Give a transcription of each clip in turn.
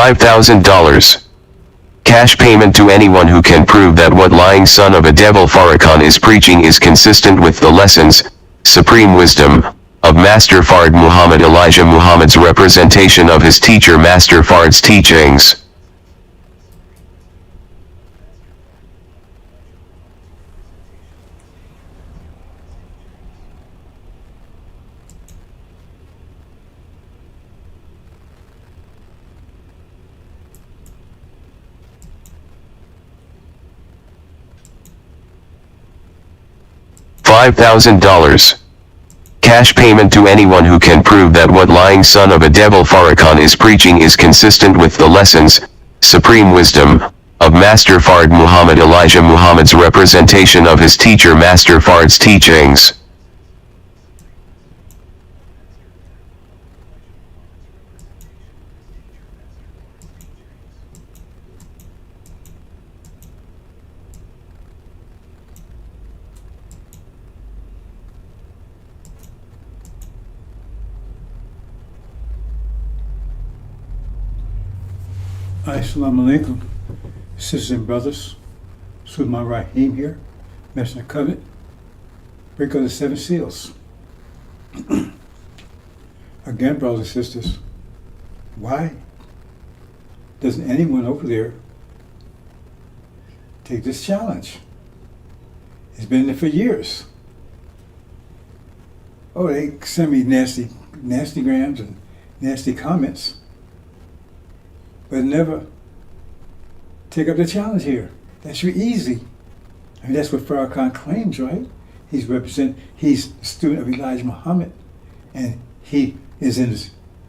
$5,000. Cash payment to anyone who can prove that what lying son of a devil Farrakhan is preaching is consistent with the lessons, supreme wisdom, of Master Fard Muhammad Elijah Muhammad's representation of his teacher Master Fard's teachings. $5,000. Cash payment to anyone who can prove that what lying son of a devil Farrakhan is preaching is consistent with the lessons, supreme wisdom, of Master Fard Muhammad Elijah Muhammad's representation of his teacher Master Fard's teachings. Assalamu alaikum, sisters and brothers. Sulman Rahim here, Messenger Covenant, break of the 7 seals. Again, brothers and sisters, why doesn't anyone over there take this challenge? It's been there for years. Oh, they send me nasty grams and nasty comments, but never take up the challenge here. That should be easy. I mean, that's what Farrakhan claims, right? He's a student of Elijah Muhammad, and he is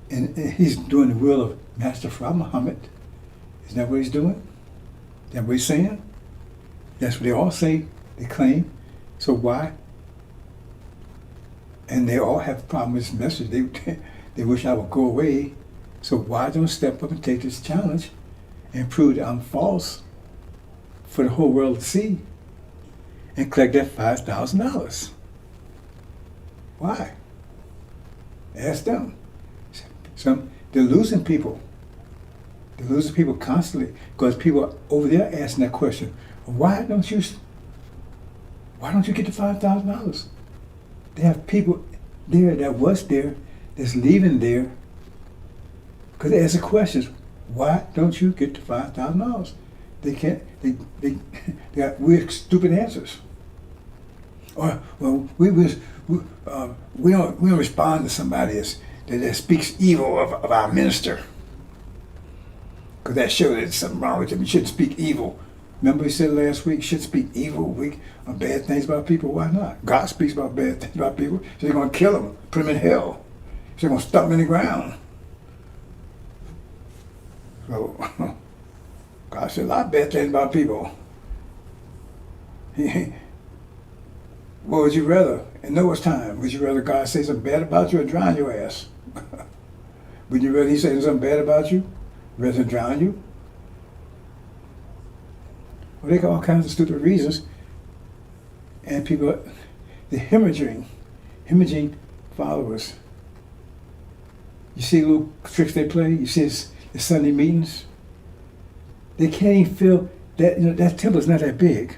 he's doing the will of Master Fard Muhammad. Isn't that what he's doing? Is that what he's saying? That's what they all say, they claim. So why? And they all have a problem with this message. They wish I would go away. So why don't step up and take this challenge and prove that I'm false for the whole world to see and collect that $5,000? Why? Ask them. They're losing people. They're losing people constantly because people over there asking that question. Why don't you get the $5,000? They have people there that was there that's leaving there because they ask the questions. Why don't you get the $5,000? They can't. They got weird, stupid answers. Or well, we don't respond to somebody that speaks evil of our minister because that shows there's something wrong with them. You shouldn't speak evil. Remember we said last week, you should speak evil, bad things about people. Why not? God speaks about bad things about people. So they're going to kill them, put them in hell. So they're going to stump them in the ground. So God said a lot of bad things about people. What would you rather? In Noah's time, would you rather God say something bad about you or drown your ass? Would you rather he say something bad about you rather than drown you? Well, they got all kinds of stupid reasons. And people, the hemorrhaging followers. You see little tricks they play? You see the Sunday meetings? They can't even feel that, that temple is not that big.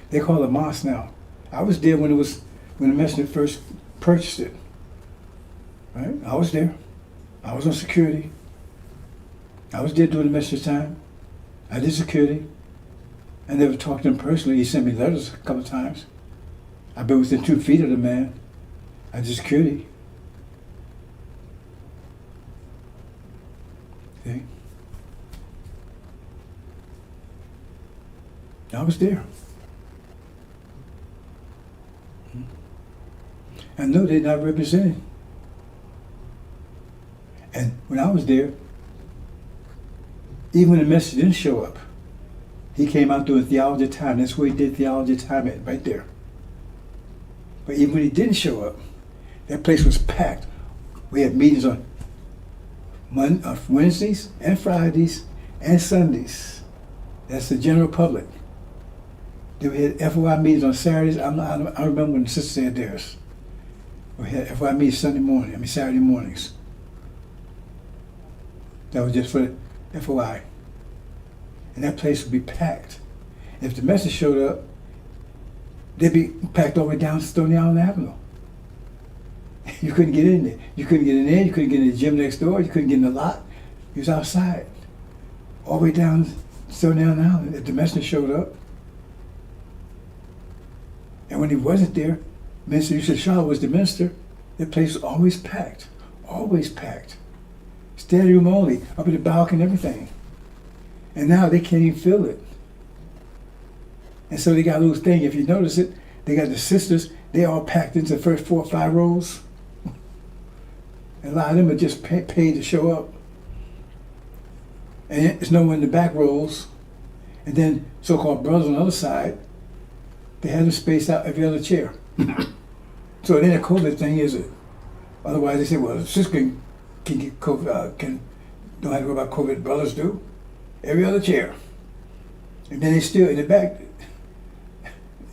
They call it a mosque now. I was there when the messenger first purchased it. Right? I was there. I was on security. I was there during the messenger's time. I did security. I never talked to him personally. He sent me letters a couple of times. I've been within 2 feet of the man. I did security. Okay. I was there. I know they're not represented. And when I was there, even when the message didn't show up, he came out doing theology time. That's where he did theology time at, right there. But even when he didn't show up, that place was packed. We had meetings on Wednesdays and Fridays and Sundays. That's the general public. Then we had FOI meetings on Saturdays. I remember when the sisters had theirs. We had FOI meetings Saturday mornings. That was just for FOI. And that place would be packed. If the message showed up, they'd be packed all the way down Stony Island Avenue. You couldn't get in there. You couldn't get in there. You couldn't get in the gym next door. You couldn't get in the lot. You was outside. All the way down Stony Island. If the messenger showed up. And when he wasn't there, Minister Yusuf Shah was the minister. The place was always packed. Always packed. Standing room only. Up in the balcony and everything. And now they can't even feel it. And so they got a little thing. If you notice it, they got the sisters. They all packed into the first 4 or 5 rows. And a lot of them are just paid to show up. And there's no one in the back rows. And then so-called brothers on the other side, they had them spaced out every other chair. So then the COVID thing is it. Otherwise they say, well, the sister can get COVID, can know how to go about COVID, brothers do. Every other chair. And then they still in the back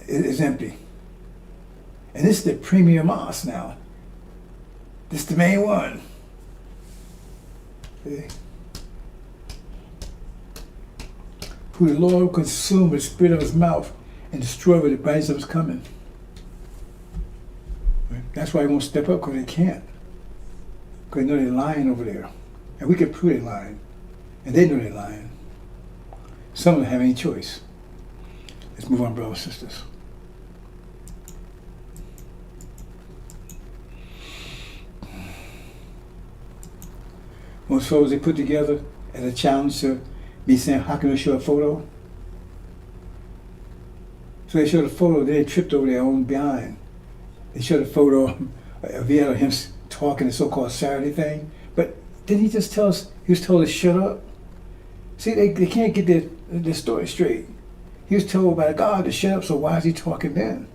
is empty. And this is the premier mosque now. This is the main one. Okay. Who the Lord will consume with the spirit of his mouth and destroy with the brightness of his coming. Right? That's why he won't step up, because they can't. Because they know they're lying over there. And we can prove they're lying. And they know they're lying. Some don't have any choice. Let's move on, brothers and sisters. Most photos they put together as a challenge to be saying, how can we show a photo? So they showed a photo, they tripped over their own behind. They showed a photo of him talking the so-called Saturday thing. But didn't he just tell us, he was told to shut up? See, they can't get their story straight. He was told by God to shut up, so why is he talking then?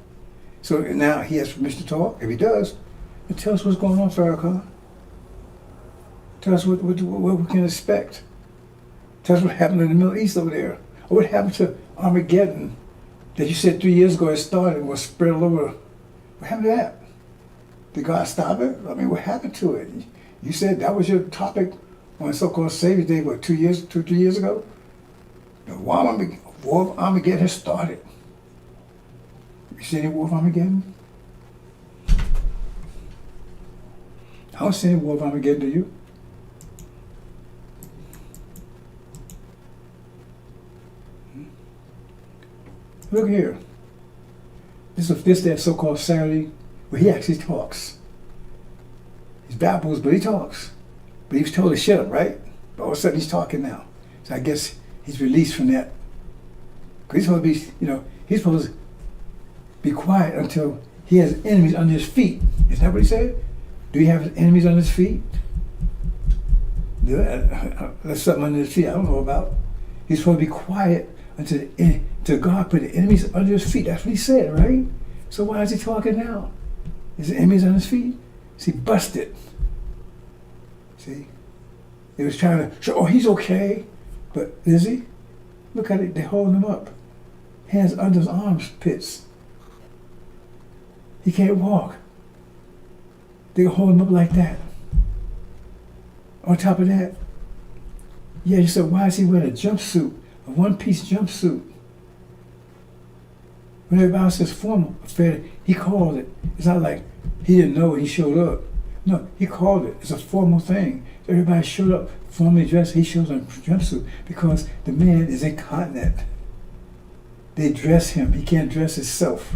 So now he has permission to talk. If he does, then tell us what's going on, Farrakhan. Tell us what we can expect. Tell us what happened in the Middle East over there. Or what happened to Armageddon that you said 3 years ago it started and was spread all over. What happened to that? Did God stop it? I mean, what happened to it? You said that was your topic on so-called Savior's Day, what, 3 years ago? The war of Armageddon has started. You see any war of Armageddon? I don't see any war of Armageddon, do you? Look here. This that so-called Saturday, where he actually talks. He's babbles, but he talks. But he was told to shut up, right? But all of a sudden he's talking now. So I guess he's released from that. Because he's supposed to be, he's supposed to be quiet until he has enemies under his feet. Isn't that what he said? Do he have enemies under his feet? There's something under his feet I don't know about. He's supposed to be quiet until God put the enemies under his feet. That's what he said, right? So why is he talking now? Is the enemies on his feet? See, busted. See? They was trying to show, oh, he's okay. But is he? Look at it, they're holding him up. Hands under his arms pits. He can't walk. They're holding him up like that. On top of that, yeah, you said, why is he wearing a jumpsuit? A one-piece jumpsuit. When everybody says formal affair, he called it. It's not like he didn't know when he showed up. No, he called it. It's a formal thing. Everybody showed up formally dressed. He shows up in a jumpsuit because the man is incontinent. They dress him. He can't dress himself.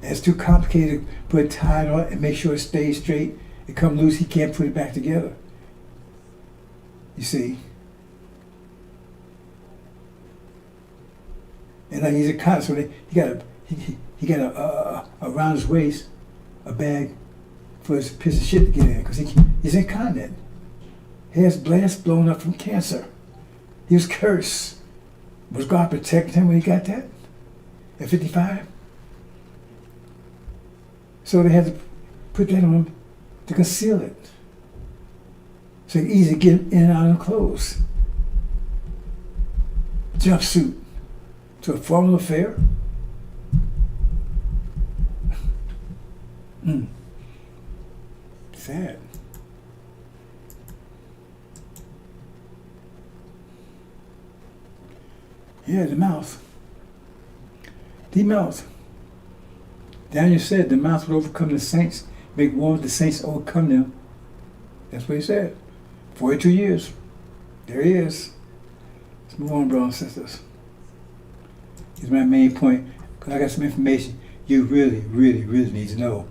It's too complicated to put a tie on and make sure it stays straight. It come loose, he can't put it back together. You see? And like he's a cotton, so he got a around his waist a bag for his piece of shit to get in because he's incontinent. He has blast blown up from cancer. He was cursed. Was God protecting him when he got that? At 55? So they had to put that on him to conceal it. So he could easily get in and out of clothes. Jumpsuit to a formal affair. Sad. Yeah, the mouth. The mouth. Daniel said the mouth would overcome the saints, make war with the saints, overcome them. That's what he said. 42 years. There he is. Let's move on, brothers and sisters. Here's my main point, because I got some information you really, really, really need to know.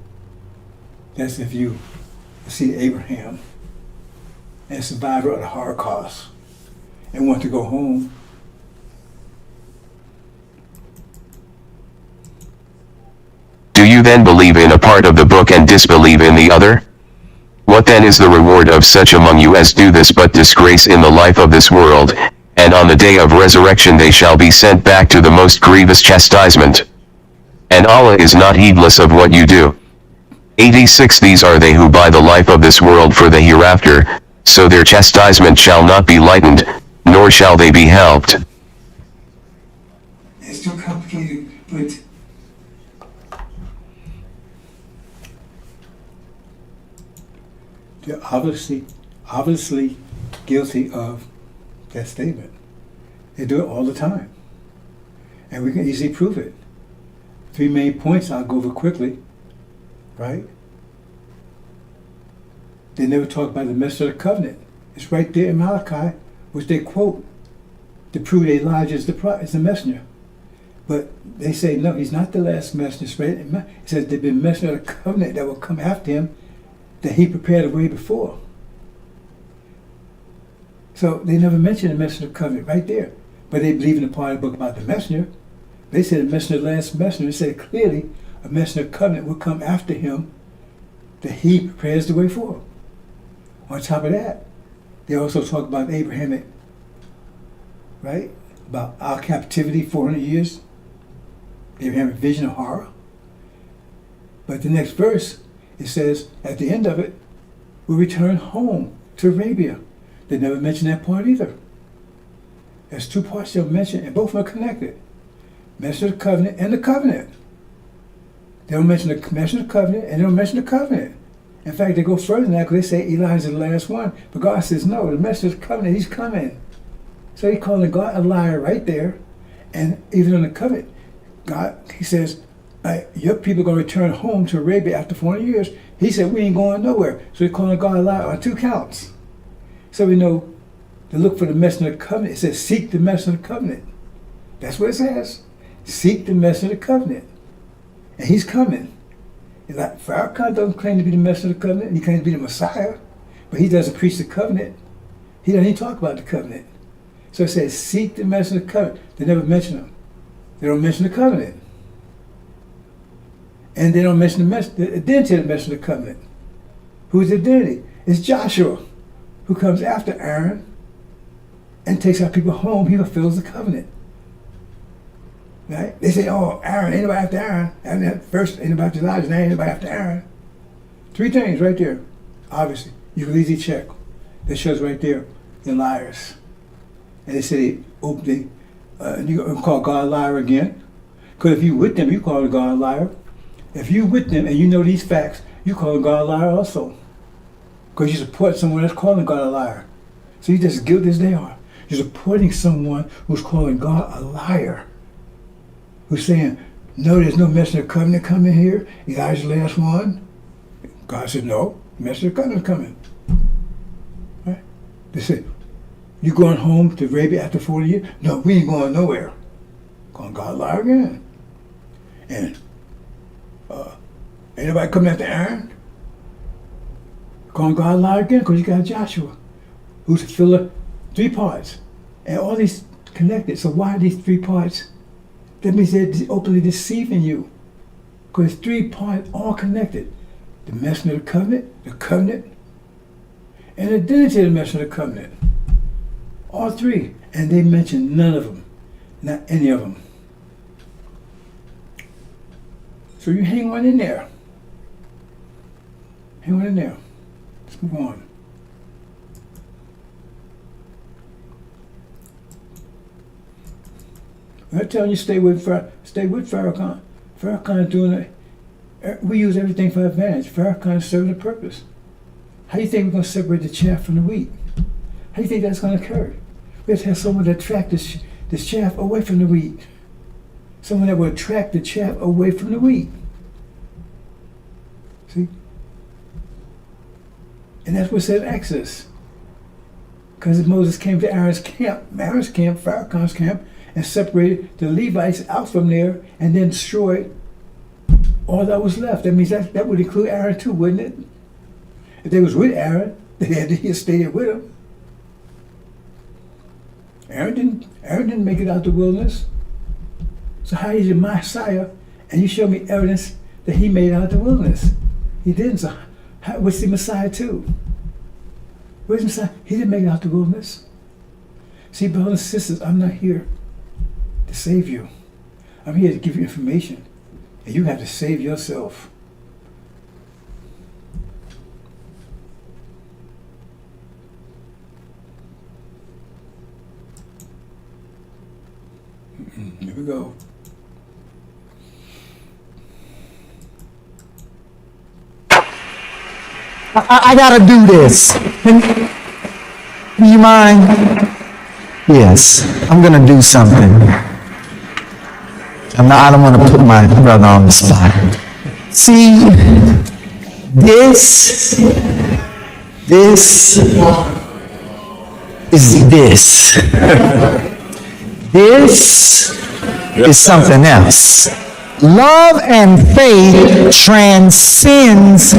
That's if you see Abraham and survivor of the Holocaust and want to go home. Do you then believe in a part of the book and disbelieve in the other? What then is the reward of such among you as do this but disgrace in the life of this world, and on the day of resurrection they shall be sent back to the most grievous chastisement? And Allah is not heedless of what you do. 86 These are they who buy the life of this world for the hereafter, so their chastisement shall not be lightened, nor shall they be helped. It's too complicated, but they're obviously guilty of that statement. They do it all the time. And we can easily prove it. 3 main points I'll go over quickly, right? They never talk about the message of the covenant. It's right there in Malachi, which they quote to prove that Elijah is the messenger. But they say, no, he's not the last messenger. It says there's been messenger of the covenant that will come after him that he prepared a way before. So they never mention the messenger of the covenant right there. But they believe in the part of the book about the messenger. They said the messenger, the last messenger, they said clearly a messenger of the covenant will come after him that he prepares the way for. On top of that, they also talk about Abrahamic, right? About our captivity, 400 years. Abrahamic vision of horror. But the next verse, it says, at the end of it, we'll return home to Arabia. They never mention that part either. There's 2 parts they'll mention, and both are connected. Mention of the covenant and the covenant. They don't mention the mention of the covenant, and they don't mention the covenant. In fact, they go further than that because they say Elijah's the last one. But God says, no, the message of the covenant, he's coming. So he's calling God a liar right there. And even in the covenant, God, he says, your people are going to return home to Arabia after 400 years. He said, we ain't going nowhere. So he's calling God a liar on 2 counts. So we know to look for the message of the covenant. It says, seek the message of the covenant. That's what it says. Seek the message of the covenant. And he's coming. It's like Farrakhan doesn't claim to be the message of the covenant. He claims to be the Messiah. But he doesn't preach the covenant. He doesn't even talk about the covenant. So it says, seek the message of the covenant. They never mention them. They don't mention the covenant. And they don't mention the identity of the message of the covenant. Who's the identity? It's Joshua, who comes after Aaron and takes our people home. He fulfills the covenant. Right? They say, oh, Aaron, ain't nobody after Aaron. And first, ain't nobody after Elijah, now ain't nobody after Aaron. 3 things right there. Obviously, you can easily check. That shows right there, they're liars. And they say, you call God a liar again. Because if you with them, you call God a liar. If you with them and you know these facts, you call God a liar also. Because you support someone that's calling God a liar. So you're just as guilty as they are. You're supporting someone who's calling God a liar. Who's saying, no, there's no messenger of covenant coming here. Elijah's the last one. God said, no, messenger of covenant coming. Right? They said, you going home to Arabia after 40 years? No, we ain't going nowhere. Calling God a liar again. And ain't nobody coming after Aaron? Calling God a liar again because you got Joshua, who's to fill up 3 parts. And all these connected. So why are these 3 parts? That means they're openly deceiving you. Because 3 parts all connected. The messenger of the covenant, and the identity of the messenger of the covenant. All 3. And they mention none of them. Not any of them. So you hang on in there. Hang on in there. Let's move on. I'm telling you, stay with Farrakhan. Farrakhan is doing it. We use everything for advantage. Farrakhan is serving a purpose. How do you think we're going to separate the chaff from the wheat? How do you think that's going to occur? We have to have someone to attract the the chaff away from the wheat. Someone that will attract the chaff away from the wheat. See? And that's what it said in Exodus. Because Moses came to Aaron's camp, Pharaoh's camp, and separated the Levites out from there and then destroyed all that was left. That means that would include Aaron too, wouldn't it? If they was with Aaron, they had to stay there with him. Aaron didn't make it out the wilderness. So how is the Messiah? And you show me evidence that he made it out the wilderness. He didn't. So what's the Messiah too? Where's the Messiah? He didn't make it out the wilderness. See, brothers and sisters, I'm not here to save you. I'm here to give you information. And you have to save yourself. Here we go. I gotta do this. Do you mind? Yes, I'm gonna do something. I don't want to put my brother on the spot. See, this is this. This is something else. Love and faith transcends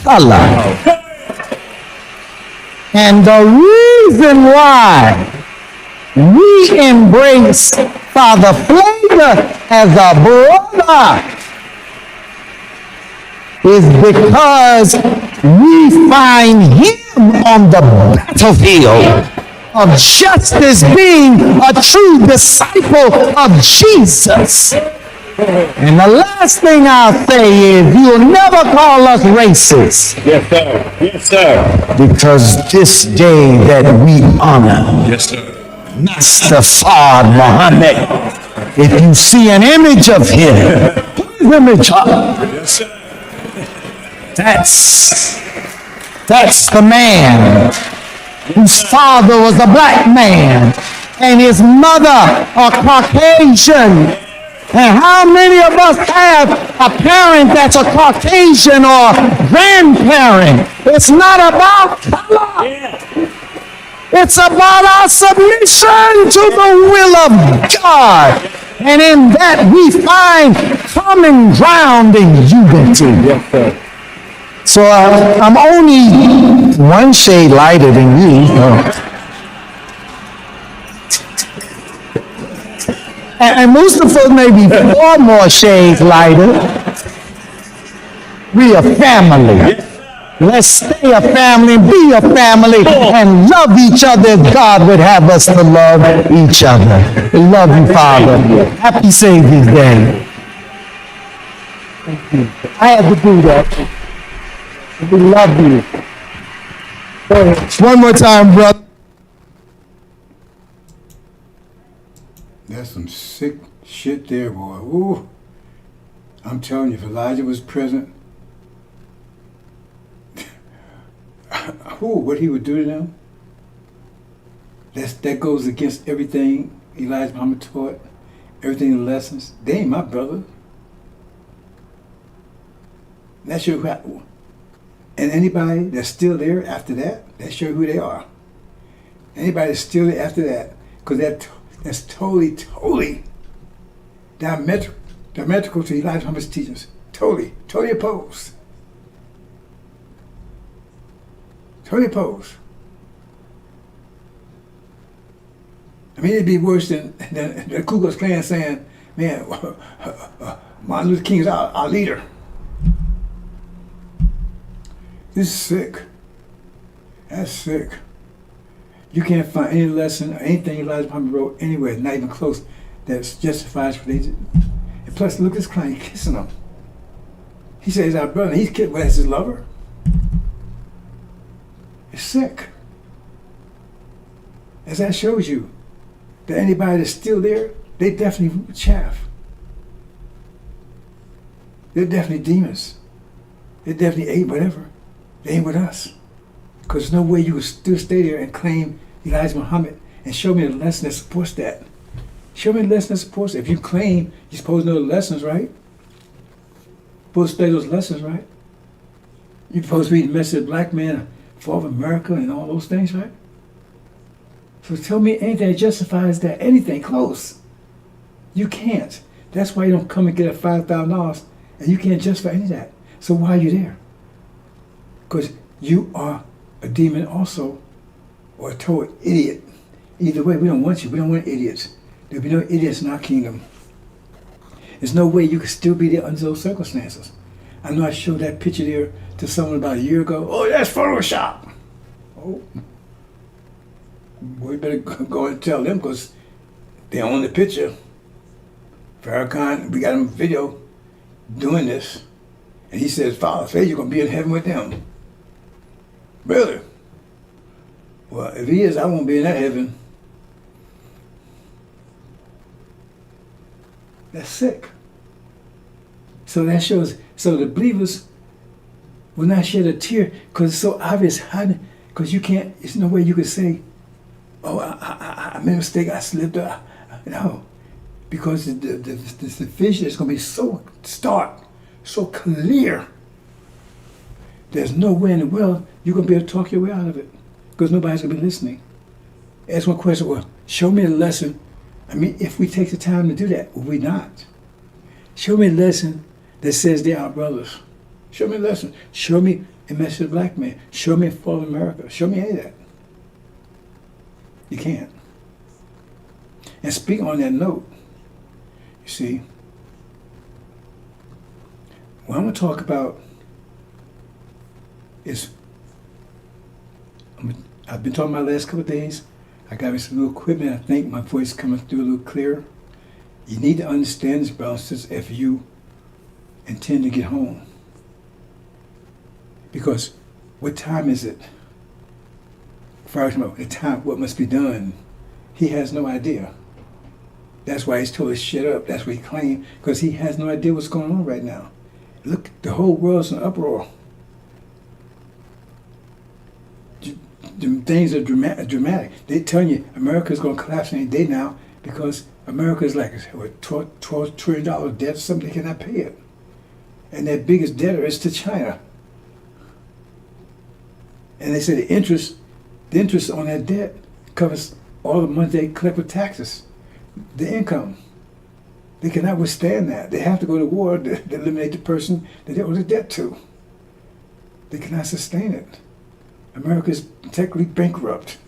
color. And the reason why we embrace Father Flavor as a brother is because we find him on the battlefield of justice, being a true disciple of Jesus. And the last thing I'll say is you'll never call us racist. Yes, sir. Yes, sir. Because this day that we honor Yes, sir. Master Fard Muhammad, if you see an image of him, put his image up. Yes, sir. That's the man whose father was a black man and his mother a Caucasian. And how many of us have a parent that's a Caucasian or grandparent? It's not about color. It's about our submission to the will of God. And in that we find common ground in unity. Yes, sir. So I'm only one shade lighter than you. And Mustafa may be 4 more shades lighter. We a family. Let's stay a family and be a family and love each other as God would have us to love each other. We love you, Father. Happy Savior's Day. I had to do that. We love you. One more time, brother. That's some sick shit there, boy. Ooh. I'm telling you, if Elijah was present, what he would do to them, that goes against everything Elijah Muhammad taught, everything the lessons. They ain't my brother. That's your who. And anybody that's still there after that, that shows who they are. Anybody that's still there after that, because that's totally diametrical to Elijah Muhammad's teachings. Totally opposed. Totally opposed. I mean, it'd be worse than the Ku Klux Klan saying, man, Martin Luther King is our leader. This is sick. That's sick. You can't find any lesson or anything Elijah Muhammad wrote anywhere, not even close, that justifies what they did. And plus, look at this client kissing him. He says, our brother, he's kissing, well, that's his lover. It's sick. As that shows you, that anybody that's still there, they definitely chaff. They're definitely demons. They definitely ate whatever. They ain't with us. Because there's no way you could still stay there and claim Elijah Muhammad and show me the lesson that supports that. Show me the lessons supposed. If you claim you're supposed to know the lessons, right? Supposed to study those lessons, right? You're supposed to read the message of the black man, fall of America, and all those things, right? So tell me anything that justifies that, anything close. You can't. That's why you don't come and get a $5,000 and you can't justify any of that. So why are you there? Because you are a demon also, or a total idiot. Either way, we don't want you. We don't want idiots. There'll be no idiots in our kingdom. There's no way you could still be there under those circumstances. I know I showed that picture there to someone about a year ago. Oh, that's Photoshop. Oh, we better go and tell them because they own the picture. Farrakhan, we got him video doing this. And he says, Father, say you're going to be in heaven with them. Really? Well, if he is, I won't be in that heaven. That's sick. So that shows, so the believers will not shed a tear because it's so obvious. Because you can't, there's no way you could say, oh, I made a mistake, I slipped up. No. Because the vision is going to be so stark, so clear. There's no way in the world you're going to be able to talk your way out of it because nobody's going to be listening. Ask one question, well, show me a lesson. I mean, if we take the time to do that, will we not? Show me a lesson that says they are brothers. Show me a lesson. Show me a message of black man. Show me a fall of America. Show me any of that. You can't. And speak on that note. You see, what I'm going to talk about is, I've been talking about the last couple of days. I got me some new equipment. I think my voice is coming through a little clearer. You need to understand this, brothers and sisters, if you intend to get home. Because what time is it? First, the time, what must be done? He has no idea. That's why he's told us shut up. That's what he claimed, because he has no idea what's going on right now. Look, the whole world's in uproar. The things are dramatic. They're telling you America's going to collapse any day now because America is like $12 trillion debt or something. They cannot pay it. And their biggest debtor is to China. And they say the interest on that debt covers all the money they collect with taxes, the income. They cannot withstand that. They have to go to war to eliminate the person that they owe the debt to. They cannot sustain it. America is technically bankrupt.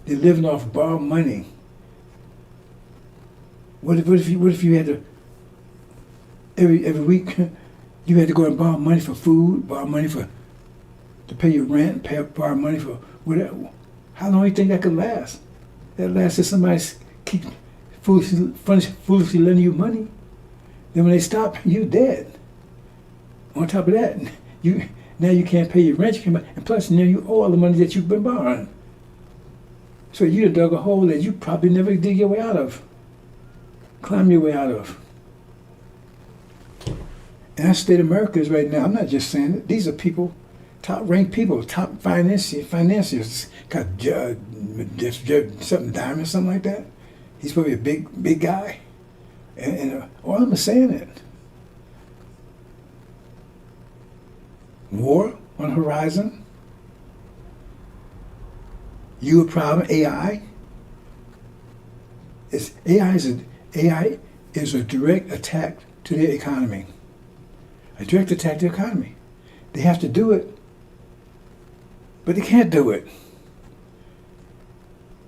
They're living off borrowed money. What if you had to every week you had to go and borrow money for food, borrow money to pay your rent, borrow money for whatever? How long do you think that could last? That lasts if somebody keep foolishly lending you money. Then when they stop, you're dead. On top of that, now you can't pay your rent, and plus now you owe all the money that you've been borrowing. So you dug a hole that you probably never dig your way out of. Climb your way out of. And that's the state of America is right now. I'm not just saying it. These are people, top-ranked people, top financiers. Got something Diamond, something like that. He's probably a big guy. And all of them are saying it. War on the horizon. You a problem? AI. AI is a direct attack to their economy. A direct attack to the economy. They have to do it, but they can't do it.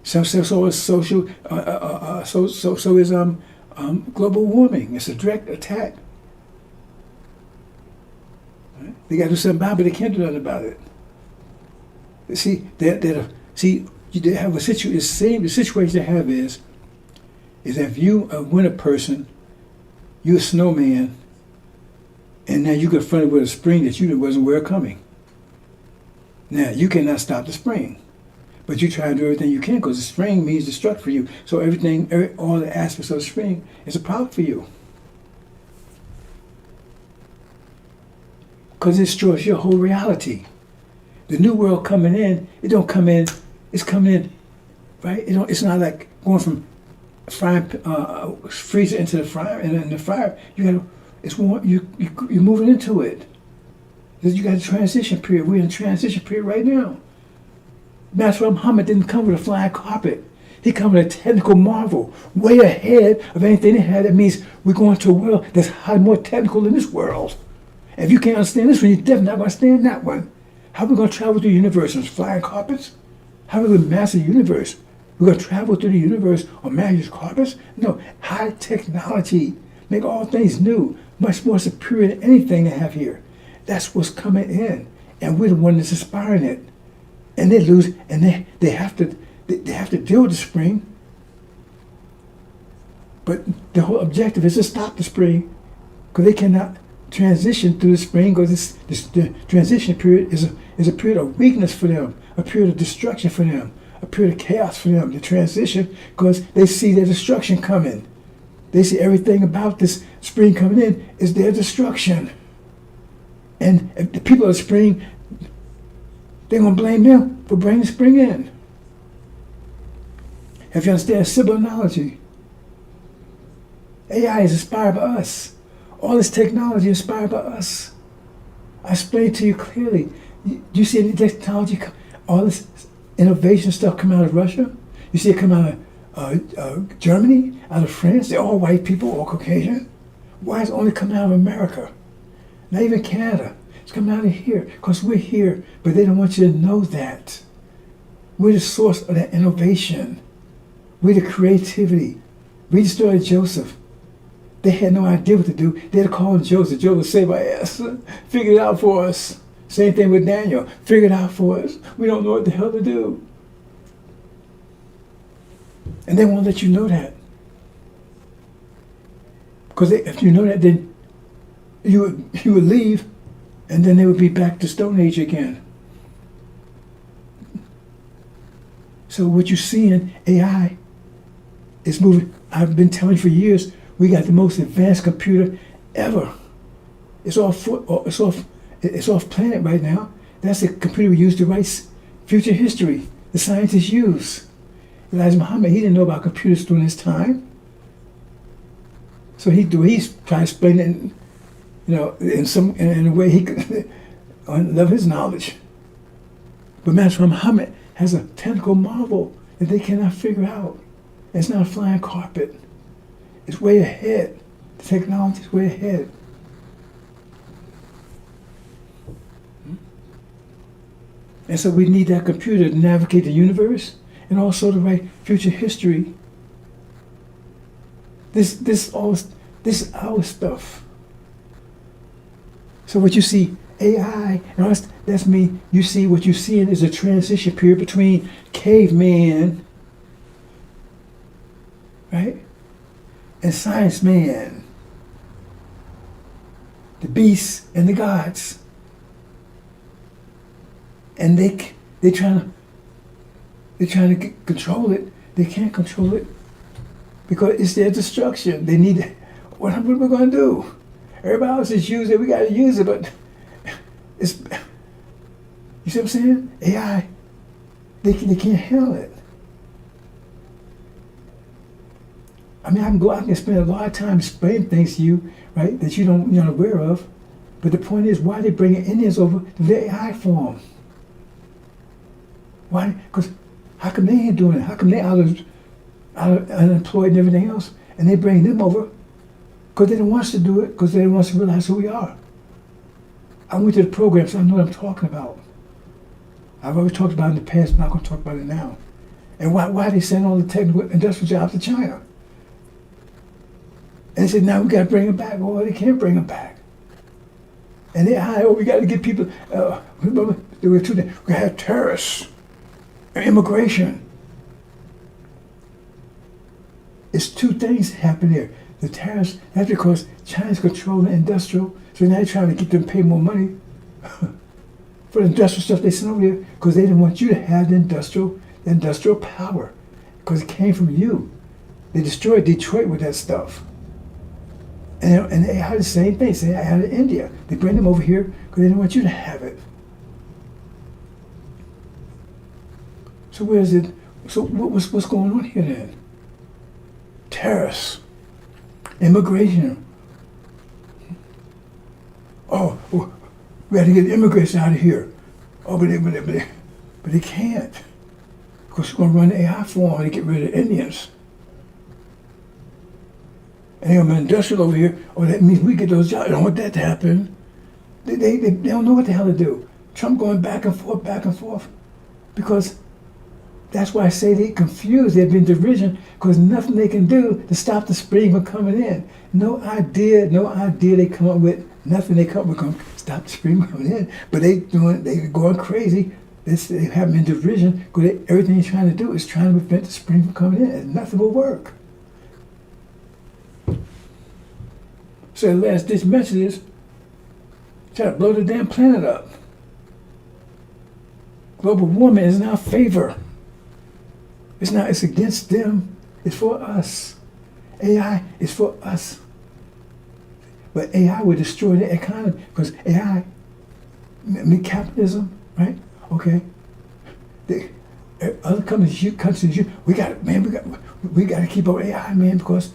So is social. So is global warming. It's a direct attack. Right? They got to do something about it, but they can't do nothing about it. See, they have a situation. The situation they have is if you a winter person, you're a snowman, and now you confronted with a spring that you wasn't aware coming. Now you cannot stop the spring, but you try to do everything you can because the spring means destruct for you. So all the aspects of the spring is a problem for you because it destroys your whole reality. The new world coming in, it don't come in. It's coming in, right? It's not like going from freeze it into the fryer, and in the fryer, you got to, it's warm, you're moving into it. You got a transition period. We're in a transition period right now. Master Muhammad didn't come with a flying carpet. He come with a technical marvel, way ahead of anything they had. That means we're going to a world that's highly more technical than this world. And if you can't understand this one, you're definitely not going to understand that one. How are we going to travel through the universe on flying carpets? How are we going to master the universe? We're going to travel through the universe on magic carpets? No, high technology, make all things new, much more superior than anything they have here. That's what's coming in, and we're the one that's inspiring it. And they lose, and they have to deal with the spring. But the whole objective is to stop the spring, because they cannot transition through the spring, because the transition period is a period of weakness for them, a period of destruction for them, a period of chaos for them. The transition, because they see their destruction coming. They see everything about this spring coming in is their destruction. And if the people of the spring, they're going to blame them for bringing the spring in. If you understand civil analogy, AI is inspired by us. All this technology is inspired by us. I explained to you clearly. You see any technology, all this innovation stuff come out of Russia? You see it come out of Germany, out of France? They're all white people, all Caucasian. Why is it only coming out of America? Not even Canada. It's coming out of here because we're here, but they don't want you to know that. We're the source of that innovation. We're the creativity. Read the story of Joseph. They had no idea what to do. They had to call on Joseph. Joseph saved by us. Figured it out for us. Same thing with Daniel. Figured it out for us. We don't know what the hell to do. And they won't let you know that. Because if you know that, then you would leave, and then they would be back to Stone Age again. So what you see in AI is moving. I've been telling you for years, we got the most advanced computer ever. It's off planet right now. That's the computer we use to write future history. The scientists use. Elijah Muhammad, he didn't know about computers during his time. So he's trying to explain it, in a way he could love his knowledge. But Master Muhammad has a technical marvel that they cannot figure out. It's not a flying carpet. It's way ahead. The technology is way ahead. And so we need that computer to navigate the universe and also to write future history. This is our stuff. So what you see, AI, and that's me. You see what you see is a transition period between caveman, right, and science man, the beasts and the gods. And they're trying to control it. They can't control it because it's their destruction. They need it. What are we going to do? Everybody else is using it. We got to use it, but it's. You see what I'm saying? AI. They can't handle it. I mean, I can spend a lot of time explaining things to you, right, that you're not aware of. But the point is, why are they bringing Indians over to the AI form? Why? Because how come they ain't doing it? How come they out of unemployed and everything else, and they bring them over? Because they don't want us to do it. Because they don't want us to realize who we are. I went to the program, so I know what I'm talking about. I've already talked about it in the past, but I'm not going to talk about it now. And why are they sending all the technical industrial jobs to China? And they said, now we got to bring them back. Well, they can't bring them back. And they we got to get people. There were two things. We have terrorists. Immigration. It's two things happen there. The tariffs, that's because China's controlling industrial, so now they're trying to get them to pay more money for the industrial stuff they sent over there, because they didn't want you to have the industrial power, because it came from you. They destroyed Detroit with that stuff. And they had the same thing, say I had in India. They bring them over here because they didn't want you to have it. So where is it? So what's going on here then? Terrorists. Immigration. Oh, we had to get immigrants out of here. Oh, but they can't. Because we're going to run the AI for them and get rid of the Indians. And they're industrial over here. Oh, that means we get those jobs. I don't want that to happen. They don't know what the hell to do. Trump going back and forth. Because that's why I say they're confused. They've been division because nothing they can do to stop the spring from coming in. No idea they come up with. Nothing they come up with can stop the spring from coming in. But they're going crazy. They have them in division because everything they're trying to do is trying to prevent the spring from coming in. And nothing will work. So the last ditch message is try to blow the damn planet up. Global warming is in our favor. It's against them. It's for us. AI is for us. But AI will destroy the economy because AI, capitalism, right? Okay. Other countries, we got to keep up AI, man, because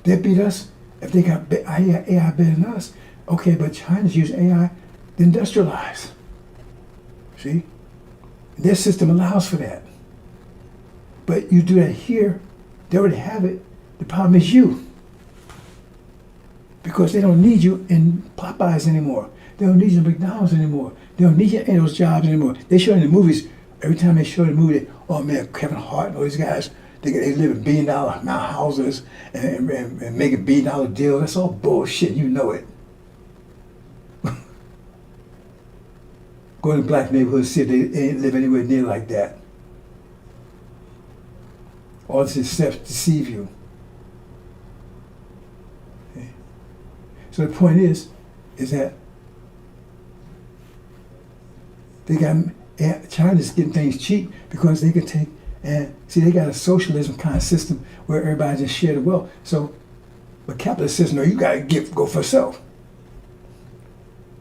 they beat us if they got AI better than us. Okay, but China's using AI to industrialize. See? Their system allows for that. But you do that here, they already have it. The problem is you. Because they don't need you in Popeyes anymore. They don't need you in McDonald's anymore. They don't need you in those jobs anymore. They show in the movies, every time they show the movie, oh man, Kevin Hart and all these guys, they live in $1 billion houses and make $1 billion deals. That's all bullshit, you know it. Go in the black neighborhood, see if they ain't live anywhere near like that. All this is to deceive you. Okay. So the point is that China's getting things cheap because they can take and see they got a socialism kind of system where everybody just share the wealth. So, but capitalist system, no, you gotta go for self.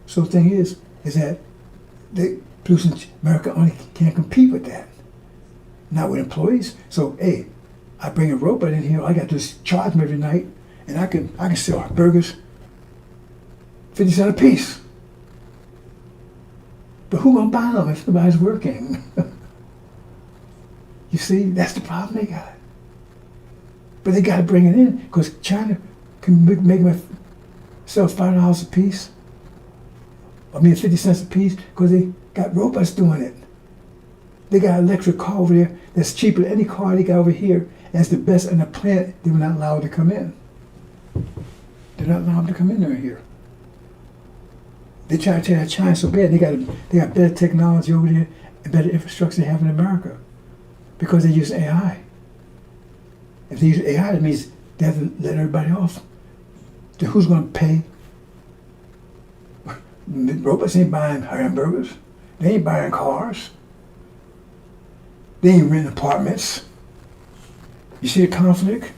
So the thing is that America only can't compete with that. Not with employees. So hey, I bring a robot in here, I got to charge them every night, and I can sell burgers 50 cents a piece. But who gonna buy them if nobody's working? You see, that's the problem they got. But they got to bring it in because China can make them sell $5 a piece. 50 cents a piece because they got robots doing it. They got an electric car over there that's cheaper than any car they got over here. And it's the best on the planet. They were not allowed to come in. They're not allowed to come in here. They try to tell China so bad. They got better technology over there and better infrastructure they have in America because they use AI. If they use AI, that means they have to let everybody off. So who's going to pay? Robots ain't buying hamburgers. They ain't buying cars. They ain't renting apartments. You see the conflict?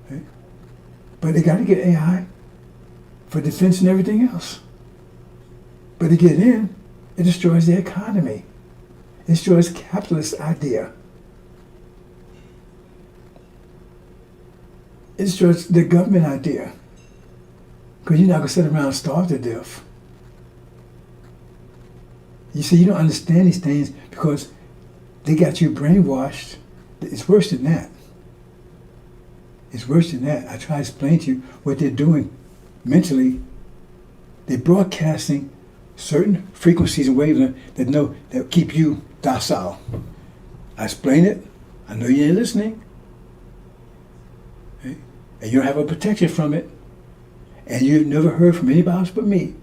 Okay. But they got to get AI for defense and everything else. But to get in, it destroys the economy. It destroys the capitalist idea. It destroys the government idea. Because you're not going to sit around and starve to death. You see, you don't understand these things because they got you brainwashed. It's worse than that. It's worse than that. I try to explain to you what they're doing mentally. They're broadcasting certain frequencies and wavelengths that keep you docile. I explain it. I know you ain't listening. Okay? And you don't have a protection from it. And you've never heard from anybody else but me.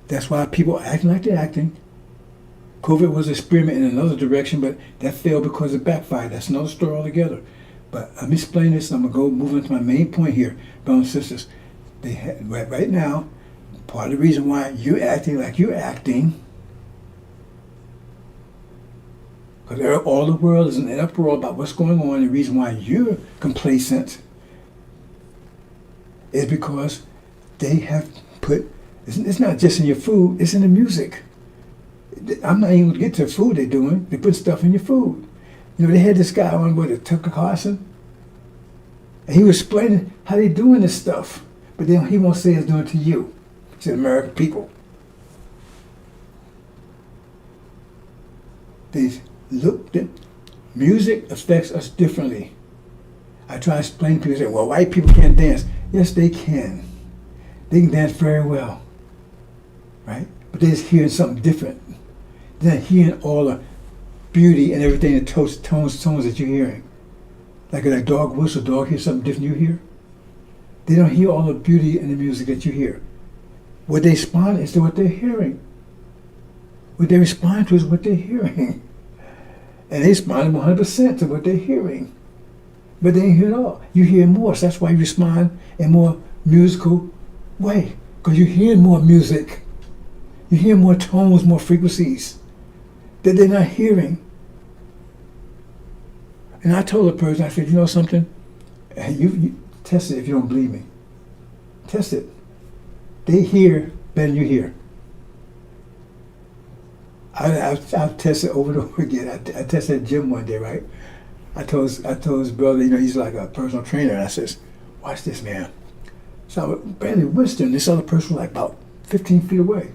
That's why people are acting like they're acting. COVID was an experiment in another direction, but that failed because it backfired. That's another story altogether. But let me explain this. I'm going to move into my main point here, brothers and sisters. Right now, part of the reason why you're acting like you're acting, because all the world is in an uproar about what's going on, the reason why you're complacent is because they have put, it's not just in your food, it's in the music. I'm not even going to get to the food they're doing. They put stuff in your food. You know, they had this guy on with it, Tucker Carlson, and he was explaining how they doing this stuff, but then he won't say it's doing it to you. He said, American people. They look at music affects us differently. I try to explain to people, say, well, white people can't dance. Yes, they can. They can dance very well, right? But they're just hearing something different. They're not hearing all the beauty and everything, the tones that you're hearing. Like a dog whistle, dog hears something different you hear. They don't hear all the beauty in the music that you hear. What they respond is to what they're hearing. What they respond to is what they're hearing. And they respond 100% to what they're hearing. But they ain't hear it all. You hear more, so that's why you respond in more musical way. Because you hear more music. You hear more tones, more frequencies that they're not hearing. And I told the person, I said, you know something? You test it if you don't believe me. Test it. They hear better than you hear. I've tested over and over again. I tested at the gym one day, right? I told his brother, you know, he's like a personal trainer, and I says, watch this, man. So I was barely whispering. This other person was like about 15 feet away.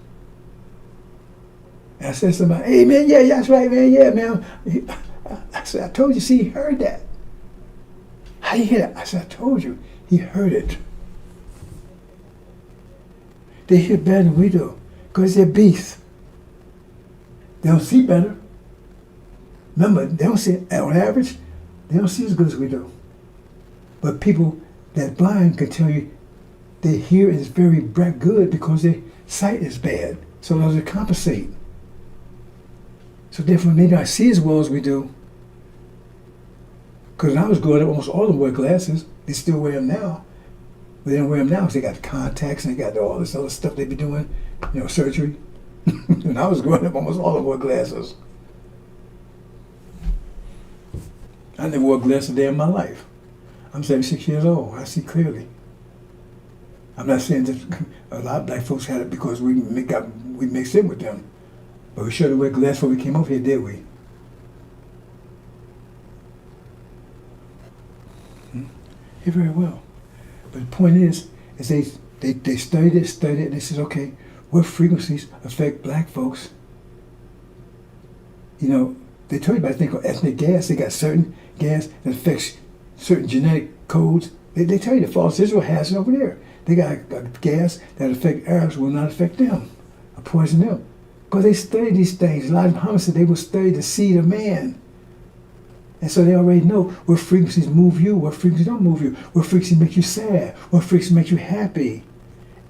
And I said to somebody, hey, man, yeah, that's right, man, yeah, man. I said, I told you, see, he heard that. How do you hear that? I said, I told you, he heard it. They hear better than we do, because they're beasts. They don't see better. Remember, they don't see, on average, they don't see as good as we do. But people that blind can tell you their hearing is very good because their sight is bad. So those are compensate. So therefore, they don't see as well as we do. Because when I was growing up, almost all of them wear glasses. They still wear them now. But they don't wear them now because they got contacts and they got all this other stuff they be doing, you know, surgery. When I was growing up, almost all of them wore glasses. I never wore glasses a day in my life. I'm 76 years old. I see clearly. I'm not saying that a lot of black folks had it because we mixed in with them. But we shouldn't wear glasses before we came over here, did we? Yeah, very well. But the point is they studied it, and they said, okay, what frequencies affect black folks? You know, they told you about a thing called ethnic gas. They got certain gas that affects certain genetic codes. They tell you the false Israel has it over there. They got a gas that affect Arabs will not affect them, or poison them. Because they study these things. Elijah Muhammad said they will study the seed of man. And so they already know what frequencies move you, what frequencies don't move you, what frequencies make you sad, what frequencies make you happy.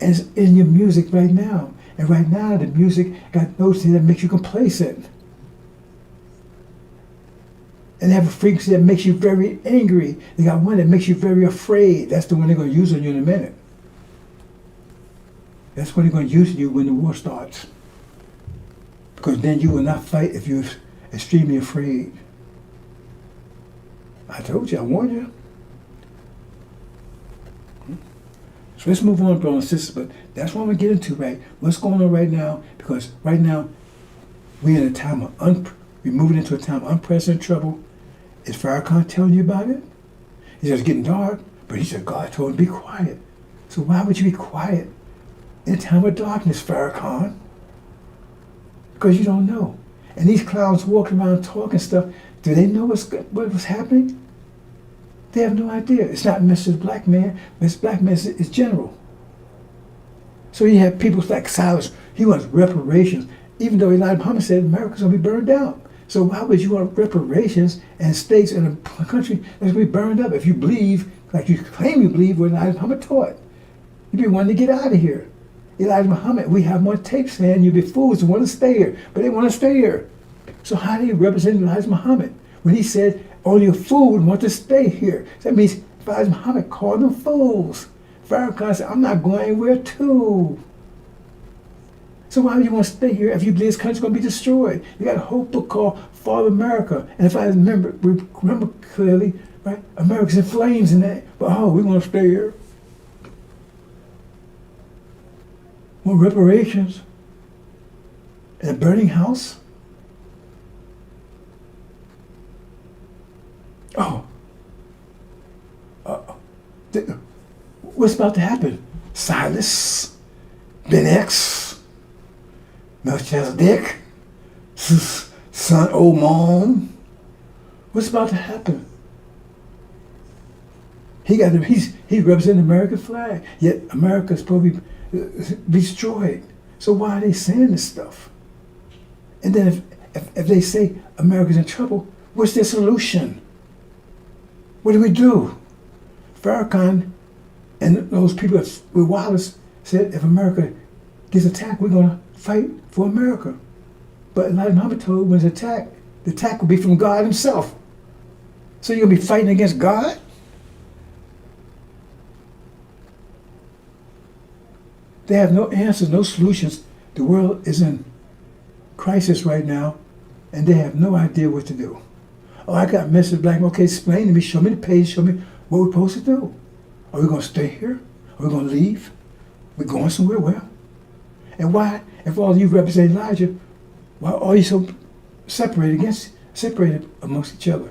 And it's in your music right now. And right now the music got those things that make you complacent. And they have a frequency that makes you very angry. They got one that makes you very afraid. That's the one they're going to use on you in a minute. That's what they're going to use on you when the war starts. Because then you will not fight if you're extremely afraid. I told you, I warned you. So let's move on, brothers and sisters. But that's what I'm going to get into, right? What's going on right now? Because right now, we're in a time of we're moving into a time of unprecedented trouble. Is Farrakhan telling you about it? He says it's getting dark, but he said God told him to be quiet. So why would you be quiet in a time of darkness, Farrakhan? Because you don't know. And these clowns walking around talking stuff, do they know what was happening? They have no idea. It's not Mr. Black Man. Mr. Black Man is general. So you have people like Cyrus. He wants reparations, even though Elijah Muhammad said America's going to be burned down. So why would you want reparations and states in a country that's going to be burned up if you believe, like you claim you believe, what Elijah Muhammad taught? You'd be wanting to get out of here. Elijah Muhammad, we have more tapes saying you'd be fools who want to stay here, but they want to stay here. So how do you represent Elijah Muhammad when he said only a fool would want to stay here? So that means Elijah Muhammad called them fools. Farrakhan said, I'm not going anywhere too. So why would you want to stay here if you believe this country's going to be destroyed? You got a whole book called Fall of America. And if I remember clearly, right, America's in flames in that. But we want to stay here. More reparations. And a burning house. What's about to happen? Silas, Ben X, Melchizedek, son Oman. What's about to happen? He representing the American flag. Yet America is supposed to be destroyed. So why are they saying this stuff? And then if they say America's in trouble, what's their solution? What do? Farrakhan and those people with Wallace said if America gets attacked, we're going to fight for America. But Elijah Muhammad told when it's attacked, the attack will be from God himself. So you're going to be fighting against God? They have no answers, no solutions. The world is in crisis right now, and they have no idea what to do. Oh, I got a message black. Okay, explain to me, show me the page, show me what we're supposed to do. Are we going to stay here? Are we going to leave? We're going somewhere? Where? And why, if all you represent Elijah, why are you so separated amongst each other?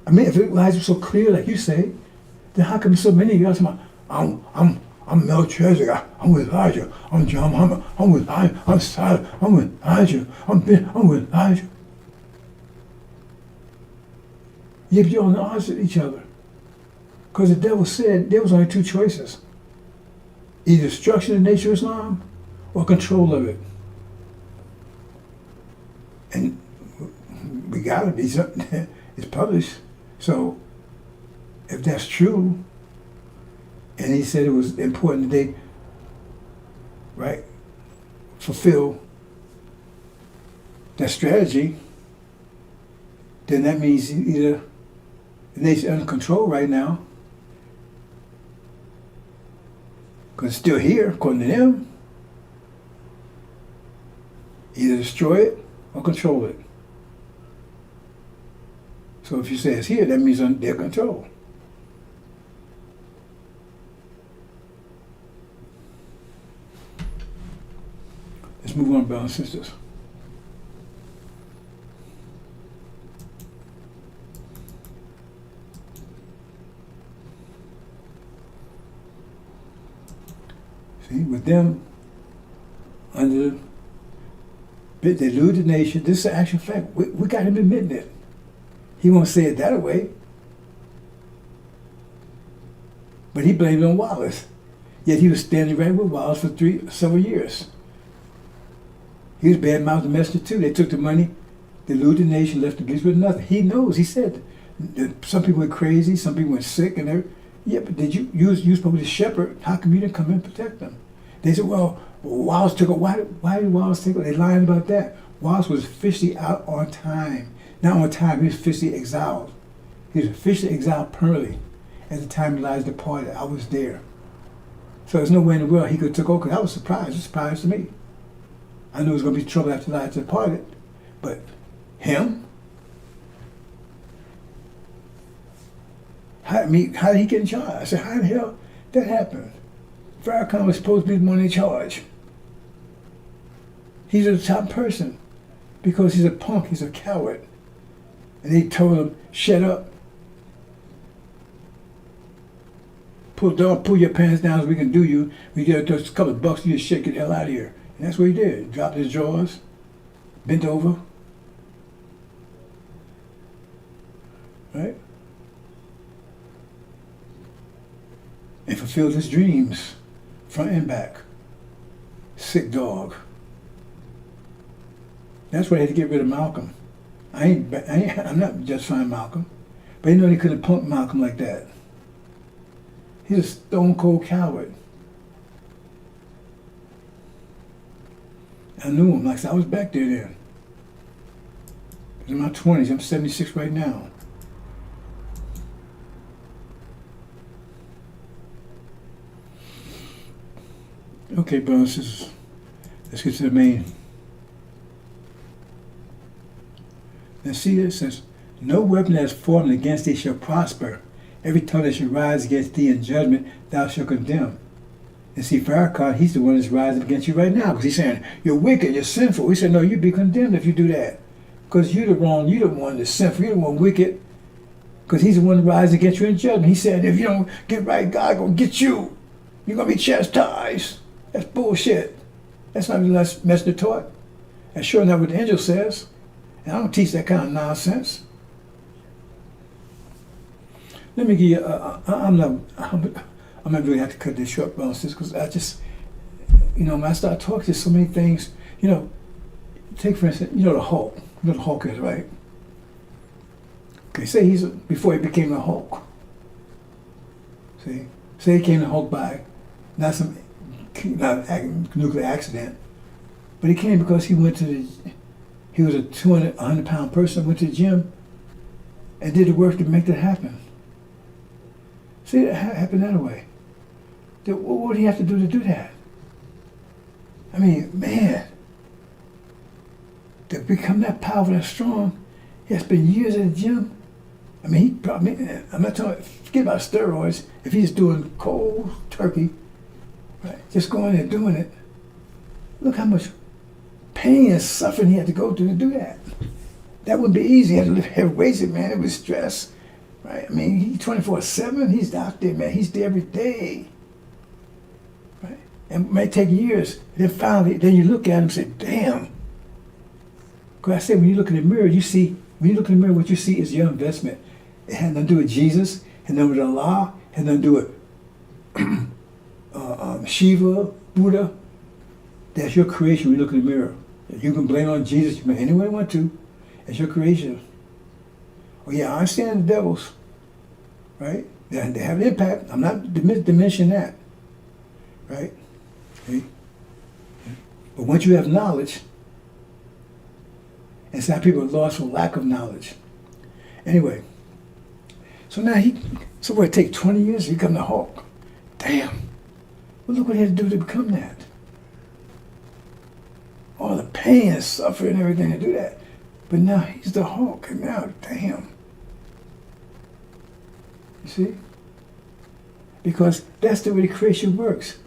I mean, if Elijah was so clear, like you say, then how come so many of you are saying, I'm Melchizedek, I'm with Elijah, I'm John Muhammad, I'm with Elijah, I'm Silas, I'm with Elijah, I'm with Elijah. Yet you're on the odds with each other. Because the devil said there was only two choices. Either destruction of the nation of Islam or control of it. And we got it. It's published. So if that's true, and he said it was important that they, right, fulfill that strategy, then that means either the nation under control right now, because it's still here, according to them, either destroy it or control it. So if you say it's here, that means under their control. Let's move on, brothers and sisters. See, with them, under they lose the nation. This is an actual fact. We got him admitting it. He won't say it that way. But he blamed it on Wallace. Yet he was standing right with Wallace for several years. He was bad-mouthed the messenger too. They took the money, they looted the nation, left the Greeks with nothing. He knows. He said that some people went crazy, some people went sick, and everything. Yeah, but did you supposed to be a shepherd? How come you didn't come in and protect them? They said, well, Wallace took it. Why did Wallace take it? They lied about that. Wallace was officially out on time. Not on time, he was officially exiled. He was officially exiled permanently at the time Elijah departed. I was there. So there's no way in the world he could have took over. I was surprised. It was a surprise to me. I knew it was going to be trouble after Elijah departed. But him? How did he get in charge? I said, how the hell that happened? Farrakhan was supposed to be the one in charge. He's a top person because he's a punk, he's a coward. And they told him, shut up. Pull your pants down so we can do you. We get a couple of bucks, you just shake the hell out of here. And that's what he did. Dropped his drawers, bent over. Right? And fulfilled his dreams, front and back. Sick dog. That's why they had to get rid of Malcolm. I'm not justifying Malcolm, but you know they couldn't punk Malcolm like that. He's a stone cold coward. I knew him, like I said, I was back there then. I was in my 20s, I'm 76 right now. Okay, brothers, let's get to the main. Now see, it says, no weapon that is formed against thee shall prosper. Every tongue that shall rise against thee in judgment, thou shalt condemn. And see, Farrakhan, he's the one that's rising against you right now, because he's saying, you're wicked, you're sinful. He said, no, you'd be condemned if you do that. Because you're the one that's sinful, you're the one wicked. Because he's the one that rises against you in judgment. He said, if you don't get right, God gonna get you. You're gonna be chastised. That's bullshit. That's not what the messenger taught. That's sure not what the angel says. And I don't teach that kind of nonsense. Let me give you, I'm not really have to cut this short, bounces, because I just, when I start talking, there's so many things, take for instance, the Hulk. You know what the Hulk is, right? Okay, say before he became the Hulk. Say he came the Hulk by not nuclear accident, but he came because he was a 100-pound person, went to the gym and did the work to make that happen. See, it happened that way. What do you have to do that? I mean, man, to become that powerful and strong, he has spent years at the gym. I mean, I'm not talking, forget about steroids. If he's doing cold turkey, right, just going there doing it, look how much pain and suffering he had to go through to do that. That wouldn't be easy. He had to lift heavy weights, man. It was stress, right? I mean, he's 24/7. He's out there, man. He's there every day, right? And it may take years. And then finally, you look at him and say, damn. Because I said, when you look in the mirror, what you see is your investment. It had nothing to do with Jesus, it had nothing to do with Allah, it had nothing to do with Shiva, Buddha. That's your creation when you look in the mirror. You can blame it on Jesus, you can blame anyone you want to. It's your creation. Oh yeah, I understand the devils, right? They have an impact. I'm not diminishing that, right? Okay. But once you have knowledge, and some people are lost for lack of knowledge. Anyway, so now it take 20 years to become the Hulk. Damn. Well, look what he had to do to become that. All the pain and suffering and everything to do that. But now he's the Hulk, and now, damn. You see? Because that's the way the creation works.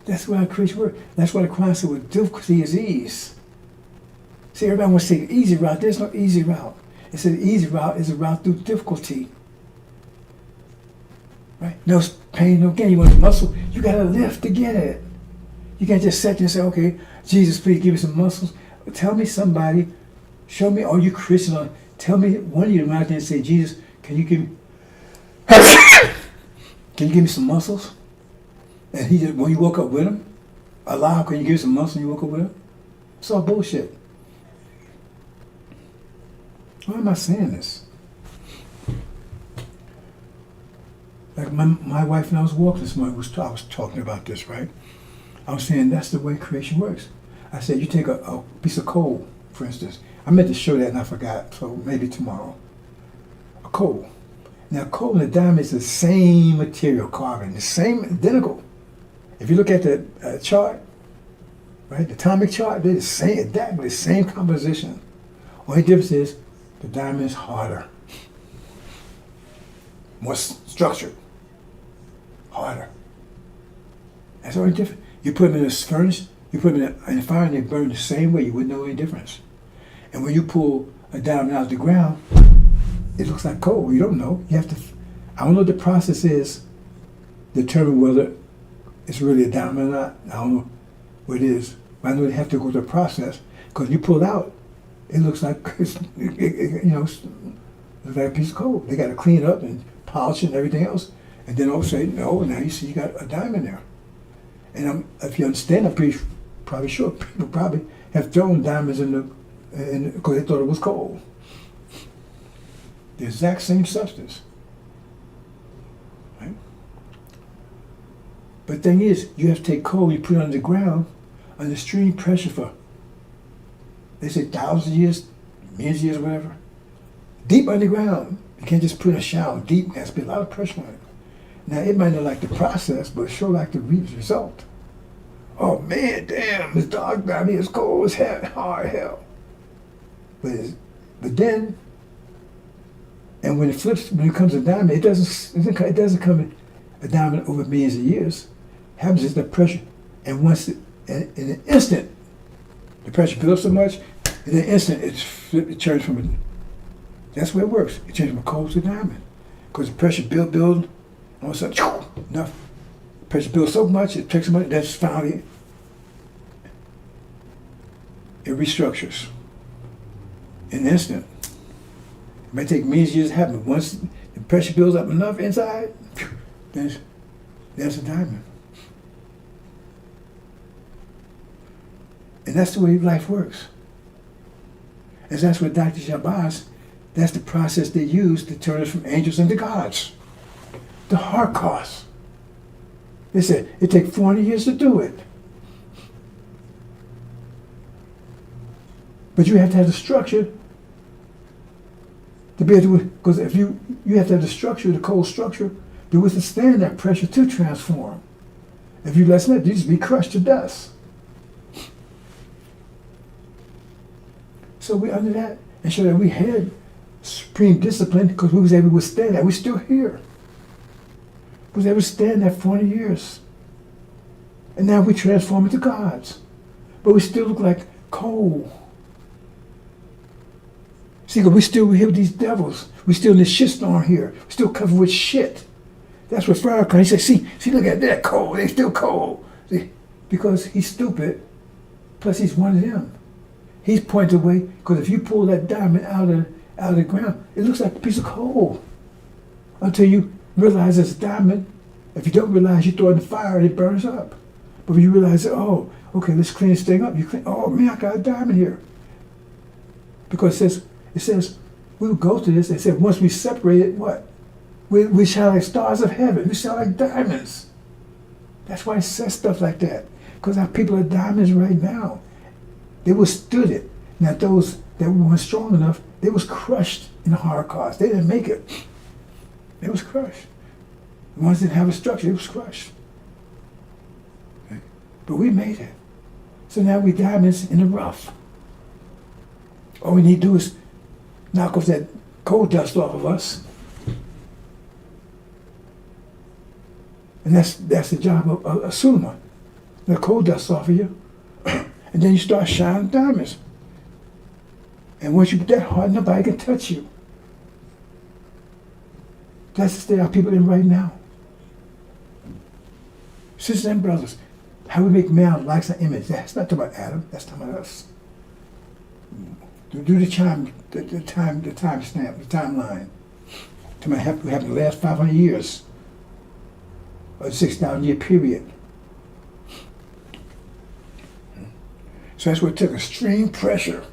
That's the way the creation works. That's why the Quran said with difficulty is ease. See, everybody wants to take the easy route. There's no easy route. It said the easy route is a route through difficulty. Right? No pain, no gain. You want the muscle, you got to lift to get it. You can't just sit there and say, okay, Jesus, please give me some muscles. Tell me somebody, show me, all you Christians, tell me, one of you went out there and say, Jesus, can you give me some muscles? And he just, when you woke up with him, Allah, can you give me some muscles when you woke up with him? It's all bullshit. Why am I saying this? Like my wife and I was walking this morning, I was talking about this, right? I was saying that's the way creation works. I said, you take a piece of coal, for instance. I meant to show that and I forgot, so maybe tomorrow. A coal. Now, coal and the diamond is the same material, carbon, the same, identical. If you look at the chart, right, the atomic chart, they're the same, exactly the same composition. Only difference is the diamond is harder, more structured, harder. That's the only difference. You put them in a furnace, you put them in a fire and they burn the same way, you wouldn't know any difference. And when you pull a diamond out of the ground, it looks like coal. You don't know. You have to, I don't know what the process is to determine whether it's really a diamond or not. I don't know what it is. But I know they have to go through a process because you pull it out, it looks like it's looks like a piece of coal. They got to clean it up and polish it and everything else. And then all of a sudden, no, now you see you got a diamond there. And if you understand, I'm probably sure people probably have thrown diamonds in because they thought it was coal. The exact same substance. Right? But the thing is, you have to take coal, you put it underground under extreme pressure for, they say thousands of years, millions of years, whatever. Deep underground. You can't just put in a shower deep. There has to be a lot of pressure on it. Now, it might not like the process, but it sure like the result. Oh man, damn, it's dark down here, it's cold as hell, hard hell. But then, and when it flips, when it comes a diamond, it doesn't come a diamond over millions of years. It happens is the pressure, and once in an instant, the pressure builds so much, in an instant it turns from That's where it works. It changes from coal to diamond. Because the pressure build, all of a sudden, enough. Pressure builds so much, it takes so much, that's finally, it restructures in an instant. It might take millions of years to happen. Once the pressure builds up enough inside, there's a diamond. And that's the way life works. And that's what Dr. Shabazz, that's the process they use to turn us from angels into gods. The Holocaust. They said it takes 400 years to do it. But you have to have the structure to be able to, because if you have to have the structure, the cold structure, to withstand that pressure to transform. If you lessen it, you just be crushed to dust. So we under that, and show that we had supreme discipline because we was able to withstand that. We're still here. We was able to stand that 40 years. And now we transform into gods. But we still look like coal. See, because we here with these devils. We still in this shitstorm here. We're still covered with shit. That's what Farrakhan, he said, see, look at that coal. They still coal. See, because he's stupid, plus he's one of them. He's pointed away, because if you pull that diamond out of the ground, it looks like a piece of coal. Until you realize it's a diamond. If you don't realize, you throw it in the fire and it burns up. But when you realize, oh, okay, let's clean this thing up. You clean, oh man, I got a diamond here. Because it says, we will go through this. It said, once we separate it, what? We shine like stars of heaven. We shine like diamonds. That's why it says stuff like that. Because our people are diamonds right now. They withstood it. Now those that weren't strong enough, they was crushed in the Holocaust. They didn't make it. They was crushed. The ones that didn't have a structure, it was crushed. Okay? But we made it. So now we diamonds in the rough. All we need to do is knock off that coal dust off of us. And that's the job of a Suma. The coal dust off of you. And then you start shining diamonds. And once you get that hard, nobody can touch you. That's the state our people in right now. Sisters and brothers, how we make man likes an image. That's not talking about Adam, that's talking about us. Do the time stamp, the timeline. To what happened in the last 500 years. Or 6,000 year period. So that's what it took, extreme pressure.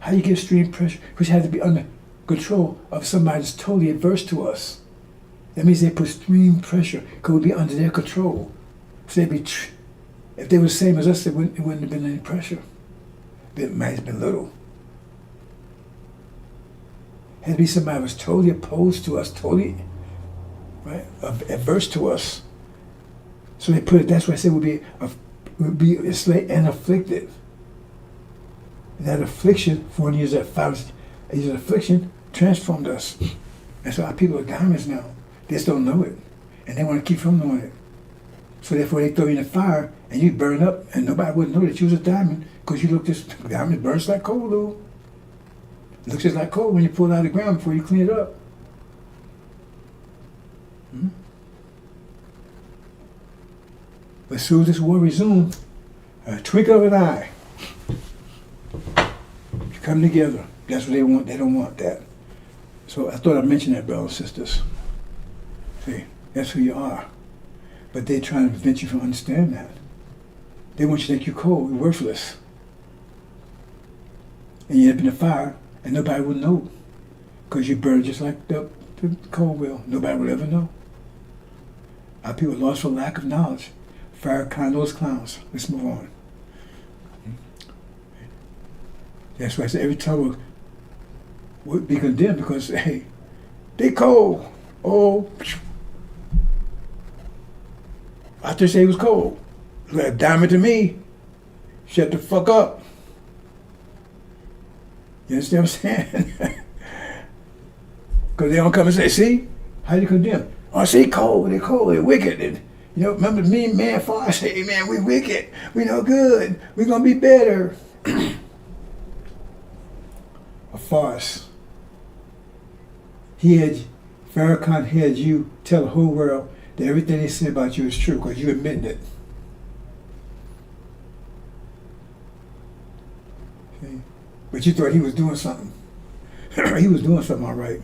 How do you get extreme pressure? Which had to be under control of somebody that's totally adverse to us. That means they put extreme pressure because we'd be under their control. So they'd be, if they were the same as us, it wouldn't have been any pressure. It might have been little. It had to be somebody who was totally opposed to us, totally adverse to us. So they put it, that's why I said would be enslaved and afflicted. And that affliction, 4 years of affliction, transformed us. And so our people are diamonds now. They just don't know it. And they want to keep from knowing it. So therefore they throw you in the fire and you burn up and nobody would know that you was a diamond because you look just, diamond burns like coal though. It looks just like coal when you pull it out of the ground before you clean it up. But as soon as this war resumes, a twinkle of an eye, you come together. That's what they want. They don't want that. So I thought I'd mention that, brothers and sisters. See, that's who you are. But they're trying to prevent you from understanding that. They want you to think you're cold, you're worthless. And you end up in the fire, and nobody will know. Because you burn just like the coal will. Nobody will ever know. Our people are lost for lack of knowledge. Farrakhan, those clowns. Let's move on. That's why I said every tongue would be condemned because, hey, they cold. Oh, I thought say it was cold. Like a diamond to me. Shut the fuck up. You understand what I'm saying? Because they don't come and say, see, how do you condemn? Oh, see, cold, they're wicked. And, you know, remember me, man, I say, hey, man, we wicked. We no good. We gonna be better. A farce. Farrakhan had you tell the whole world that everything they said about you is true because you admitting it. See? But you thought he was doing something. He was doing something all right.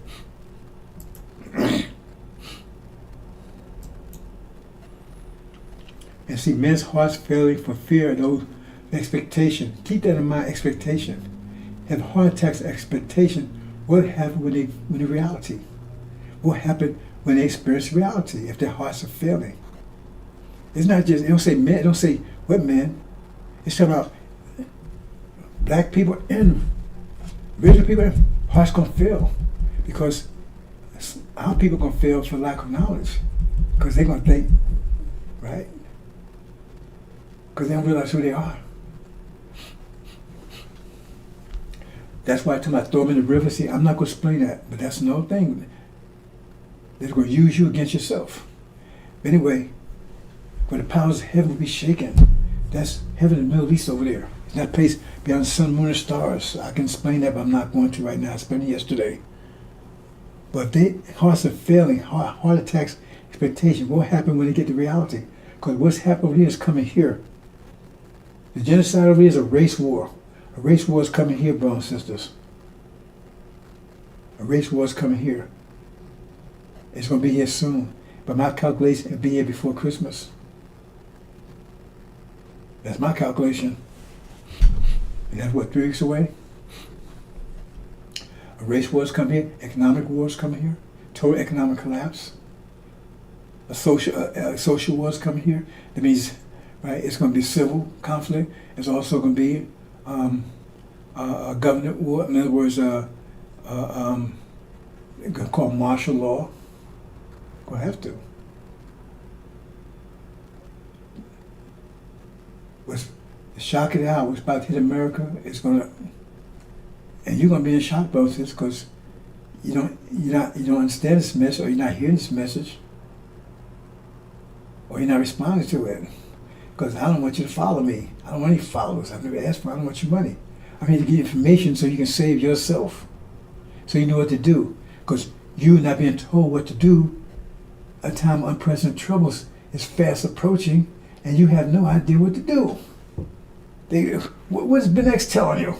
And see, men's hearts failing for fear of those expectations. Keep that in mind, expectation. Have heart attacks, expectation. What happened when the reality? What happened when they experience reality if their hearts are failing? It's not just, it don't say men, it don't say what men. It's talking about black people and original people, hearts gonna fail. Because our people gonna fail for lack of knowledge. Because they're gonna think, right? Because they don't realize who they are. That's why I tell them I throw them in the river. See, I'm not going to explain that, but that's another thing. They're going to use you against yourself. But anyway, when the powers of heaven will be shaken, that's heaven in the Middle East over there. It's that place beyond the sun, moon, and stars. I can explain that, but I'm not going to right now. I explained it yesterday. But they hearts are failing, heart attacks, expectation. What happened when they get to reality? Because what's happening over here is coming here. The genocide over here is a race war. A race war is coming here, brothers and sisters. A race war is coming here. It's going to be here soon. But my calculation, it'll be here before Christmas. That's my calculation. And that's what, 3 weeks away? A race war is coming here. Economic war is coming here. Total economic collapse. A social war is coming here. That means, right, it's going to be civil conflict. It's also going to be a government war. In other words, called martial law. Going to have to. What's the shock of the hour? What's about to hit America is going to, and you're going to be in shock about this because you don't understand this message, or you're not hearing this message, or you're not responding to it. Because I don't want you to follow me. I don't want any followers. I've never asked for. I don't want your money. I need to get information so you can save yourself, so you know what to do. Because you're not being told what to do. A time of unprecedented troubles is fast approaching, and you have no idea what to do. What's Benex telling you?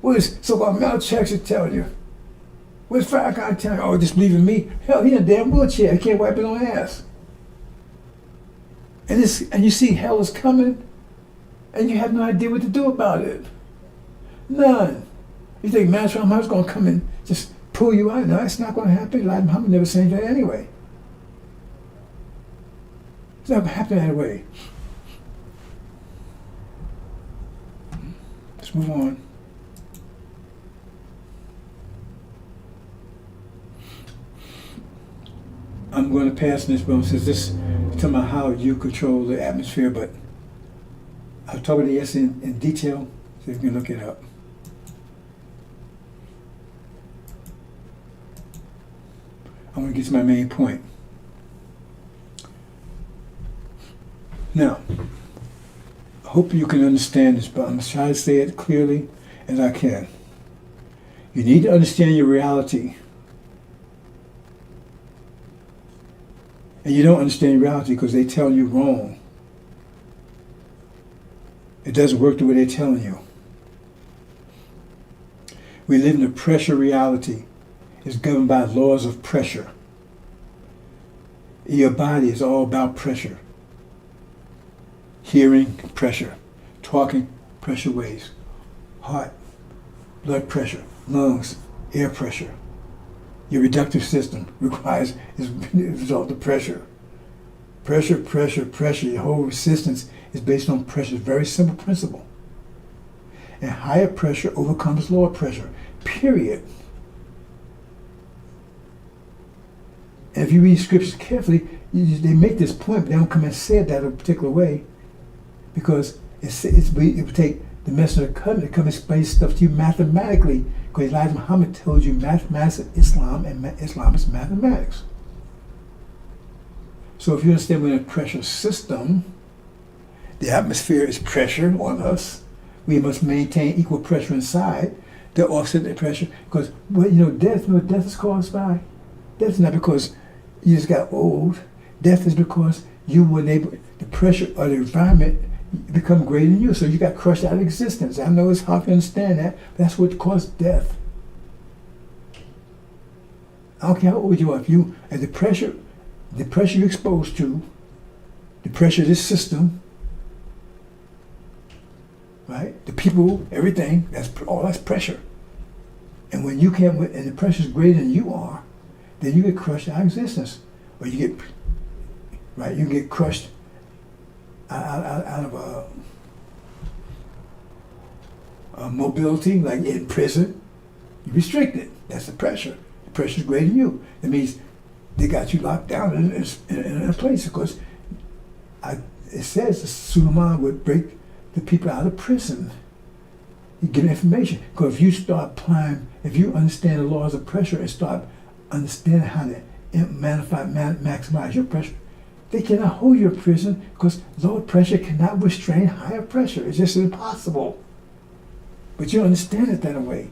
What is so-called Melchizedek telling you? What's Farrakhan telling you? Oh, just leaving me? Hell, he in a damn wheelchair. He can't wipe his own ass. And you see hell is coming, and you have no idea what to do about it. None. You think Master Muhammad's going to come and just pull you out? No, it's not going to happen. Elijah Muhammad never said that anyway. It's not going to happen that way. Let's move on. I'm going to pass this, but since this is talking about how you control the atmosphere, but I'll talk about it in detail, so you can look it up. I want to get to my main point. Now, I hope you can understand this, but I'm going to try to say it clearly as I can. You need to understand your reality. And you don't understand reality because they tell you wrong. It doesn't work the way they're telling you. We live in a pressure reality. It's governed by laws of pressure. Your body is all about pressure. Hearing, pressure. Talking, pressure waves. Heart, blood pressure. Lungs, air pressure. Your reductive system requires is a result of pressure. Pressure, pressure, pressure. Your whole resistance is based on pressure. It's a very simple principle. And higher pressure overcomes lower pressure. Period. And if you read scriptures carefully, they make this point, but they don't come and say it that a particular way, because it would take the message of the covenant to come and explain stuff to you mathematically. Because Elijah Muhammad tells you mathematics is Islam, and Islam is mathematics. So if you understand we're in a pressure system, the atmosphere is pressure on us. We must maintain equal pressure inside. to offset the pressure. Because, well, you know, death is caused by. Death is not because you just got old. Death is because you weren't able, the pressure of the environment become greater than you. So you got crushed out of existence. I know it's hard to understand that, but that's what caused death. I don't care how old you are, if the pressure you're exposed to, the pressure of this system, right? The people, everything, that's pressure. And when you can't, and the pressure is greater than you are, then you get crushed out of existence. Or you get crushed out of mobility, like in prison. You're restricted. That's the pressure. The pressure is greater than you. That means they got you locked down in a place, because it says the Suleiman would break the people out of prison. You get information. Because if you start applying, if you understand the laws of pressure and start understanding how to maximize your pressure, they cannot hold you in prison, because lower pressure cannot restrain higher pressure. It's just impossible. But you understand it that way.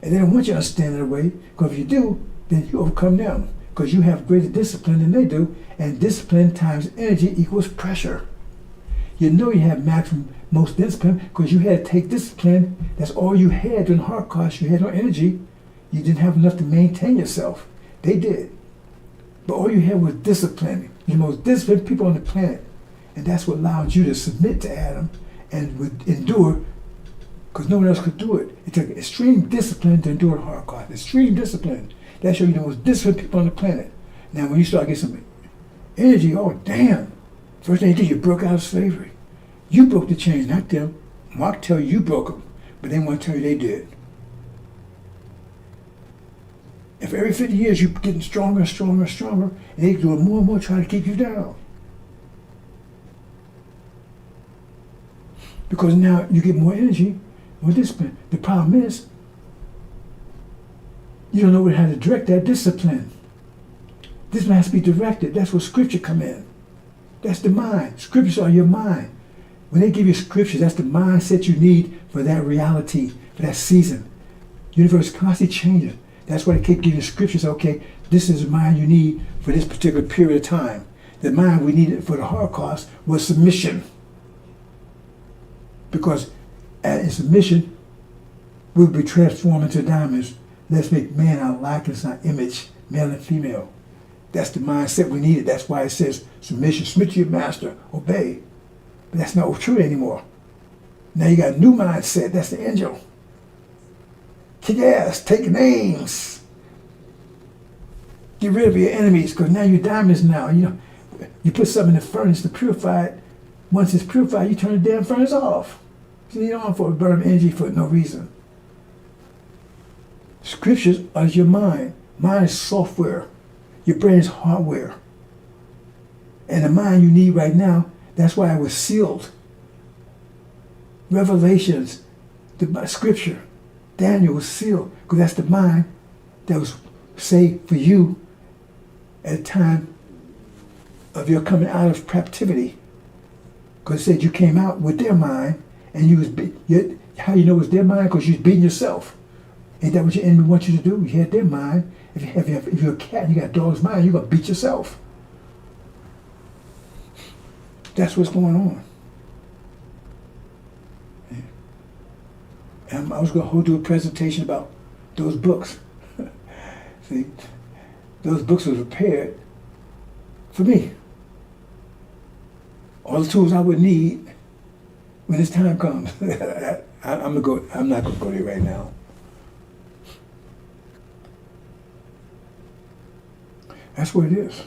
And they don't want you to understand it that way, because if you do, then you overcome them. Because you have greater discipline than they do, and discipline times energy equals pressure. You know you have most discipline because you had to take discipline. That's all you had during Holocaust. You had no energy. You didn't have enough to maintain yourself. They did. But all you had was discipline. You're the most disciplined people on the planet. And that's what allowed you to submit to Adam and would endure, because no one else could do it. It took extreme discipline to endure the Holocaust. Extreme discipline. That's you're the most disciplined people on the planet. Now when you start getting some energy, oh damn. First thing you did, you broke out of slavery. You broke the chains, not them. Mark tell you broke them, but they want to tell you they did. If every 50 years you're getting stronger and stronger and stronger, and they do more and more trying to keep you down. Because now you get more energy, more discipline. The problem is, you don't know how to direct that discipline. Discipline has to be directed. That's where scripture come in. That's the mind. Scriptures are your mind. When they give you scriptures, that's the mindset you need for that reality, for that season. Universe constantly changing. That's why they keep giving scriptures. Okay, this is the mind you need for this particular period of time. The mind we needed for the Holocaust was submission. Because in submission, we'll be transformed into diamonds. Let's make man our likeness, our image, male and female. That's the mindset we needed. That's why it says submission. Submit to your master. Obey. But that's not true anymore. Now you got a new mindset. That's the angel. Kick ass. Take names. Get rid of your enemies, because now you're diamonds now. You know, you put something in the furnace to purify it. Once it's purified, you turn the damn furnace off. So you don't want to burn energy for no reason. Scriptures are your mind. Mind is software. Your brain is hardware. And the mind you need right now, that's why it was sealed. Revelations, the scripture, Daniel was sealed, because that's the mind that was saved for you at the time of your coming out of captivity. Because it said you came out with their mind, and you was how you know it was their mind? Because you was beating yourself. Ain't that what your enemy wants you to do? You had their mind. If you're a cat and you got a dog's mind, you're going to beat yourself. That's what's going on. And I was going to do a presentation about those books. See, those books were prepared for me. All the tools I would need when this time comes. I'm not going to go there right now. That's what it is.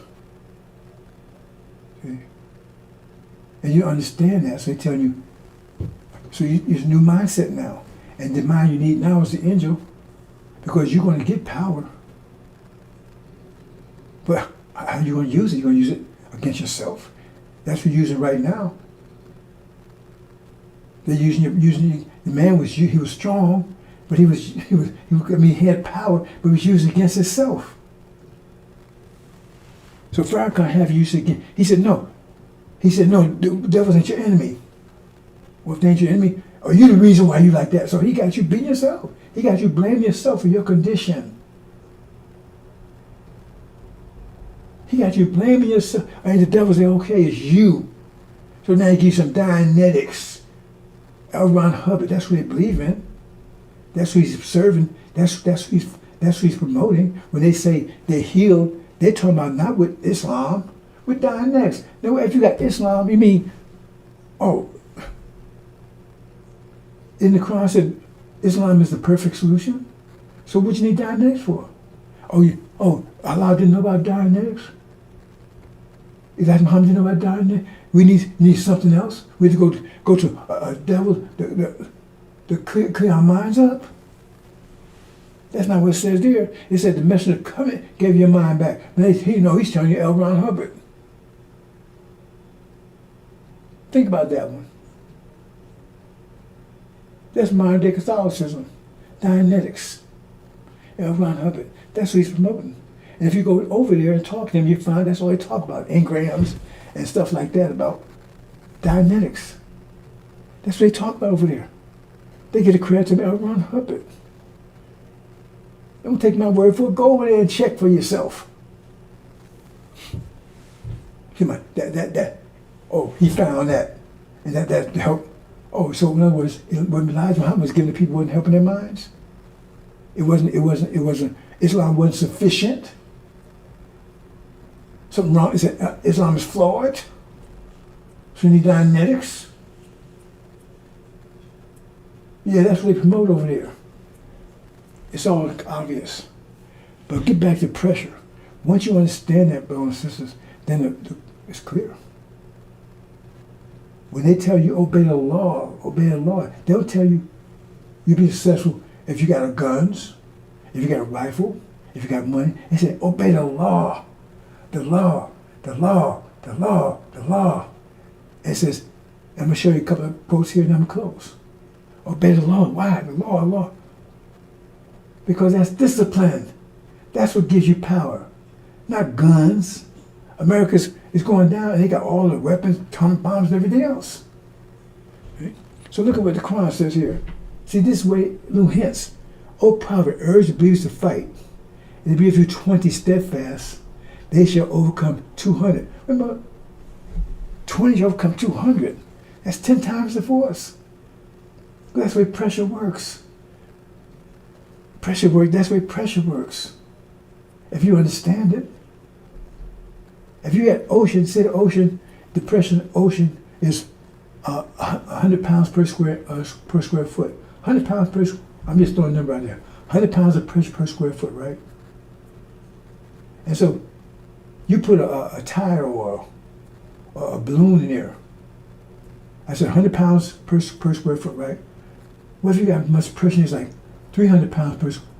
See? And you understand that, so they tell you, so it's a new mindset now. And the mind you need now is the angel, because you're going to get power. But how are you going to use it? You're going to use it against yourself. That's what you're using right now. They're using the man he was strong, but he had power, but he was using it against himself. So Farrakhan have you use it again. He said, no. He said, no, the devil ain't your enemy. Well, if they ain't your enemy, are you the reason why you like that? So he got you beating yourself. He got you blaming yourself for your condition. He got you blaming yourself. And the devil say, okay, it's you. So now he gives you some Dianetics. L. Ron Hubbard, that's what they believe in. That's what he's serving. That's what he's promoting. When they say they're healed, they're talking about not with Islam, with Dianetics. Now, if you got Islam, you mean, in the Quran said Islam is the perfect solution? So what you need Dianetics for? Allah didn't know about Dianetics? Elijah Muhammad didn't know about Dianetics? We need something else? We have to go to a devil to clear our minds up? That's not what it says there. It said the messenger coming gave your mind back. He's telling you L. Ron Hubbard. Think about that one. That's modern day Catholicism. Dianetics. L. Ron Hubbard. That's what he's promoting. And if you go over there and talk to them, you find that's all they talk about. Engrams and stuff like that about Dianetics. That's what they talk about over there. They get a credit to L. Ron Hubbard. Don't take my word for it. Go over there and check for yourself. Come on, he found that. And that helped. So in other words, when Elijah Muhammad was giving the people, wasn't helping their minds? Islam wasn't sufficient? Something wrong? Is it Islam is flawed? So you need Dianetics? Yeah, that's what they promote over there. It's all obvious. But get back to pressure. Once you understand that, brothers and sisters, then it's clear. When they tell you obey the law, they'll tell you you'll be successful if you got guns, if you got a rifle, if you got money. They say obey the law. The law, the law, the law, the law. It says, I'm going to show you a couple of quotes here and I'm close. Obey the law. Why? The law. Because that's discipline. That's what gives you power. Not guns. America is going down and they got all the weapons, atomic bombs and everything else. Right? So look at what the Quran says here. See, this way, little hints. O prophet, urge the believers to fight. And be if you 20 steadfast, they shall overcome 200. Remember, 20 shall overcome 200. That's 10 times the force. That's the way pressure works. That's the way pressure works. If you understand it. If you got ocean, say the ocean, the pressure in the ocean is 100 pounds per square foot. 100 pounds I'm just throwing a number out there. 100 pounds of pressure per square foot, right? And so you put a tire or a balloon in there. I said 100 pounds per square foot, right? What if you got much pressure? It's like 300 pounds per square.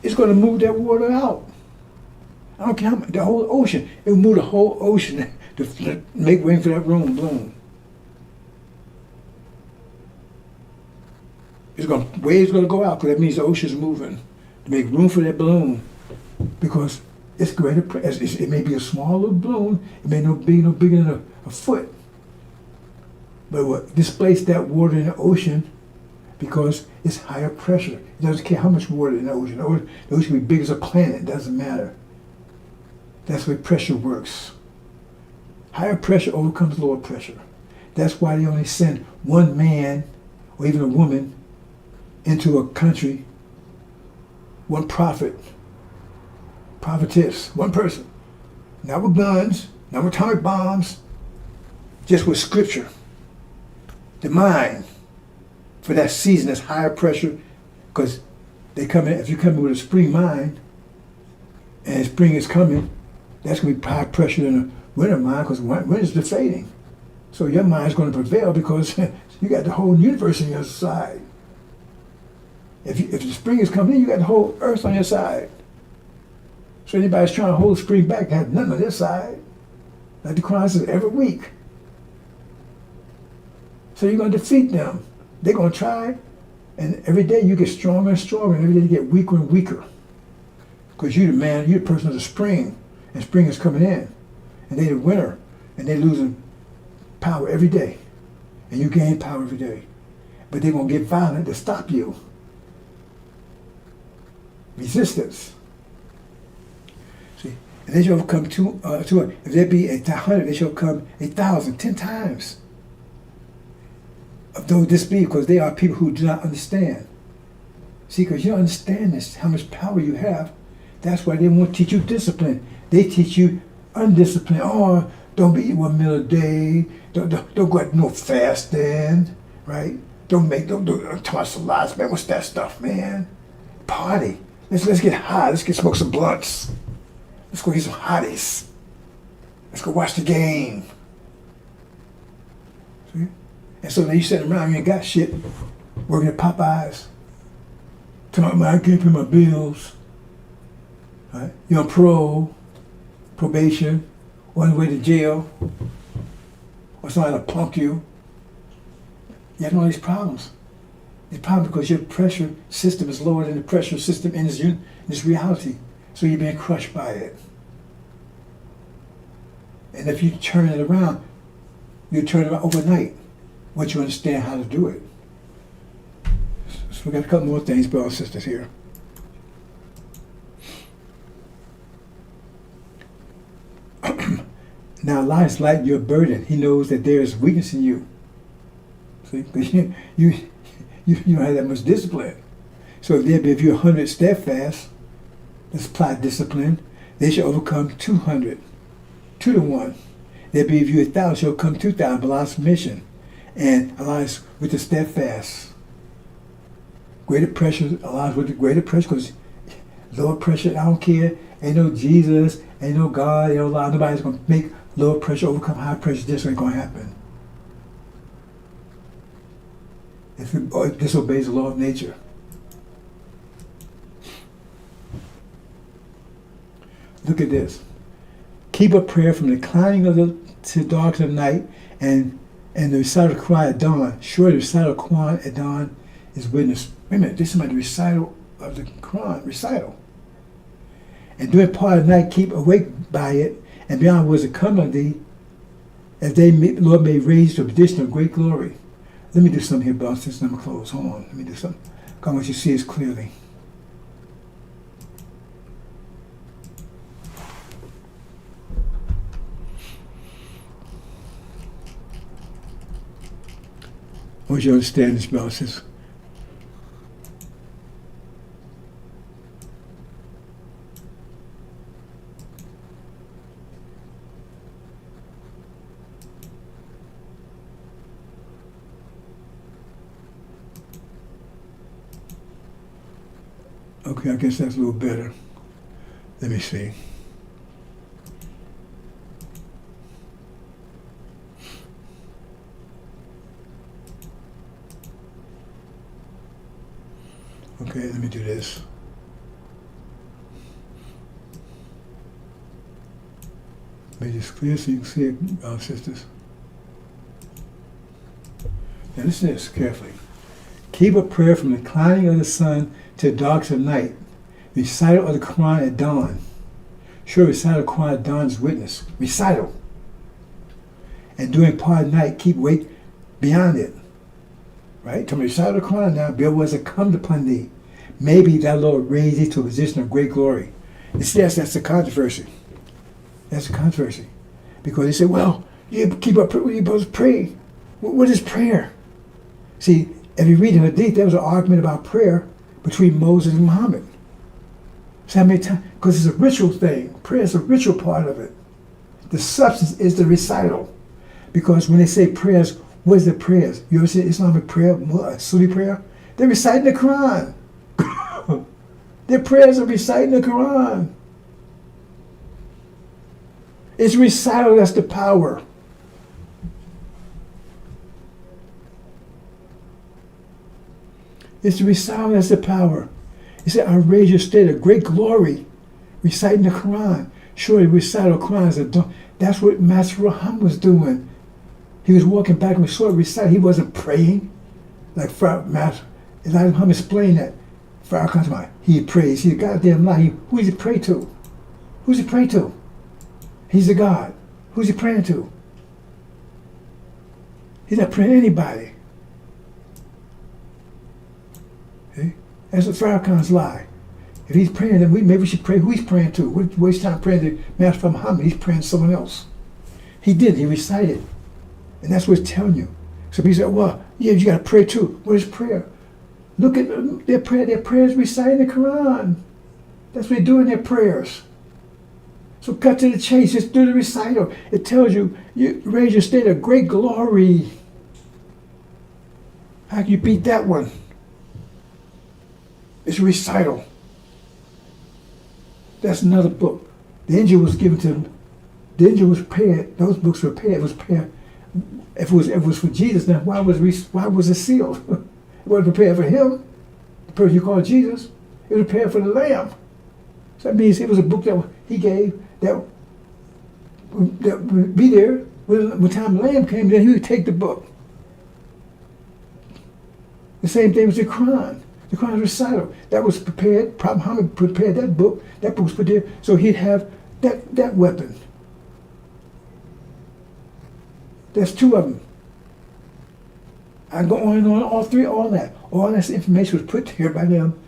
It's going to move that water out. I don't care how much, the whole ocean. It will move the whole ocean to make room for that balloon. Waves going to go out because that means the ocean's moving to make room for that balloon because it's greater. It may be a small little balloon. It may not be no bigger than a foot. But it will displace that water in the ocean because it's higher pressure. It doesn't care how much water in the ocean. The ocean can be big as a planet. It doesn't matter. That's the way pressure works. Higher pressure overcomes lower pressure. That's why they only send one man or even a woman into a country, one prophet, prophetess, one person. Not with guns, not with atomic bombs, just with scripture. The mind for that season is higher pressure because they come in, if you come in with a spring mind and spring is coming, that's going to be high pressure than a winter mind because winter is deflating. So your mind is going to prevail because you got the whole universe on your side. If the spring is coming in, you got the whole earth on your side. So anybody's trying to hold the spring back, have nothing on their side. Like the Quran says, every week. So you're going to defeat them. They're going to try, and every day you get stronger and stronger, and every day you get weaker and weaker. Because you're the person of the spring, and spring is coming in. And they're the winter, and they're losing power every day. And you gain power every day. But they're going to get violent to stop you. resistance. See, and they shall overcome 200. If there be 100, they shall come 1,000, 10 times. Of those disbelieve, because they are people who do not understand. See, because you don't understand this, how much power you have. That's why they won't teach you discipline. They teach you undisciplined. Oh, don't be eating 1 meal a day. Don't go out no fasting, right? Don't talk about salads, man. What's that stuff, man? Party. Let's get high. Let's smoke some blunts. Let's go get some hotties. Let's go watch the game. See? And so now you sitting around, you ain't got shit, working at Popeyes. Talking about, I can't pay my bills. Right? You're on parole, probation, on the way to jail, or somebody to punk you. You have all these problems. These problems because your pressure system is lower than the pressure system in this reality. So you're being crushed by it. And if you turn it around, you turn it around overnight once you understand how to do it. So we got a couple more things, brothers and sisters, here. Now Elias light your burden. He knows that there is weakness in you. See, because you don't have that much discipline. So if you're 100 steadfast, let's apply discipline. They shall overcome 200, 2 to 1. There be if you 1,000 shall come 2,000. Elias' mission, and Elias with the steadfast. Greater pressure. Elias with the greater pressure, because lower pressure. I don't care. Ain't no Jesus. Ain't no God. Ain't no law. Nobody's gonna make lower pressure overcome high pressure. This ain't gonna happen. If it disobeys the law of nature. Look at this. Keep up prayer from the climbing of to the dark of the night and the recital of the cry at dawn. Sure, the recital of the Quran at dawn is witness. Wait a minute, this is about the recital of the Quran. Recital. And during part of the night, keep awake by it, and beyond was to come of thee, as Lord may raise to a position of great glory. Let me do something here, brothers, since I'm close. Hold on, let me do something. I want you to see this clearly. I want you to understand this, brothers and sisters. Okay, I guess that's a little better. Let me see. Okay, let me do this. Make this clear so you can see it, sisters. Now listen to this carefully. Keep a prayer from the climbing of the sun to the darks of night. Recital of the Quran at dawn. Sure, recital of the Quran at dawn is witness. Recital. And during part of the night, keep wait beyond it. Right? To recite the Quran now, there was a come upon thee. Maybe that Lord raised thee to a position of great glory. It's that's the controversy. That's the controversy. Because they say, well, you keep up, you're supposed to pray. What is prayer? See, if you read in the Hadith, there was an argument about prayer between Moses and Muhammad. So how many times? Because it's a ritual thing. Prayer is a ritual part of it. The substance is the recital. Because when they say prayers, what is the prayers? You ever see Islamic prayer, Sunni prayer? They're reciting the Quran. Their prayers are reciting the Quran. It's recital that's the power. It's the recital that's the power. He said, I raise your state of great glory, reciting the Quran. Surely recital the Quran is a that's what Master Raham was doing. He was walking back and forth reciting. He wasn't praying. Like Master Elijah Muhammad explained that. He prays. He's a goddamn lie. Who does he pray to? Who's he pray to? He's a God. Who's he praying to? He's not praying to anybody. See? That's what Farrakhan's lie. If he's praying, then maybe we should pray who he's praying to. We waste time praying to Master Muhammad. He's praying to someone else. He did. He recited. And that's what it's telling you. So people say, well, yeah, you got to pray too. What is prayer? Look at their prayer. Their prayers reciting the Quran. That's what they do in their prayers. So cut to the chase. Just do the recital. It tells you, you raise your state of great glory. How can you beat that one? It's a recital. That's another book. The angel was given to him. The angel was paired. Those books were paired. It was paired. If it was for Jesus, then why was it sealed? It wasn't prepared for him, the person you call Jesus. It was prepared for the Lamb. So that means it was a book that he gave that would be there when the time the Lamb came. Then he would take the book. The same thing with the Quran. The Quran recital that was prepared. Prophet Muhammad prepared that book. That book was put there, so he'd have that weapon. There's two of them. I go on and on, all three, all that. All that information was put here by them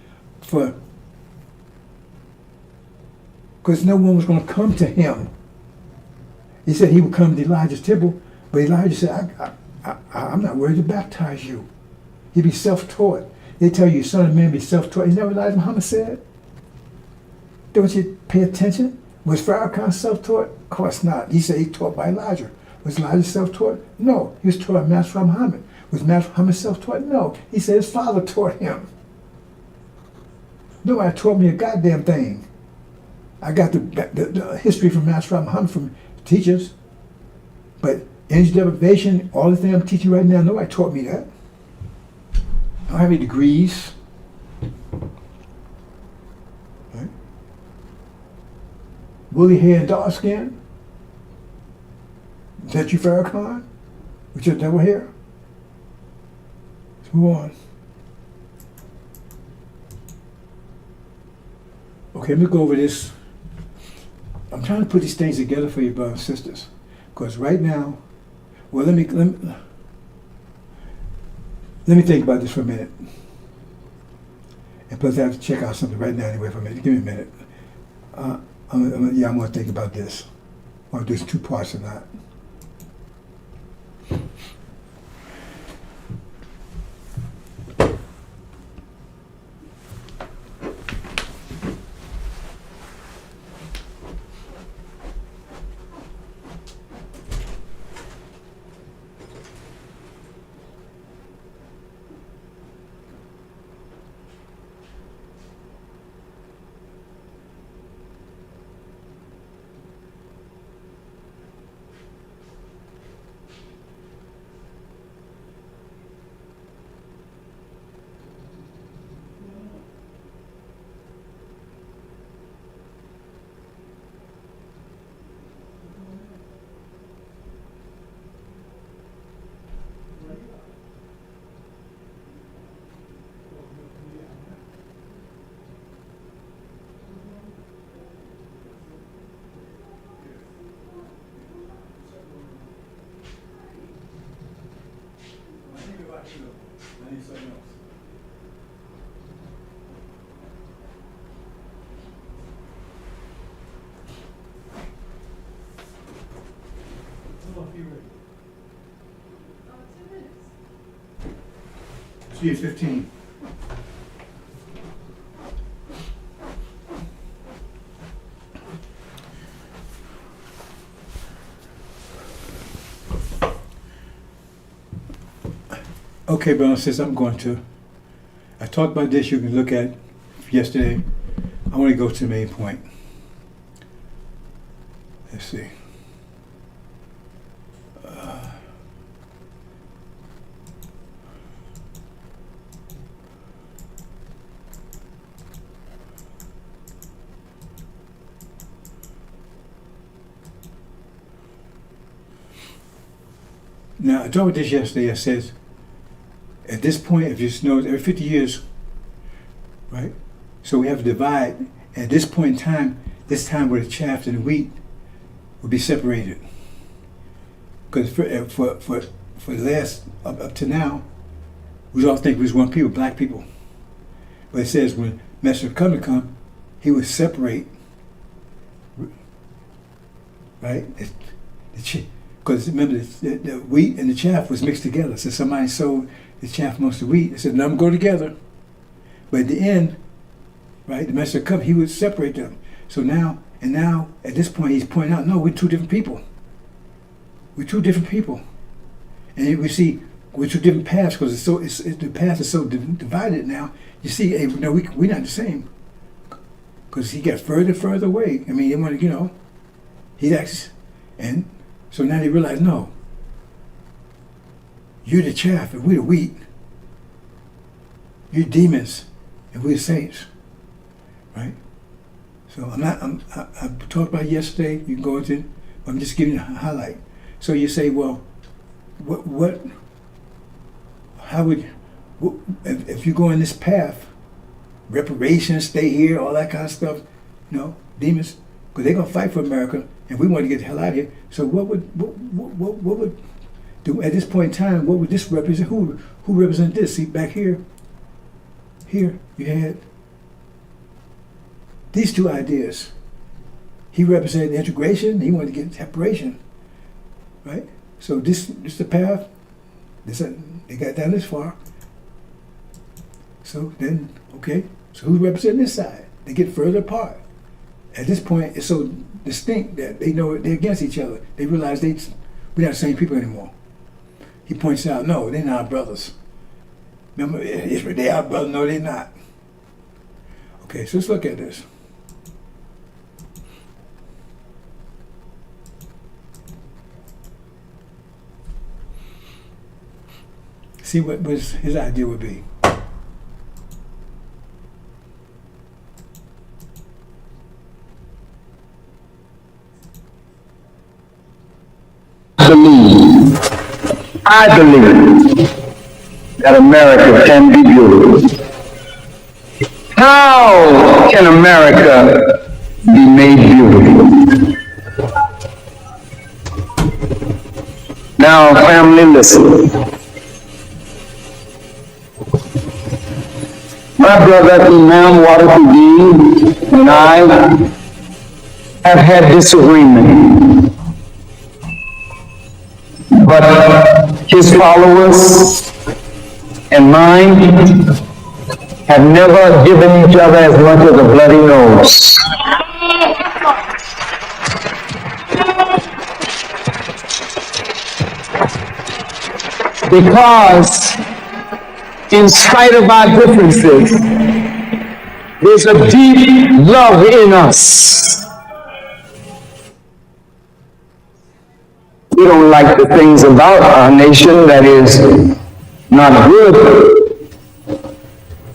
because no one was going to come to him. He said he would come to Elijah's temple, but Elijah said, I'm not worried to baptize you. He'd be self-taught. They tell you, son of man, be self-taught. Isn't that what Elijah Muhammad said? Don't you pay attention? Was Farrakhan self-taught? Of course not. He said he taught by Elijah. Was Elijah self-taught? No. He was taught by Master Muhammad. Was Master Muhammad self-taught? No. He said his father taught him. Nobody taught me a goddamn thing. I got the history from Master Muhammad from teachers. But energy deprivation, all the things I'm teaching right now, nobody taught me that. I don't have any degrees. Right? Woolly hair and dark skin. Is that you, Farrakhan? With your devil hair? Let's move on. Okay, let me go over this. I'm trying to put these things together for you, brothers and sisters. Because right now, well, let me think about this for a minute. And plus, I have to check out something right now anyway for a minute. Give me a minute. I'm going to think about this. I want to do 2 parts of that. See you at 15. Okay, brother and sister, I talked about this, you can look at yesterday. I want to go to the main point. Let's see. Now, I talked about this yesterday. I said, at this point, if you know, every 50 years, right? So we have to divide. At this point in time, this time where the chaff and the wheat will be separated. Because for the last, up to now, we all think we was one people, black people. But it says when Master come, he would separate, right? Because remember, the wheat and the chaff was mixed together. So somebody sowed the chaff amongst the wheat. They said, let them go together. But at the end, right, the Master of the Cup, he would separate them. So now at this point, he's pointing out, no, we're two different people. We're two different people. And we see we're two different paths because the path is so divided now. You see, hey, no, we're not the same. Because he got further and further away. I mean, they wanted, he acts, and so now they realize, no, you're the chaff and we're the wheat. You're demons and we're saints, right? So I talked about it yesterday. You can go into it. I'm just giving you a highlight. So you say, well, if you go in this path, reparations, stay here, all that kind of stuff, demons, because they're gonna fight for America, and we want to get the hell out of here. So what would do at this point in time? What would this represent? Who represent this? See, back here you had these two ideas. He represented integration. He wanted to get separation, right? So this the path. They got down this far. So then, okay. So who's representing this side? They get further apart. At this point, it's so distinct that they know they're against each other. They realize we're not the same people anymore. He points out, no, they're not brothers. Remember, Israel, they are brothers. No, they're not. Okay, so let's look at this. See what his idea would be. I believe that America can be beautiful. How can America be made beautiful? Now, family, listen. My brother Imam Waterford and I have had disagreement. But his followers and mine have never given each other as much as a bloody nose. Because in spite of our differences, there's a deep love in us. We don't like the things about our nation that is not good,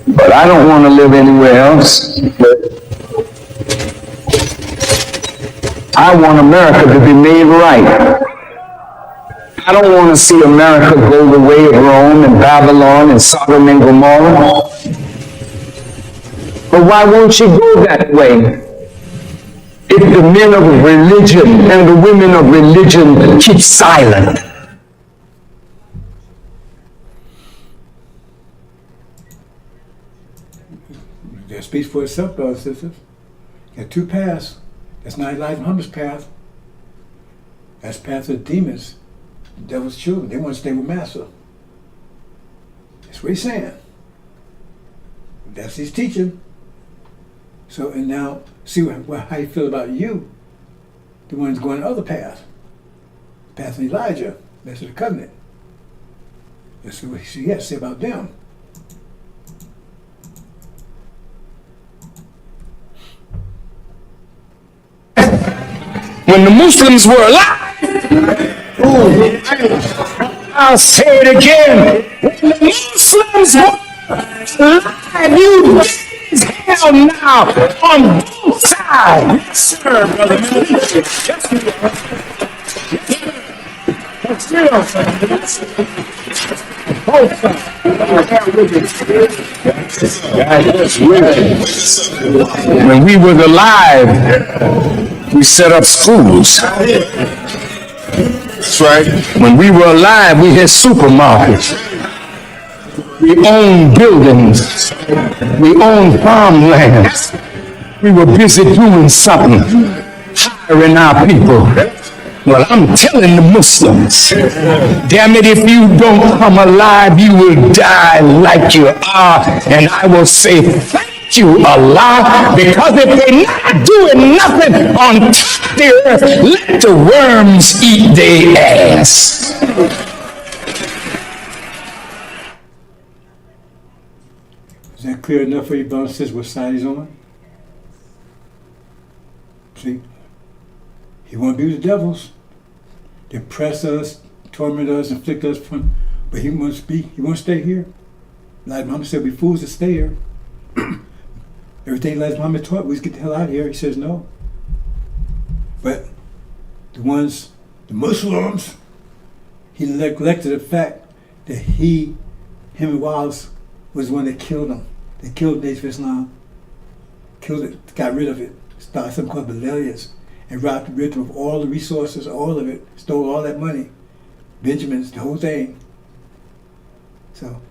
but I don't want to live anywhere else. I want America to be made right. I don't want to see America go the way of Rome and Babylon and Sodom and Gomorrah. But why won't you go that way? If the men of religion and the women of religion keep silent. That speaks for itself, brothers and sisters. You got two paths. That's not Elijah Muhammad's path. That's the path of the demons, the devil's children. They want to stay with Master. That's what he's saying. That's his teaching. So, and now, see how you feel about you, the ones going the other path. The path of Elijah, that's the covenant. Let's see what he has to say about them. When the Muslims were alive, I'll say it again. When the Muslims were alive, you is hell now on both sides. Yes, sir, brother. Both sides. When we were alive, we set up schools. That's right. When we were alive, we had supermarkets. We owned buildings. We owned farmlands. we were busy doing something, hiring our people. Well, I'm telling the Muslims, damn it, if you don't come alive, you will die like you are. And I will say, thank you, Allah, because if they're not doing nothing on top of the earth, let the worms eat their ass. Is that clear enough for you, brothers and sisters, what side he's on? See? He won't be with the devils. They oppress us, torment us, inflict us from, but he wants to stay here. Like Muhammad said, we fools to stay here. Everything like Muhammad taught, we just get the hell out of here. He says no. But the Muslims, he neglected the fact that him and Wallace was the one that killed him. They killed the Nation of Islam, killed it, got rid of it, started something called Belalias, and robbed rid of all the resources, all of it, stole all that money, Benjamins, the whole thing. So,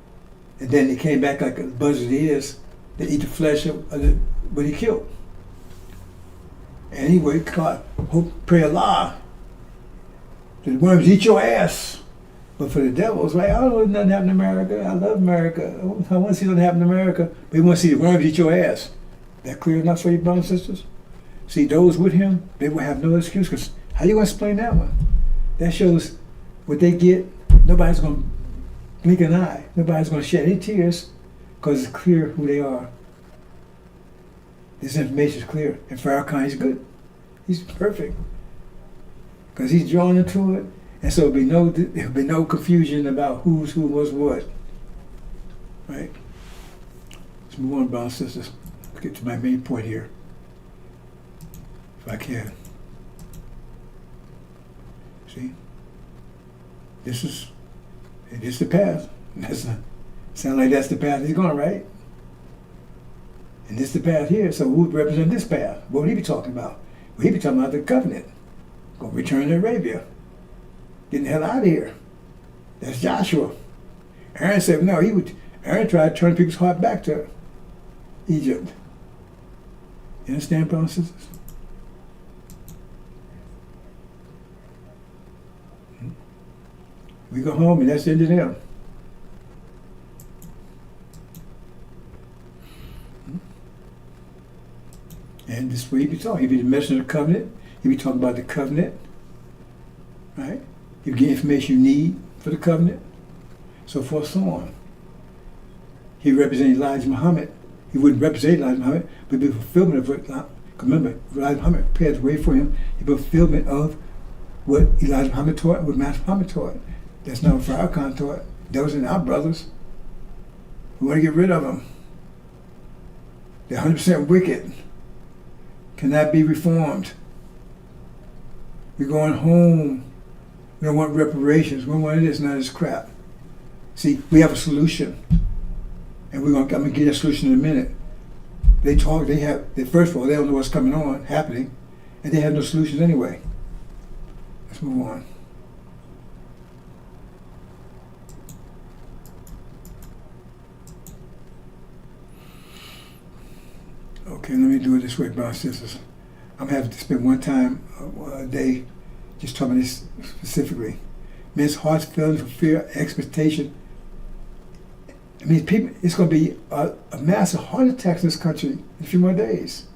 and then he came back like a buzzard he is, to eat the flesh of what he killed. And anyway, God, pray Allah, the worms eat your ass. But for the devils, right? I don't want nothing happen in America. I love America. I want to see nothing happen in America. But we want to see the worms eat your ass. That clear enough for you, brothers and sisters? See, those with him, they will have no excuse. Because how you going to explain that one? That shows what they get. Nobody's going to blink an eye. Nobody's going to shed any tears because it's clear who they are. This information is clear. And Farrakhan is good. He's perfect. Because he's drawn into it. And so there'll be no confusion about who was what. Right? Let's move on, brothers and sisters. Let's get to my main point here. If I can. See? This is the path. Sound like that's the path he's going, right? And this is the path here. So who would represent this path? What would he be talking about? Well, he'd be talking about the covenant. Going to return to Arabia. Getting the hell out of here. That's Joshua. Aaron said no, Aaron tried to turn people's heart back to Egypt. You understand, brothers and sisters? We go home and that's the end of them. And this is what he'd be talking. He'd be the messenger of the covenant. He'd be talking about the covenant. Right? You get information you need for the covenant, so forth, so on. He represented Elijah Muhammad. He wouldn't represent Elijah Muhammad, but be fulfillment of what, remember, Elijah Muhammad prepared the way for him. He be fulfillment of what Elijah Muhammad taught, what Master Muhammad taught. That's not what Farrakhan taught. Those are our brothers. We want to get rid of them. They're 100% wicked. Cannot be reformed. We're going home. We don't want reparations. We don't want this, none of this crap. See, we have a solution. And I'm going to get a solution in a minute. First of all, they don't know what's happening, and they have no solutions anyway. Let's move on. Okay, let me do it this way, brothers and sisters. I'm having to spend one time a day just talking this specifically. Men's hearts filled with fear, expectation. I mean, people, it's going to be a massive heart attacks in this country in a few more days.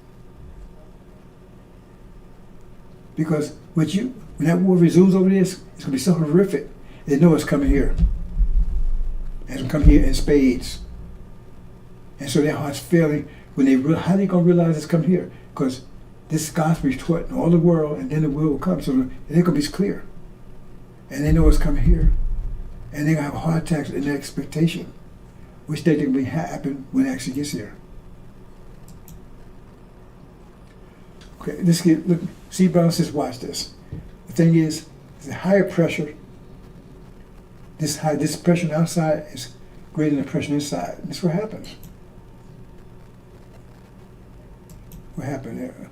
Because when that war resumes over there, it's going to be so horrific. They know it's coming here. It's going to come here in spades. And so their heart's failing. How are they going to realize it's coming here? Because this gospel is taught in all the world, and then the will come. So they're going to be clear. And they know it's coming here. And they're going to have heart attacks in their expectation, which they think will happen when it actually gets here. Okay, look, see, brothers and sisters, watch this. The thing is, the higher pressure, this pressure on the outside is greater than the pressure inside. That's what happens. What happened there?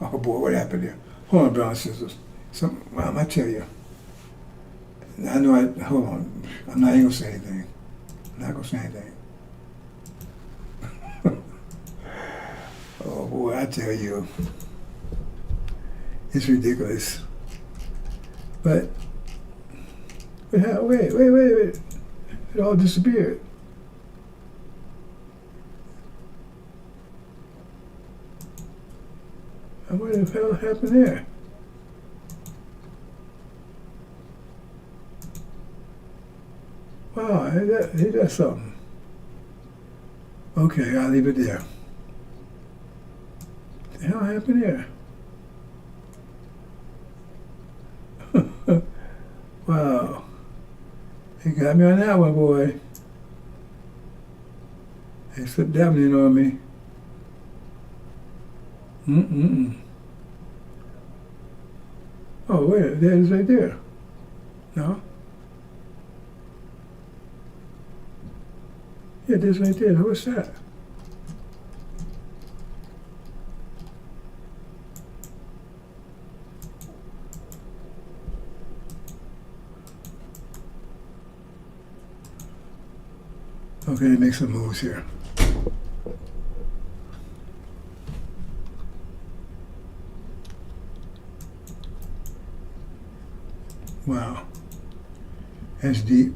Oh boy, what happened there? Hold on, brothers and sisters. I tell you. Hold on. I'm not even going to say anything. I'm not going to say anything. Oh boy. boy, I tell you, it's ridiculous. But wait, it all disappeared. And what the hell happened there? Wow, he does something. Okay, I'll leave it there. What the hell happened there? Wow. He got me on that one, boy. He slipped that one in on me. Oh, wait, there it is right there. No? Yeah, it is right there. Now, what's that? Okay, make some moves here. Wow. That's deep.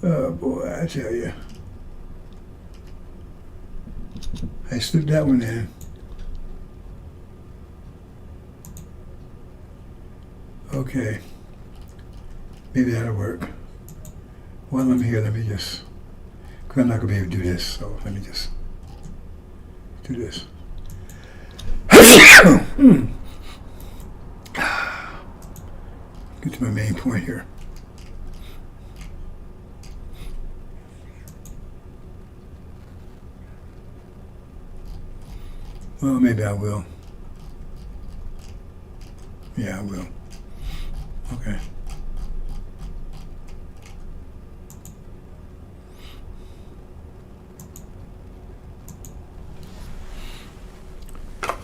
Oh boy, I tell you. I slipped that one in. Okay. Maybe that'll work. While I'm here, let me just, because I'm not going to be able to do this, so let me just do this. Get to my main point here. Well, maybe I will. Yeah, I will. Okay.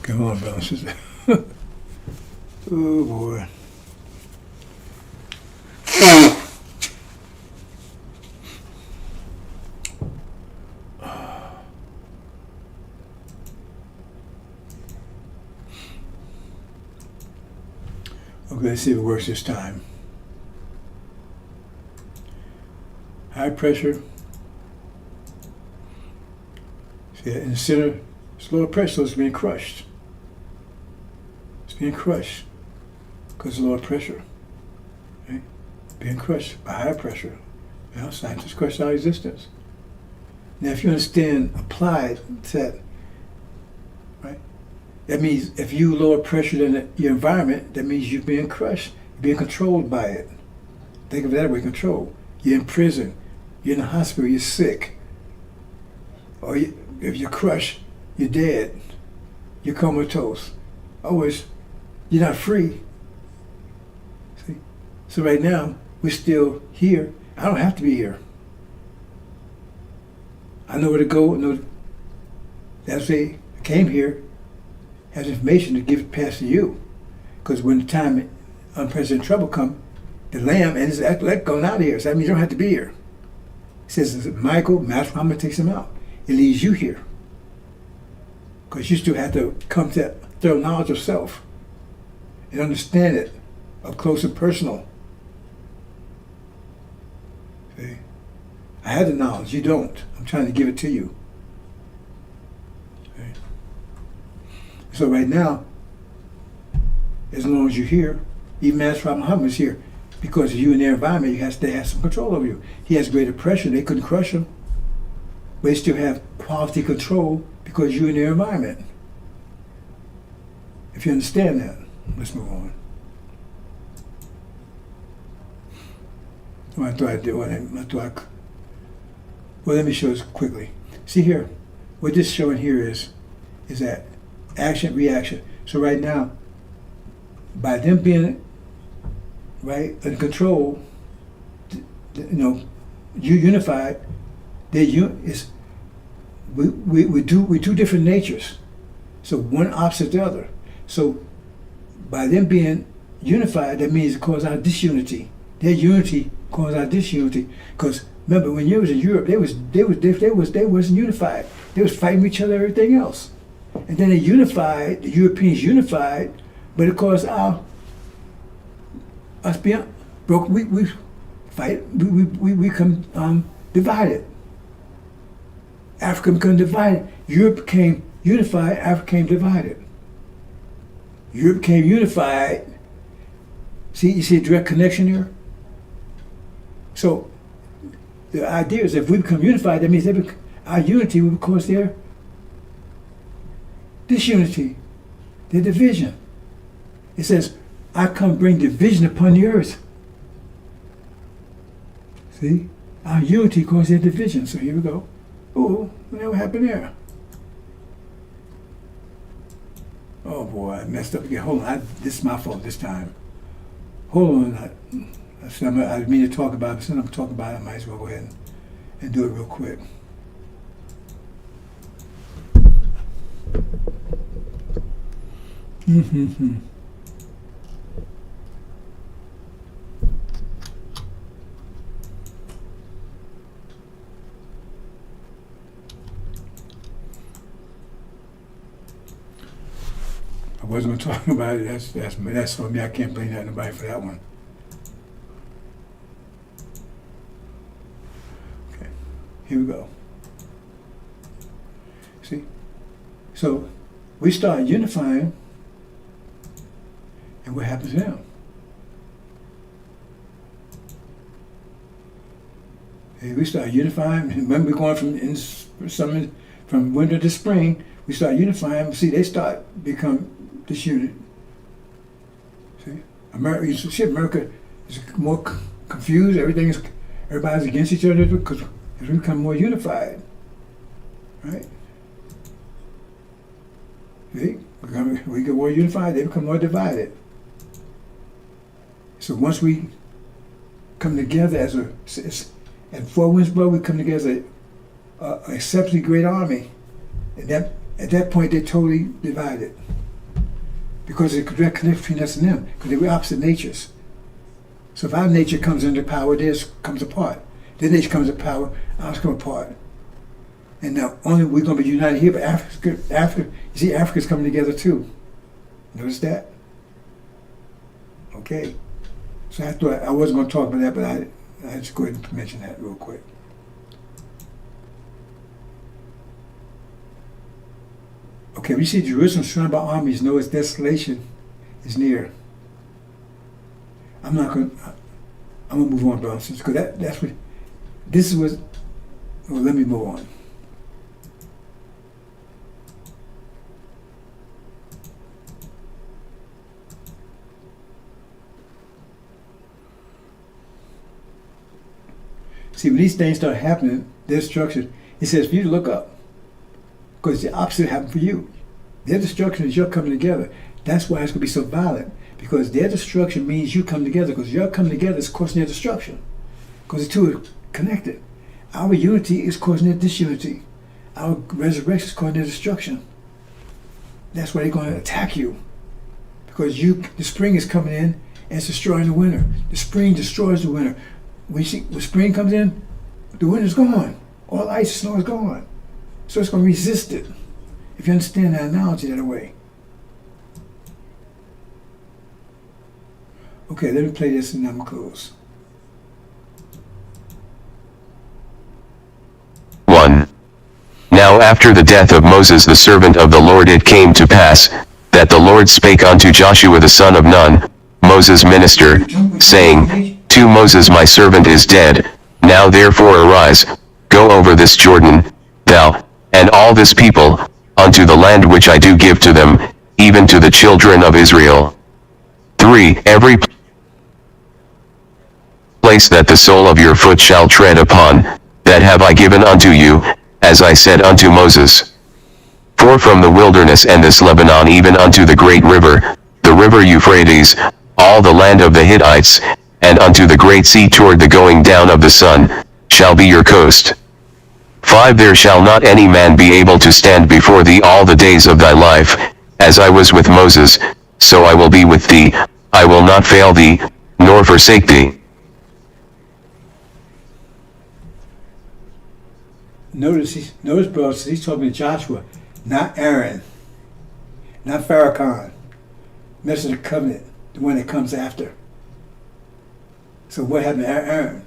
Come on, brothers. Oh boy. Okay, let's see if it works this time. High pressure. See, in the center, it's lower pressure, so it's being crushed. It's being crushed because of lower pressure. Okay? Being crushed by high pressure. Well, scientists crush our existence. Now, if you understand applied to that, right? That means if you lower pressure than your environment, that means you're being crushed, you're being controlled by it. Think of it that way, control. You're in prison, you're in the hospital, you're sick. Or if you're crushed, you're dead. You're comatose. Always, you're not free. See? So right now, we're still here. I don't have to be here. I know where to go. That's why I came here, has information to give it past to you. Because when the time unprecedented trouble comes, the Lamb and his elect going out of here. So that means you don't have to be here. It says Michael, Master Muhammad takes him out. It leaves you here. Because you still have to come to thorough knowledge of self and understand it up close and personal. See? I had the knowledge, you don't. I'm trying to give it to you. Okay. So right now, as long as you're here, even Master Muhammad is here, because you in their environment, they have some control over you. He has greater pressure, they couldn't crush him. But they still have quality control because you're in their environment. If you understand that, let's move on. Well, let me show this quickly. See here, what this showing here is that action, reaction. So right now, by them being right in control, you unified. We two different natures, so one opposite the other. So by them being unified, that means it causes our disunity. Their unity causes our disunity. Because remember, when you was in Europe, they wasn't unified. They was fighting each other, everything else. And then they unified, the Europeans unified, but of course us being broke, we fight, we become divided. Africa became divided. Europe became unified, Africa became divided. Europe became unified. See, you see a direct connection there? So the idea is if we become unified, that means our unity will cause their disunity, their division. It says, I come bring division upon the earth. See? Our unity causes their division. So here we go. Oh, what happened there? Oh boy, I messed up again. Hold on, this is my fault this time. Hold on. I didn't mean to talk about it, but since I'm talking about it, I might as well go ahead and do it real quick. I wasn't going to talk about it. That's for me. I can't blame nobody for that one. Okay, here we go. See, so we start unifying, and what happens now? Hey, we start unifying. When we're going from winter to spring, we start unifying. See, they start become disunit. See, America is more confused. Everybody's against each other because we become more unified, right? See, we get more unified. They become more divided. So once we come together at Fort Winnsboro, we come together as an exceptionally great army. And at that point, they're totally divided. Because there's a direct connection between us and them, because they were opposite natures. So if our nature comes into power, theirs comes apart. Their nature comes into power, ours come apart. And now only we're going to be united here, but Africa, you see, Africa's coming together too. Notice that? Okay. So I thought I wasn't going to talk about that, but I just go ahead and mention that real quick. Okay, we see Jerusalem surrounded by armies, know its desolation is near. I'm gonna move on, brothers, because that's what this is what. Well, let me move on. See, when these things start happening, their destruction, it says for you to look up. Because the opposite happened for you. Their destruction is your coming together. That's why it's going to be so violent. Because their destruction means you come together. Because your coming together is causing their destruction. Because the two are connected. Our unity is causing their disunity. Our resurrection is causing their destruction. That's why they're going to attack you. Because the spring is coming in and it's destroying the winter. The spring destroys the winter. When spring comes in, the winter's gone. All ice and snow is gone. So it's going to resist it, if you understand that analogy that way. Okay, let me play this and then I'm close. 1. Now after the death of Moses the servant of the Lord it came to pass, that the Lord spake unto Joshua the son of Nun, Moses' minister, saying, To Moses my servant is dead, now therefore arise, go over this Jordan, thou, and all this people, unto the land which I do give to them, even to the children of Israel. 3. Every place that the sole of your foot shall tread upon, that have I given unto you, as I said unto Moses. 4. From the wilderness and this Lebanon even unto the great river, the river Euphrates, all the land of the Hittites, and unto the great sea toward the going down of the sun, shall be your coast. 5. There shall not any man be able to stand before thee all the days of thy life, as I was with Moses, so I will be with thee, I will not fail thee, nor forsake thee. notice, brothers, he's talking to Joshua, not Aaron, not Farrakhan, message of the covenant, the one that comes after. So what happened to Aaron?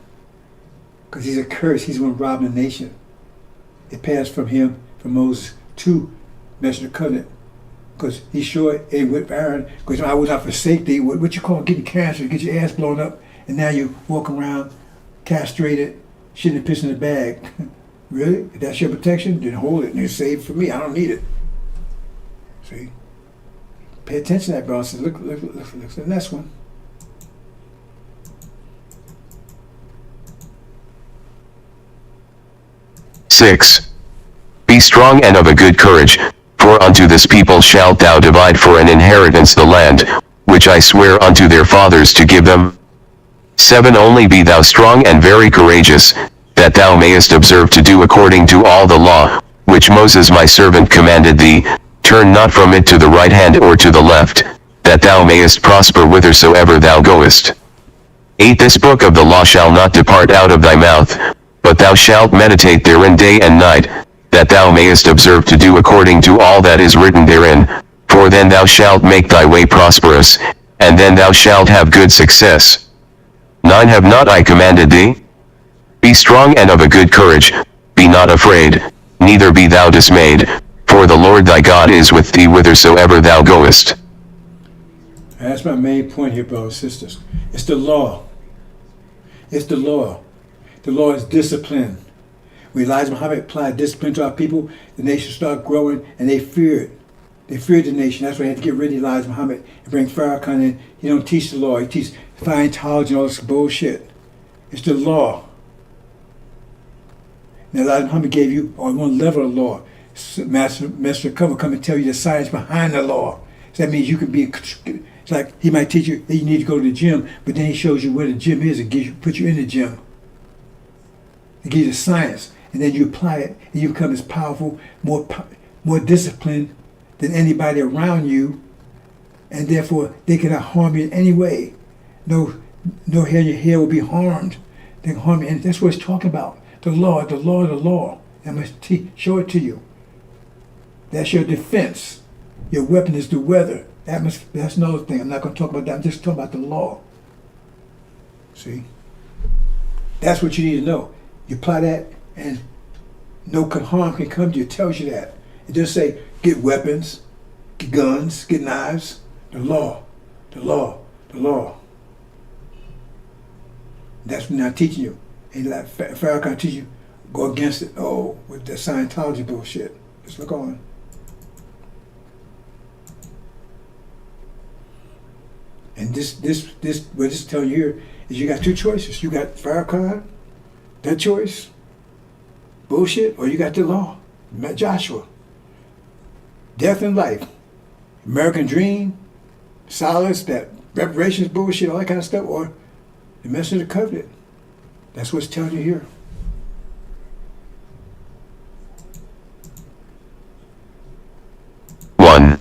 Because he's a curse. He's the one robbing the nation. It passed from him, from Moses, to message of the covenant. Because he sure ain't with Aaron. Because I will not forsake thee. What you call getting cancer, get your ass blown up, and now you walk around castrated, shitting and pissing in the bag. Really? If that's your protection, then hold it and it's saved for me. I don't need it. See? Pay attention to that, bro. So look at the next one. Six. Be strong and of a good courage, for unto this people shalt thou divide for an inheritance the land, which I swear unto their fathers to give them. 7. Only be thou strong and very courageous, that thou mayest observe to do according to all the law, which Moses my servant commanded thee. Turn not from it to the right hand or to the left, that thou mayest prosper whithersoever thou goest. 8. This book of the law shall not depart out of thy mouth, but thou shalt meditate therein day and night, that thou mayest observe to do according to all that is written therein, for then thou shalt make thy way prosperous, and then thou shalt have good success. 9. Have not I commanded thee? Be strong and of a good courage, be not afraid, neither be thou dismayed, for the Lord thy God is with thee whithersoever thou goest. That's my main point here, brothers and sisters. It's the law. It's the law. The law is discipline. When Elijah Muhammad applied discipline to our people, the nation started growing, and they feared. They feared the nation. That's why they had to get rid of Elijah Muhammad and bring Farrakhan in. He don't teach the law. He teaches Scientology and all this bullshit. It's the law. Now Elijah Muhammad gave you on one level of law. Master Cover come and tell you the science behind the law. So that means you can be. It's like he might teach you that you need to go to the gym, but then he shows you where the gym is and put you in the gym. He gives you science, and then you apply it, and you become as powerful, more disciplined than anybody around you, and therefore they cannot harm you in any way. No hair in your hair will be harmed. They can harm you, and that's what it's talking about. The law, the law, the law. I must show it to you. That's your defense. Your weapon is the weather. That's another thing. I'm not going to talk about that. I'm just talking about the law. See? That's what you need to know. You apply that, and no harm can come to you. It tells you that. It doesn't say get weapons, get guns, get knives. The law, the law, the law. That's what I'm teaching you. And like Farrakhan teach you, go against it. Oh, with the Scientology bullshit. Let's look on. And this what this is telling you here is you got two choices. You got Farrakhan, that choice, bullshit, or you got the law. Met Joshua. Death and life. American dream, solace, that reparations bullshit, all that kind of stuff, or the message of the covenant. That's what's telling you here. One.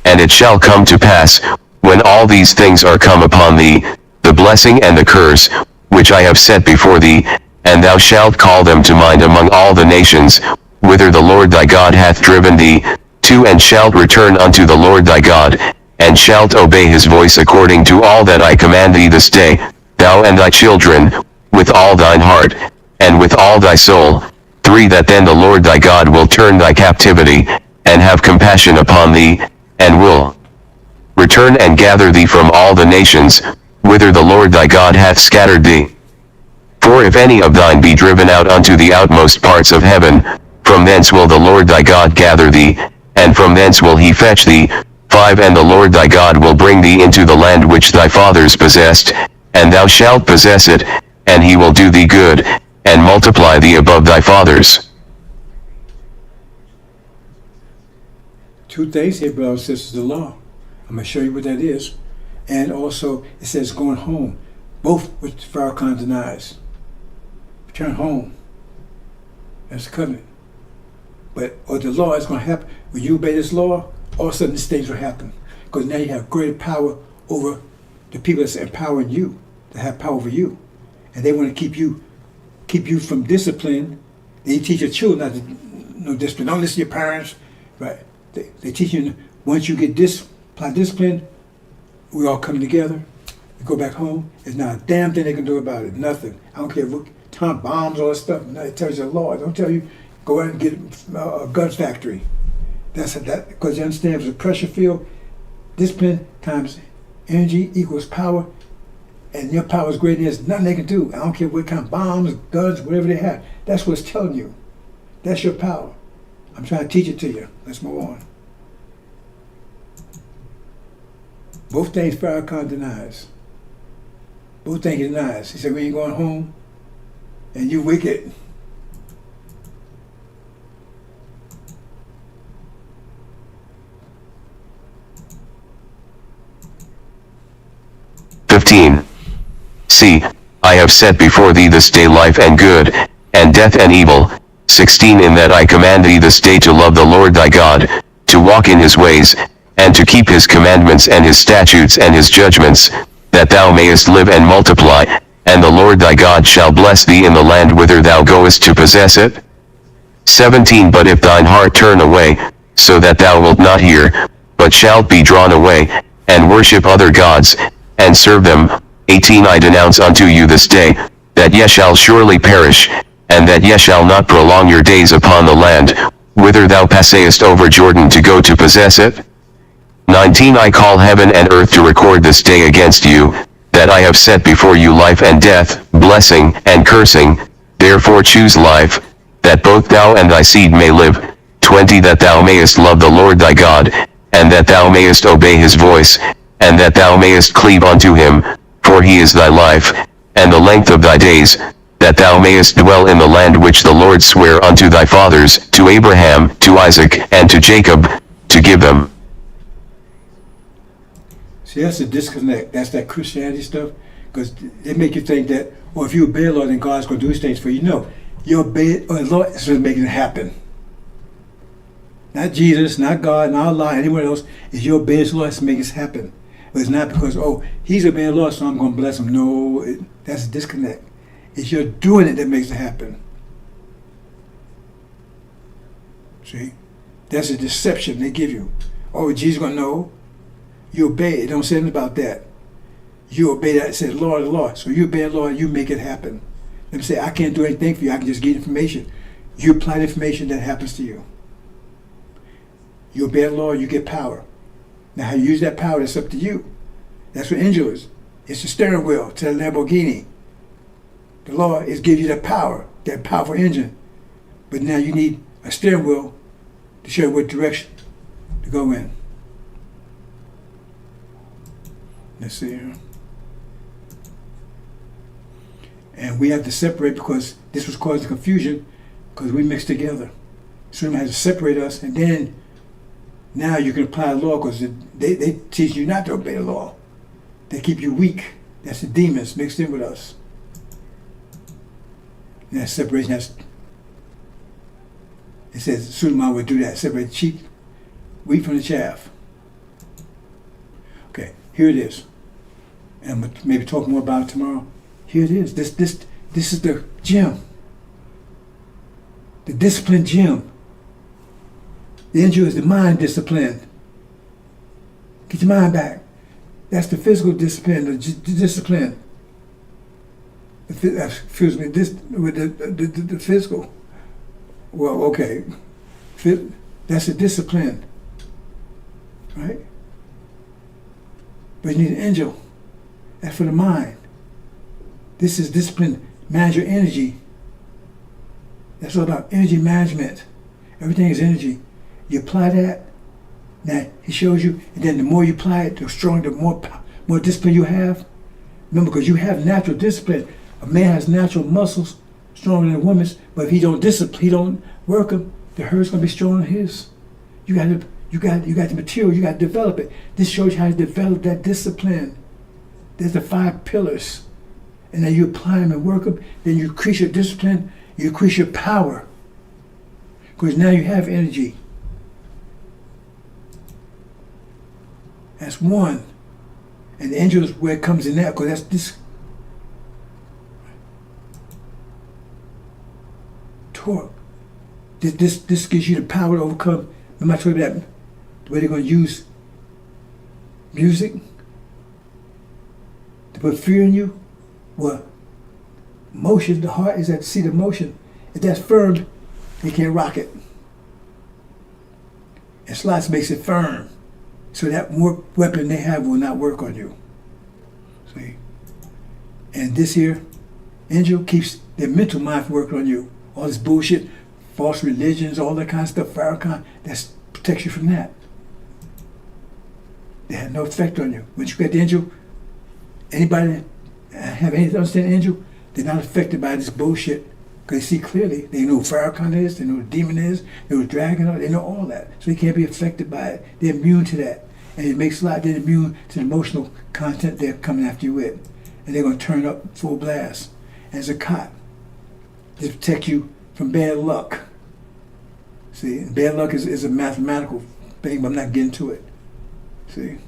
And it shall come to pass, when all these things are come upon thee, the blessing and the curse, which I have set before thee, and thou shalt call them to mind among all the nations, whither the Lord thy God hath driven thee, to and shalt return unto the Lord thy God, and shalt obey his voice according to all that I command thee this day, thou and thy children, with all thine heart, and with all thy soul. 3. That then the Lord thy God will turn thy captivity, and have compassion upon thee, and will return and gather thee from all the nations, whither the Lord thy God hath scattered thee. 4. If any of thine be driven out unto the outmost parts of heaven, from thence will the Lord thy God gather thee, and from thence will he fetch thee. 5. And the Lord thy God will bring thee into the land which thy fathers possessed, and thou shalt possess it, and he will do thee good, and multiply thee above thy fathers. Two things here, brothers and sisters, the law. I'm going to show you what that is. And also, it says going home. Both which Farrakhan denies. Return home. That's the covenant. But or the law is going to happen. When you obey this law, all of a sudden these things will happen. Because now you have greater power over the people that's empowering you, that have power over you. And they want to keep you from discipline They teach your children not to no discipline. Don't listen to your parents. Right? They teach you once you get apply discipline, we all come together. We go back home. There's not a damn thing they can do about it. Nothing. I don't care what time bombs, all that stuff. No, it tells you the law. Don't tell you go out and get a guns factory. That's that because you understand it's a pressure field. Discipline times energy equals power, and your power is greater. There's nothing they can do. I don't care what kind of bombs, guns, whatever they have. That's what it's telling you. That's your power. I'm trying to teach it to you. Let's move on. Both things Farrakhan denies. Both things he denies. He said, we ain't going home, and you wicked. See, I have set before thee this day life and good, and death and evil. 16 In that I command thee this day to love the Lord thy God, to walk in his ways, and to keep his commandments and his statutes and his judgments, that thou mayest live and multiply, and the Lord thy God shall bless thee in the land whither thou goest to possess it. 17 But if thine heart turn away, so that thou wilt not hear, but shalt be drawn away, and worship other gods, and serve them. 18 I denounce unto you this day, that ye shall surely perish, and that ye shall not prolong your days upon the land, whither thou passest over Jordan to go to possess it. 19 I call heaven and earth to record this day against you, that I have set before you life and death, blessing and cursing. Therefore choose life, that both thou and thy seed may live. 20 That thou mayest love the Lord thy God, and that thou mayest obey his voice, and that thou mayest cleave unto him, for he is thy life, and the length of thy days, that thou mayest dwell in the land which the Lord sware unto thy fathers, to Abraham, to Isaac, and to Jacob, to give them. See, that's a disconnect. That's that Christianity stuff. Because they make you think that, well, if you obey the Lord, then God's going to do these things for you. No, you obey the Lord is going to make it happen. Not Jesus, not God, not Allah, anyone else. Is you obey the Lord to make it happen. But it's not because, oh, he's obeying the Lord, so I'm going to bless him. No, that's a disconnect. It's you're doing it that makes it happen. See? That's a deception they give you. Oh, Jesus going to know. You obey it. Don't say anything about that. You obey that. It says, Lord, the Lord. So you obey the Lord, you make it happen. Let me say, I can't do anything for you. I can just give information. You apply the information that happens to you. You obey the Lord, you get power. Now, how you use that power, that's up to you. That's what Injil is. It's the steering wheel to the Lamborghini. The Lord is giving you the power, that powerful engine. But now you need a steering wheel to show you what direction to go in. Let's see here. And we have to separate because this was causing confusion because we mixed together. So we had to separate us, and then now you can apply the law because they teach you not to obey the law. They keep you weak. That's the demons mixed in with us. And that separation, it says Suleiman would do that, separate the wheat from the chaff. Okay, here it is. And I'm going to maybe talk more about it tomorrow. Here it is. This is the gym. The discipline gym. The Injil is the mind discipline. Get your mind back. That's the physical discipline, the discipline. Excuse me, with the physical. Well, okay. That's a discipline. Right? But you need an Injil. That's for the mind. This is discipline. Manage your energy. That's all about energy management. Everything is energy. You apply that. Now he shows you, and then the more you apply it, the stronger, the more discipline you have. Remember, because you have natural discipline. A man has natural muscles stronger than a woman's, but if he don't discipline, he don't work them, the herd's gonna be stronger than his. You got the material. You got to develop it. This shows you how to develop that discipline. There's the 5 pillars. And then you apply them and work them. Then you increase your discipline. You increase your power. Because now you have energy. That's one. And the Injil is where it comes in there. Because that's this. torque. This gives you the power to overcome. Remember I told you that the way they're going to use music to put fear in you? Well, motion, the heart is at the seat of motion. If that's firm, they can't rock it. And slots makes it firm. So that more weapon they have will not work on you. See? And this here, Injil keeps their mental mind from working on you. All this bullshit, false religions, all that kind of stuff, Farrakhan, that protects you from that. They had no effect on you. Once you get the Injil, anybody have anything to understand Injil, they're not affected by this bullshit. Because they see clearly, they know who Farrakhan is, they know who the demon is, they know who the dragon is, they know all that. So they can't be affected by it. They're immune to that. And it makes a lot, they're immune to the emotional content they're coming after you with. And they're going to turn up full blast. As a cop, to protect you from bad luck. See, bad luck is a mathematical thing, but I'm not getting to it. See?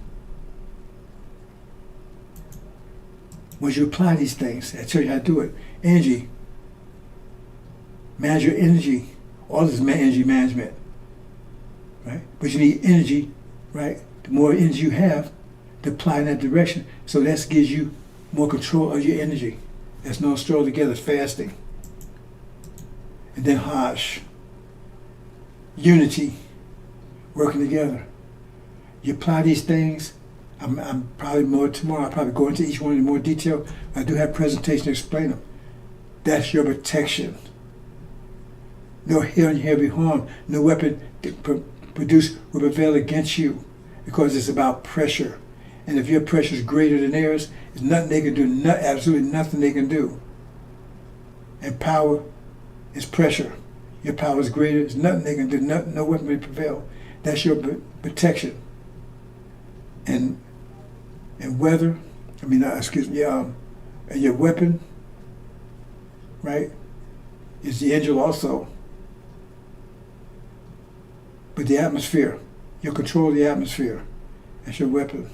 Once you apply these things, I tell you how to do it. Angie, manage your energy. All this is energy management, right? But you need energy, right? The more energy you have, to apply in that direction. So that gives you more control of your energy. That's no stroll together, fasting. And then Hajj, unity, working together. You apply these things. I'm probably more tomorrow. I'll probably go into each one in more detail. I do have a presentation to explain them. That's your protection. No hair on your head will be harmed. No weapon produced will prevail against you, because it's about pressure. And if your pressure is greater than theirs, there's nothing they can do. Absolutely nothing they can do. And power is pressure. Your power is greater. There's nothing they can do. No weapon will prevail. That's your protection. And weather. And your weapon, right, is the angel also. But the atmosphere, you control the atmosphere. That's your weapon.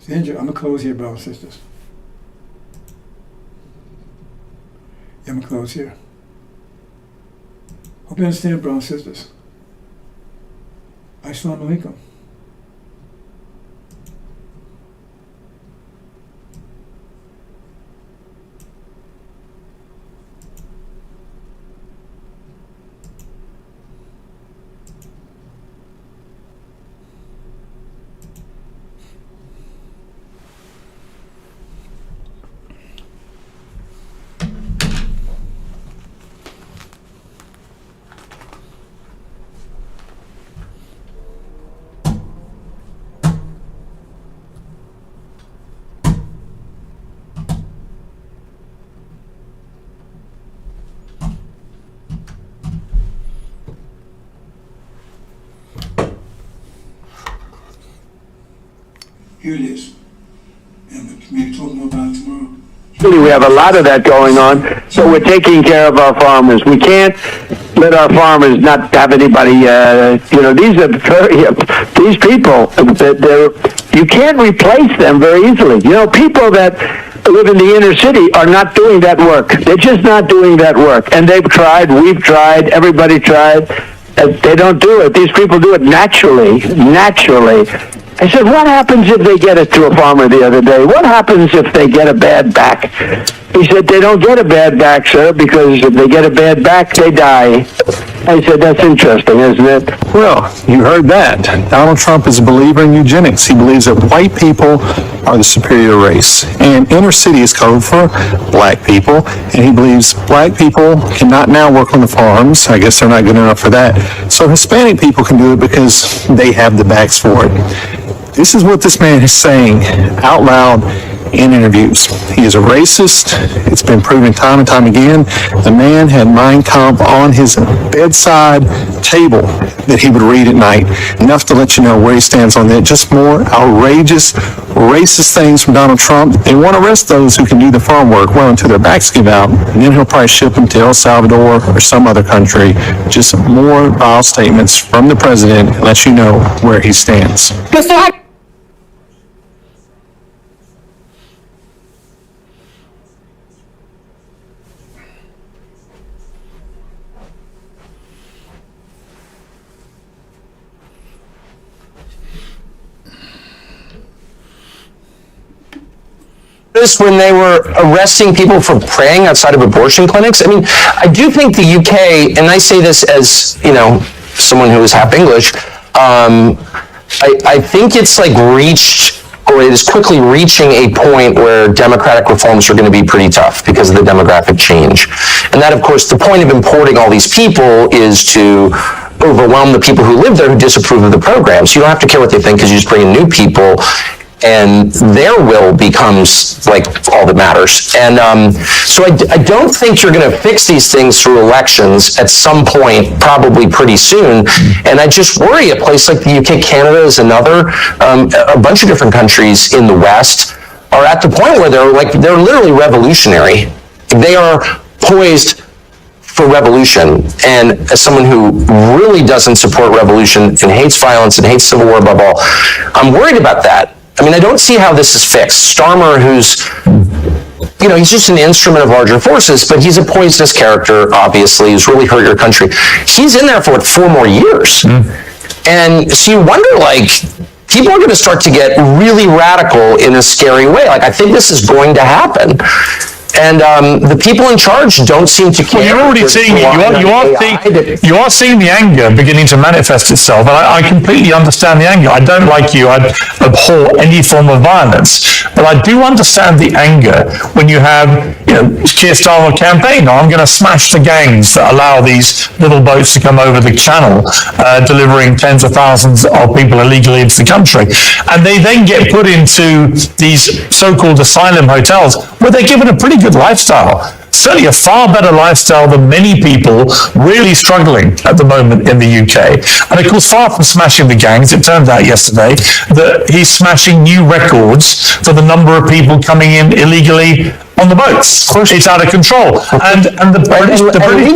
So angel, I'm gonna close here, brothers and sisters. I'm gonna close here. Hope you understand, brothers and sisters. Assalamu alaikum. Here it is. And maybe talk more about it tomorrow. We have a lot of that going on, so we're taking care of our farmers. We can't let our farmers not have anybody. These people. You can't replace them very easily. People that live in the inner city are not doing that work. They're just not doing that work, and they've tried. We've tried. Everybody tried. They don't do it. These people do it naturally. I said, what happens if they get it to a farmer the other day? What happens if they get a bad back? He said, they don't get a bad back, sir, because if they get a bad back, they die. I said, that's interesting, isn't it? Well, you heard that. Donald Trump is a believer in eugenics. He believes that white people are the superior race. And inner city is code for black people. And he believes black people cannot now work on the farms. I guess they're not good enough for that. So Hispanic people can do it because they have the backs for it. This is what this man is saying out loud in interviews. He is a racist. It's been proven time and time again. The man had Mein Kampf on his bedside table that he would read at night. Enough to let you know where he stands on that. Just more outrageous, racist things from Donald Trump. They want to arrest those who can do the farm work well until their backs give out. And then he'll probably ship them to El Salvador or some other country. Just more vile statements from the president and let you know where he stands. notice when they were arresting people for praying outside of abortion clinics? I mean, I do think the UK, and I say this as, someone who is half English, I think it's like reached, or it is quickly reaching a point where democratic reforms are going to be pretty tough because of the demographic change. And that, of course, the point of importing all these people is to overwhelm the people who live there who disapprove of the program. So you don't have to care what they think because you just bring in new people and their will becomes like all that matters. And so I don't think you're going to fix these things through elections at some point, probably pretty soon. And I just worry a place like the UK, Canada is another, a bunch of different countries in the West are at the point where they're literally revolutionary. They are poised for revolution. And as someone who really doesn't support revolution and hates violence and hates civil war above all, I'm worried about that. I mean, I don't see how this is fixed. Starmer, who's, he's just an instrument of larger forces, but he's a poisonous character, obviously, who's really hurt your country. He's in there for, 4 more years? And so you wonder, people are going to start to get really radical in a scary way. I think this is going to happen. And the people in charge don't seem to care. Well, you're already seeing it. You are seeing the anger beginning to manifest itself, and I completely understand the anger. I don't, like you, I abhor any form of violence, but I do understand the anger when you have, Keir Starmer campaign. I'm going to smash the gangs that allow these little boats to come over the channel, delivering tens of thousands of people illegally into the country, and they then get put into these so-called asylum hotels where they're given a pretty good lifestyle, certainly a far better lifestyle than many people really struggling at the moment in the UK. And of course, far from smashing the gangs, it turned out yesterday that he's smashing new records for the number of people coming in illegally on the boats. It's out of control. And the British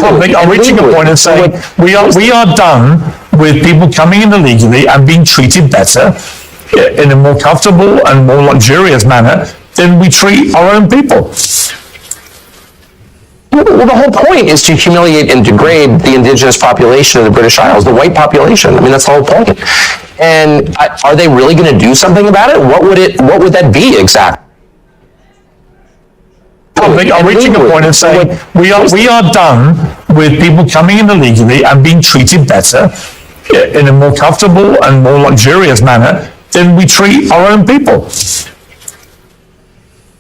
public are reaching a point of saying, we are done with people coming in illegally and being treated better in a more comfortable and more luxurious manner than we treat our own people. Well, the whole point is to humiliate and degrade the indigenous population of the British Isles, the white population. I mean, that's the whole point. And are they really going to do something about it? What would that be exactly? Are reaching a point of saying, we are done with people coming in illegally and being treated better in a more comfortable and more luxurious manner than we treat our own people.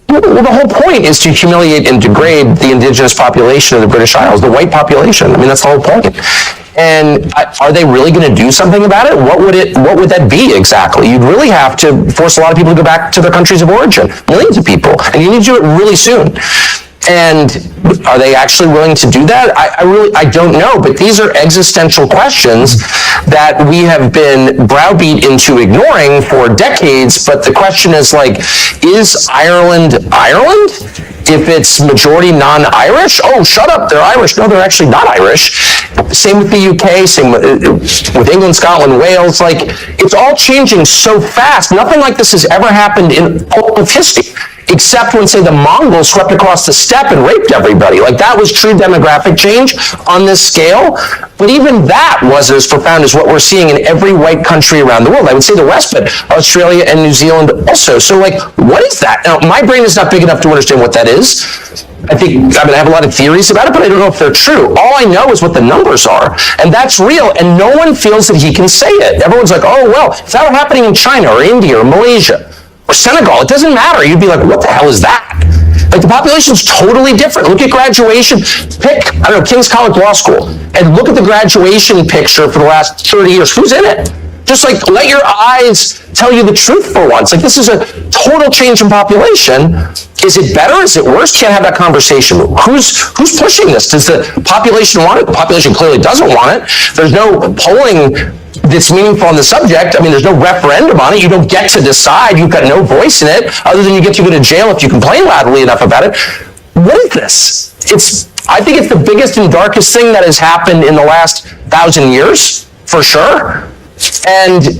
Well, the whole point is to humiliate and degrade the indigenous population of the British Isles, the white population. I mean, that's the whole point. And are they really going to do something about it? What would that be exactly? You'd really have to force a lot of people to go back to their countries of origin, millions of people, and you need to do it really soon. And are they actually willing to do that? I don't know, but these are existential questions that we have been browbeat into ignoring for decades. But the question is is Ireland Ireland? If it's majority non-Irish? Oh, shut up, they're Irish. No, they're actually not Irish. Same with the UK, same with England, Scotland, Wales. It's all changing so fast. Nothing like this has ever happened in all of history, except when, say, the Mongols swept across the steppe and raped everybody. That was true demographic change on this scale. But even that wasn't as profound as what we're seeing in every white country around the world. I would say the West, but Australia and New Zealand also. So, what is that? Now, my brain is not big enough to understand what that is. I have a lot of theories about it, but I don't know if they're true. All I know is what the numbers are, and that's real, and no one feels that he can say it. Everyone's like, oh, well, if that were happening in China or India or Malaysia or Senegal, it doesn't matter. You'd be like, what the hell is that? The population's totally different. Look at graduation. Pick, King's College Law School, and look at the graduation picture for the last 30 years. Who's in it? Just let your eyes tell you the truth for once. This is a total change in population. Is it better? Is it worse? Can't have that conversation. Who's pushing this? Does the population want it? The population clearly doesn't want it. There's no polling that's meaningful on the subject. There's no referendum on it. You don't get to decide. You've got no voice in it, other than you get to go to jail if you complain loudly enough about it. What is this? I think it's the biggest and darkest thing that has happened in the last 1,000 years, for sure. And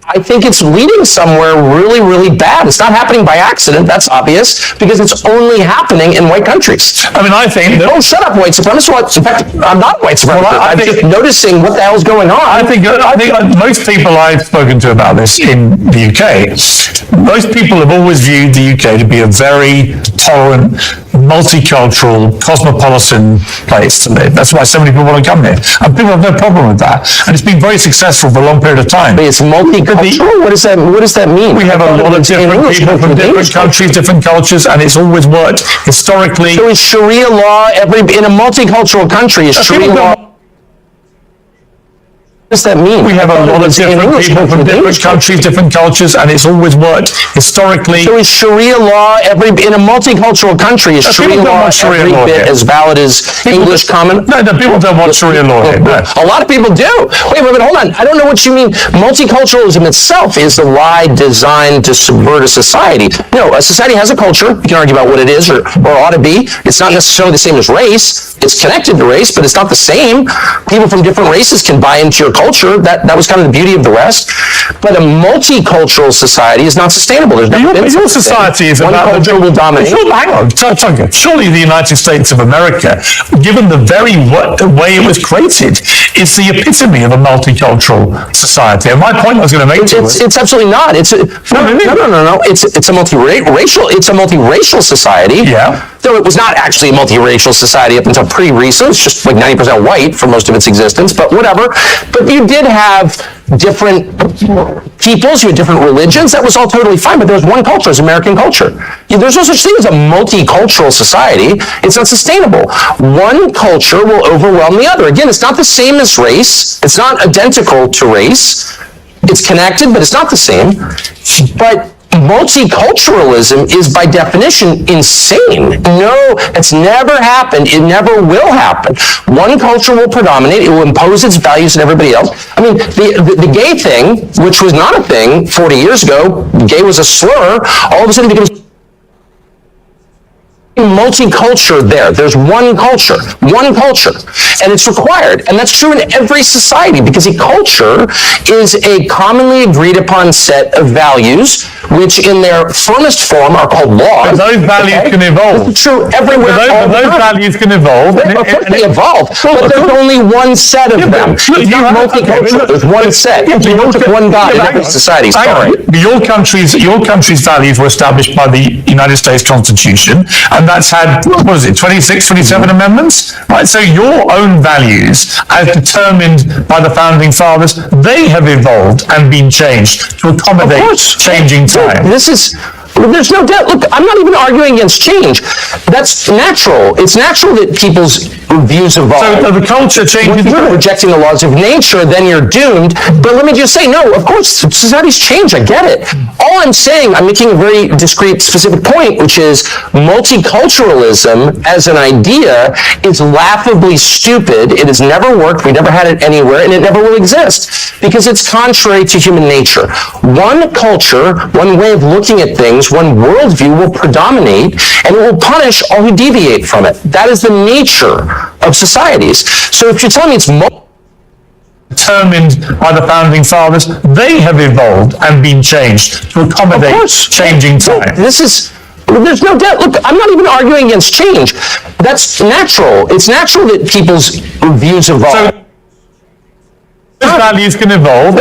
I think it's leading somewhere really, really bad. It's not happening by accident, that's obvious, because it's only happening in white countries. I think that... Oh, shut up, white supremacist. In fact, I'm not white supremacist. Well, I'm just noticing what the hell's going on. I think most people I've spoken to about this in the UK Most people have always viewed the UK to be a very tolerant, multicultural, cosmopolitan place to live. That's why so many people want to come here. And people have no problem with that. And it's been very successful for a long period of time. It's multicultural? What does that mean? We have a lot of different people from different countries, different cultures, and it's always worked historically. So is Sharia law, in a multicultural country, is Sharia law? What does that mean? We have a lot of different people from different countries, different cultures, and it's always worked historically. So is Sharia law, in a multicultural country, is Sharia law every bit as valid as English common? No, people don't want Sharia law here. No. A lot of people do. Wait, hold on. I don't know what you mean. Multiculturalism itself is the lie designed to subvert a society. No, a society has a culture. You can argue about what it is or ought to be. It's not necessarily the same as race. It's connected to race, but it's not the same. People from different races can buy into your culture. That was kind of the beauty of the West. But a multicultural society is not sustainable. There's never been your society is one about culture will dominate. Hang on, surely the United States of America, given the very way it was created, is the epitome of a multicultural society. And my point I was going to make it's absolutely not. No. It's a multiracial society. Yeah. Though it was not actually a multiracial society up until pretty recent. It's just like 90% white for most of its existence, but whatever. But you did have different peoples, you had different religions. That was all totally fine, but there was one culture, it's American culture. There's no such thing as a multicultural society. It's not sustainable. One culture will overwhelm the other. Again, it's not the same as race. It's not identical to race. It's connected, but it's not the same. But multiculturalism is by definition insane. No, it's never happened. It never will happen. One culture will predominate. It will impose its values on everybody else. I mean, the gay thing, which was not a thing 40 years ago, gay was a slur, all of a sudden becomes multicultural there. There's one culture, and it's required. And that's true in every society because a culture is a commonly agreed upon set of values, which in their firmest form are called laws. But those values can evolve. It's true everywhere. But those values can evolve. They evolve, but there's only one set of them. If you're multicultural, there's one set. You don't have one God in every society. Sorry. Your country's values were established by the United States Constitution, and that's had, 26, 27 amendments? Right, so your own values, as determined by the Founding Fathers, they have evolved and been changed to accommodate changing time. There's no doubt. Look, I'm not even arguing against change. That's natural. It's natural that people's views evolve. So the culture changes. If you're rejecting the laws of nature, then you're doomed. But let me just say, no, of course, societies change. I get it. All I'm saying, I'm making a very discrete, specific point, which is multiculturalism as an idea is laughably stupid. It has never worked. We never had it anywhere, and it never will exist because it's contrary to human nature. One culture, one way of looking at things, one worldview will predominate, and it will punish all who deviate from it. That is the nature of societies. So if you're telling me it's determined by the Founding Fathers, they have evolved and been changed to accommodate changing time. There's no doubt. Look, I'm not even arguing against change. That's natural. It's natural that people's views evolve. So those values can evolve.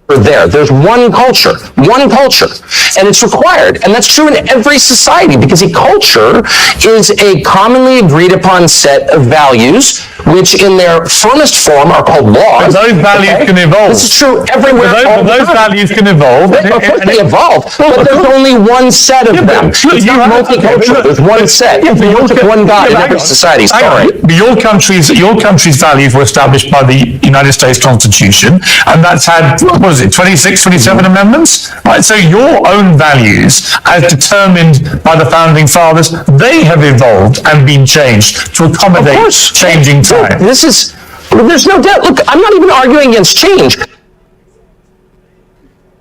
There's one culture, and it's required. And that's true in every society because a culture is a commonly agreed upon set of values, which in their firmest form are called laws. But those values can evolve. This is true everywhere. But those values can evolve. Of course they evolve, but there's only one set of them. It's not multicultural. There's one set. You don't have one God in every society. Sorry. Your country's values were established by the United States Constitution, and that's had, 26, 27 amendments? Right, so your own values, as determined by the Founding Fathers, they have evolved and been changed to accommodate changing time. There's no doubt. Look, I'm not even arguing against change.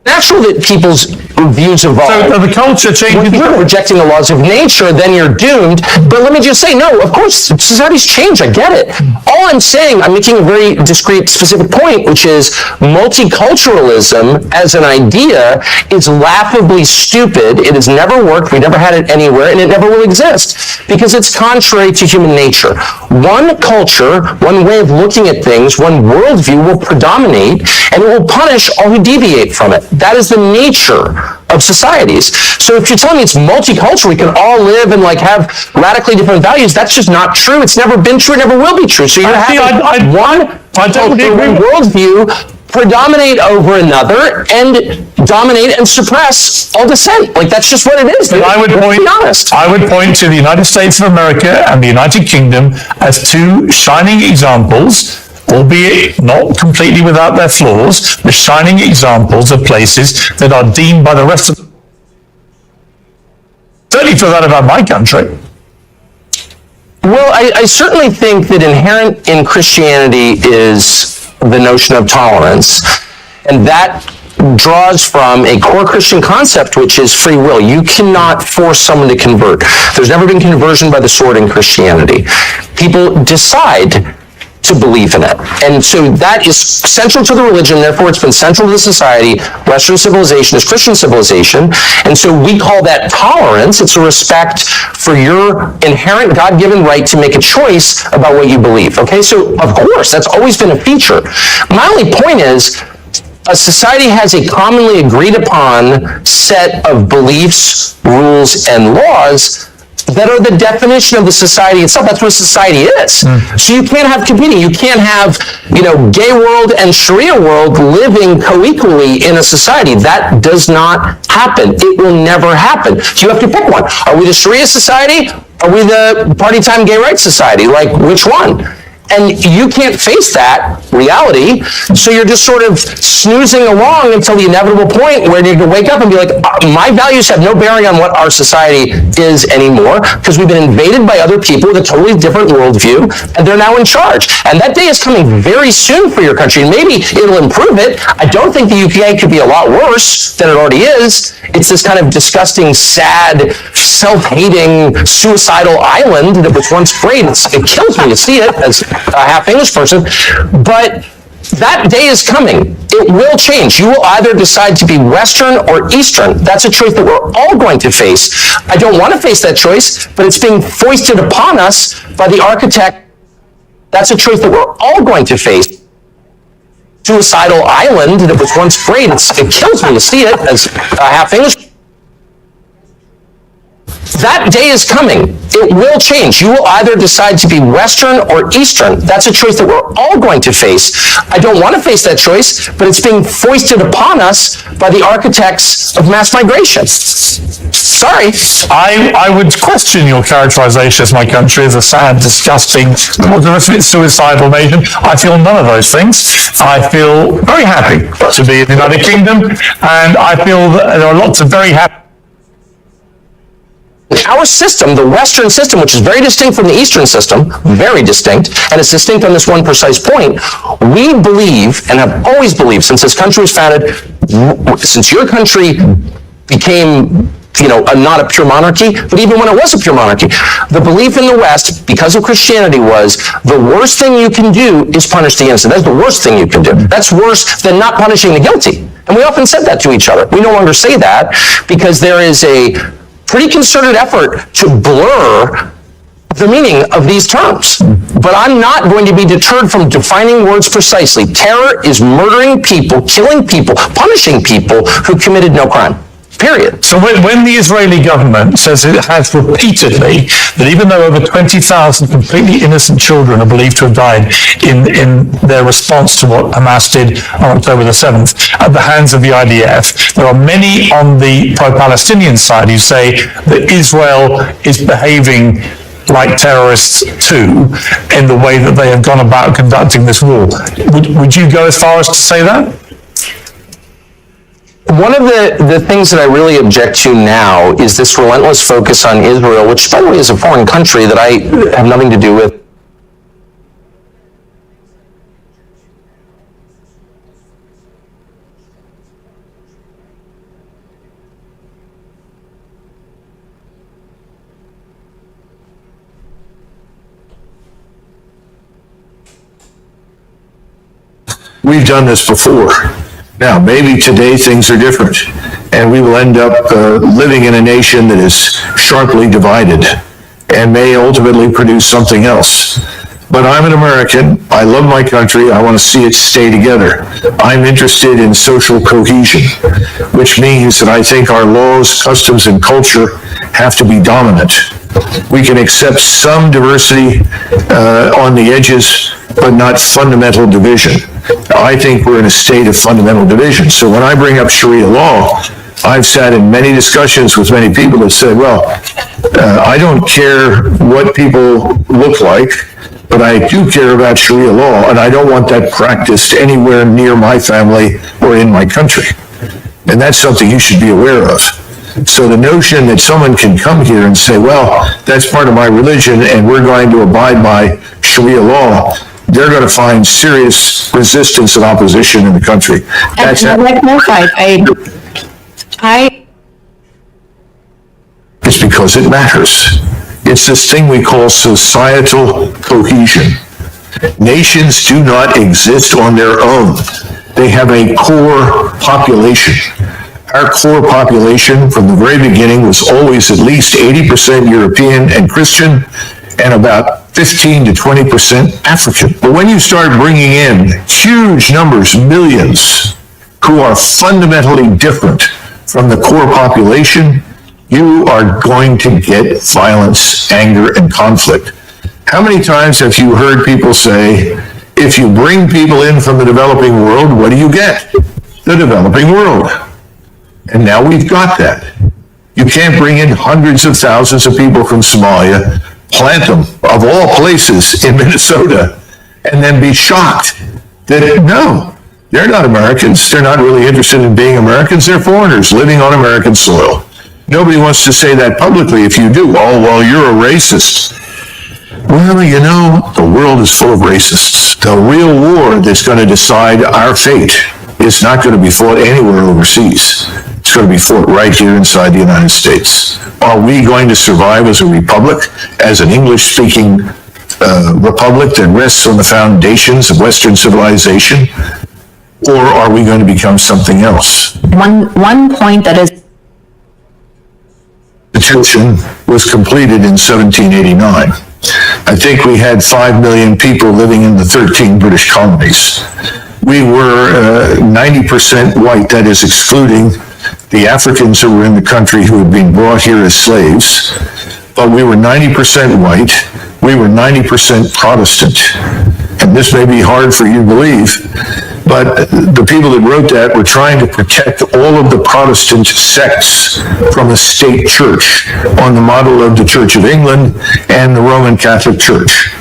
Natural that people's views evolve. So the culture changes. If you're rejecting the laws of nature, then you're doomed. But let me just say, no, of course, societies change. I get it. All I'm saying, I'm making a very discrete, specific point, which is multiculturalism as an idea is laughably stupid. It has never worked. We never had it anywhere, and it never will exist because it's contrary to human nature. One culture, one way of looking at things, one worldview will predominate, and it will punish all who deviate from it. That That is the nature of societies. So if you're telling me it's multicultural, we can all live and like have radically different values, that's just not true. It's never been true, it never will be true. So you're having one worldview predominate over another and dominate and suppress all dissent. Like, that's just what it is. I would point to the United States of America and the United Kingdom as two shining examples, albeit not completely without their flaws, the shining examples of places that are deemed by the rest of the... Certainly feel that about my country. Well, I certainly think that inherent in Christianity is the notion of tolerance, and that draws from a core Christian concept, which is free will. You cannot force someone to convert. There's never been conversion by the sword in Christianity. People decide to believe in it. And so that is central to the religion, therefore it's been central to the society. Western civilization is Christian civilization, and so we call that tolerance. It's a respect for your inherent God-given right to make a choice about what you believe. Okay, so of course, that's always been a feature. My only point is, a society has a commonly agreed upon set of beliefs, rules, and laws that are the definition of the society itself. That's what society is. So you can't have competing. You can't have, gay world and Sharia world living co-equally in a society. That does not happen. It will never happen. So you have to pick one. Are we the Sharia society? Are we the party time gay rights society? Like, which one? And you can't face that reality, so you're just sort of snoozing along until the inevitable point where you can wake up and be like, my values have no bearing on what our society is anymore, because we've been invaded by other people with a totally different worldview, and they're now in charge. And that day is coming very soon for your country, and maybe it'll improve it. I don't think the UK could be a lot worse than it already is. It's this kind of disgusting, sad, self-hating, suicidal island that was once great. It kills me to see it as a half English person, but that day is coming. It will change. You will either decide to be Western or Eastern. That's a choice that we're all going to face. I don't want to face that choice, but it's being foisted upon us by the architect. That's a choice that we're all going to face. Suicidal island that was once great. It kills me to see it as a half English. That day is coming. It will change. You will either decide to be Western or Eastern. That's a choice that we're all going to face. I don't want to face that choice, but it's being foisted upon us by the architects of mass migration. Sorry. I would question your characterization as my country as a sad, disgusting, the rest of it suicidal nation. I feel none of those things. I feel very happy to be in the United Kingdom, and I feel that there are lots of very happy... Our system, the Western system, which is very distinct from the Eastern system, very distinct, and it's distinct on this one precise point, we believe, and have always believed since this country was founded, since your country became, not a pure monarchy, but even when it was a pure monarchy, the belief in the West, because of Christianity, was the worst thing you can do is punish the innocent. That's the worst thing you can do. That's worse than not punishing the guilty. And we often said that to each other. We no longer say that because there is a pretty concerted effort to blur the meaning of these terms. But I'm not going to be deterred from defining words precisely. Terror is murdering people, killing people, punishing people who committed no crime. Period. So when the Israeli government says it has repeatedly that even though over 20,000 completely innocent children are believed to have died in their response to what Hamas did on October the 7th at the hands of the IDF, there are many on the pro-Palestinian side who say that Israel is behaving like terrorists too in the way that they have gone about conducting this war. Would you go as far as to say that? One of the things that I really object to now is this relentless focus on Israel, which, by the way, is a foreign country that I have nothing to do with. We've done this before. Now, maybe today things are different, and we will end up living in a nation that is sharply divided and may ultimately produce something else. But I'm an American. I love my country. I want to see it stay together. I'm interested in social cohesion, which means that I think our laws, customs, and culture have to be dominant. We can accept some diversity on the edges, but not fundamental division. I think we're in a state of fundamental division. So when I bring up Sharia law, I've sat in many discussions with many people that said, well, I don't care what people look like, but I do care about Sharia law, and I don't want that practiced anywhere near my family or in my country. And that's something you should be aware of. So the notion that someone can come here and say, well, that's part of my religion, and we're going to abide by Sharia law, they're going to find serious resistance and opposition in the country. That's It's because it matters. It's this thing we call societal cohesion. Nations do not exist on their own. They have a core population. Our core population from the very beginning was always at least 80% European and Christian, and about 15 to 20% African. But when you start bringing in huge numbers, millions, who are fundamentally different from the core population, you are going to get violence, anger, and conflict. How many times have you heard people say, if you bring people in from the developing world, what do you get? The developing world. And now we've got that. You can't bring in hundreds of thousands of people from Somalia, plant them, of all places, in Minnesota, and then be shocked that, no, they're not Americans. They're not really interested in being Americans. They're foreigners living on American soil. Nobody wants to say that publicly. If you do, oh, well, you're a racist. Well, you know, the world is full of racists. The real war that's going to decide our fate is not going to be fought anywhere overseas. It's going to be fought right here inside the United States. Are we going to survive as a republic, as an English-speaking republic that rests on the foundations of Western civilization? Or are we going to become something else? One point that is The Constitution was completed in 1789. I think we had 5 million people living in the 13 British colonies. We were 90% white, that is excluding the Africans who were in the country who had been brought here as slaves. But we were 90% white, we were 90% Protestant. And this may be hard for you to believe, but the people that wrote that were trying to protect all of the Protestant sects from a state church on the model of the Church of England and the Roman Catholic Church.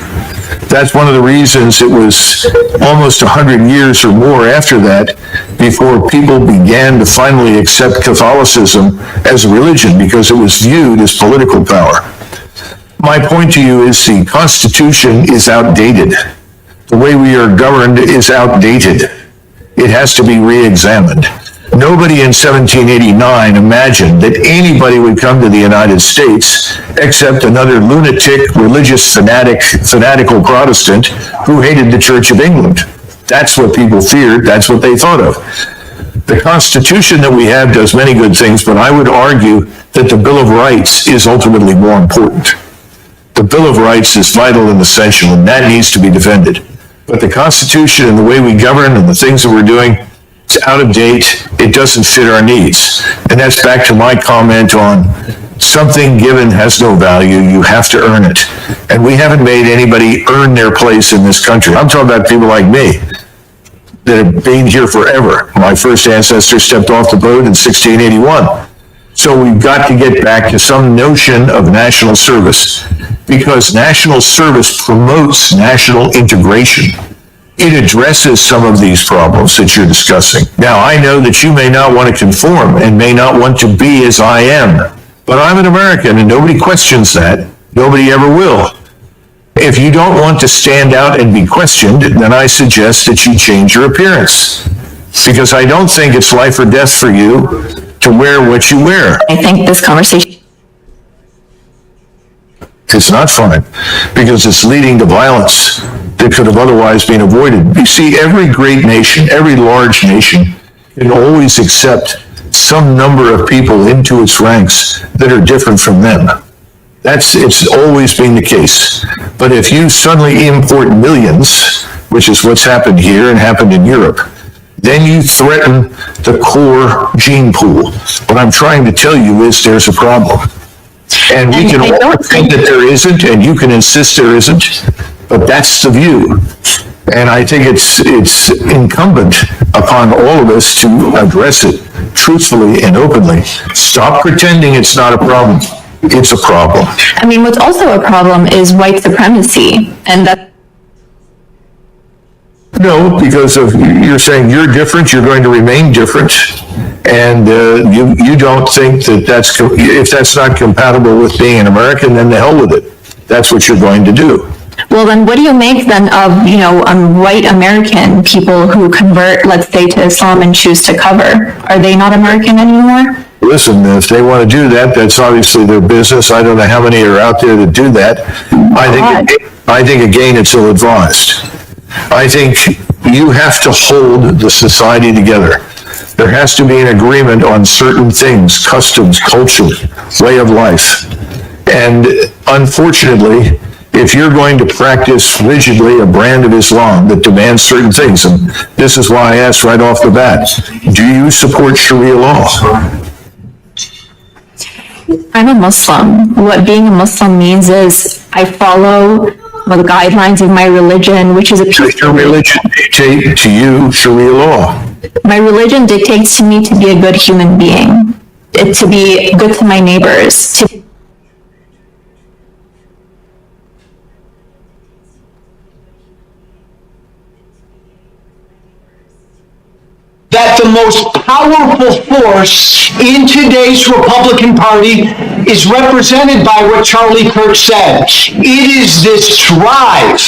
That's one of the reasons it was almost 100 years or more after that before people began to finally accept Catholicism as a religion, because it was viewed as political power. My point to you is the Constitution is outdated. The way we are governed is outdated. It has to be re-examined. Nobody in 1789 imagined that anybody would come to the United States except another lunatic, religious fanatical Protestant who hated the Church of England. That's what people feared. That's what they thought of. The Constitution that we have does many good things, but I would argue that the Bill of Rights is ultimately more important. The Bill of Rights is vital and essential, and that needs to be defended. But the Constitution and the way we govern and the things that we're doing, it's out of date. It doesn't fit our needs. And that's back to my comment on something given has no value. You have to earn it. And we haven't made anybody earn their place in this country. I'm talking about people like me that have been here forever. My first ancestor stepped off the boat in 1681. So we've got to get back to some notion of national service, because national service promotes national integration. It addresses some of these problems that you're discussing. Now, I know that you may not want to conform and may not want to be as I am, but I'm an American and nobody questions that. Nobody ever will. If you don't want to stand out and be questioned, then I suggest that you change your appearance, because I don't think it's life or death for you to wear what you wear. I think this conversation It's not fun, because it's leading to violence that could have otherwise been avoided. You see, every great nation, every large nation can always accept some number of people into its ranks that are different from them. It's always been the case. But if you suddenly import millions, which is what's happened here and happened in Europe, then you threaten the core gene pool. What I'm trying to tell you is there's a problem. And we can all think that there isn't, and you can insist there isn't, but that's the view. And I think it's incumbent upon all of us to address it truthfully and openly. Stop pretending it's not a problem. It's a problem. I mean, what's also a problem is white supremacy, and that. No, because of, you're saying you're different, you're going to remain different, and you don't think that if that's not compatible with being an American, then the hell with it. That's what you're going to do. Well, then what do you make then of, white American people who convert, let's say, to Islam and choose to cover? Are they not American anymore? Listen, if they want to do that, that's obviously their business. I don't know how many are out there that do that. I think again, it's ill-advised. I think you have to hold the society together. There has to be an agreement on certain things, customs, culture, way of life. And unfortunately, if you're going to practice rigidly a brand of Islam that demands certain things, and this is why I asked right off the bat, do you support Sharia law? I'm a Muslim. What being a Muslim means is I follow the guidelines of my religion, which is a peaceful. Does your religion dictate to you Sharia law? My religion dictates to me to be a good human being, to be good to my neighbors, to that the most powerful force in today's Republican Party is represented by what Charlie Kirk said. It is this drive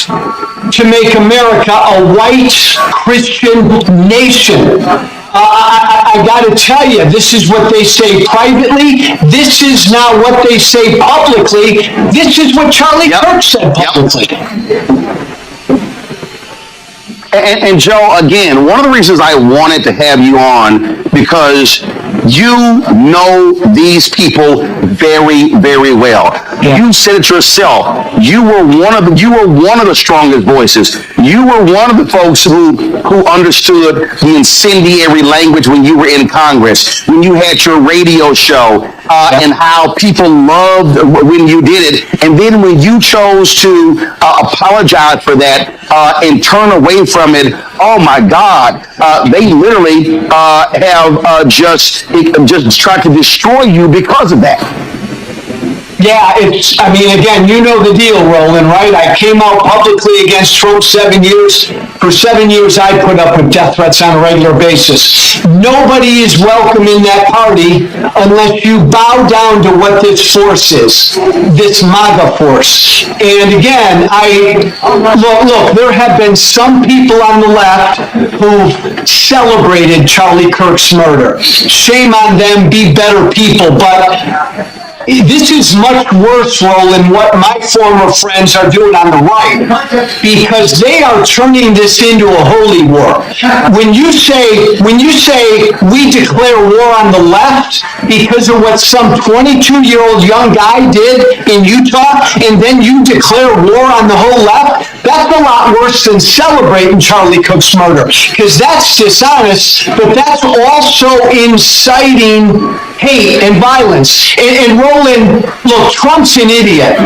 to make America a white Christian nation. I got to tell you, this is what they say privately. This is not what they say publicly. This is what Charlie Kirk said publicly. And Joe, again, one of the reasons I wanted to have you on, because you know these people very, very well. Yeah. You said it yourself. You were one of the strongest voices. You were one of the folks who understood the incendiary language when you were in Congress, when you had your radio show, and how people loved when you did it. And then when you chose to apologize for that and turn away from it, oh my God, they literally have just tried to destroy you because of that. Yeah, again, you know the deal, Roland, right? I came out publicly against Trump 7 years. For 7 years, I put up with death threats on a regular basis. Nobody is welcome in that party unless you bow down to what this force is, this MAGA force. And again, look, there have been some people on the left who've celebrated Charlie Kirk's murder. Shame on them, be better people, but this is much worse, Roland, what my former friends are doing on the right, because they are turning this into a holy war. When you say we declare war on the left because of what some 22-year-old young guy did in Utah, and then you declare war on the whole left, that's a lot worse than celebrating Charlie Kirk's murder, because that's dishonest, but that's also inciting hate and violence. And Roland, look, Trump's an idiot.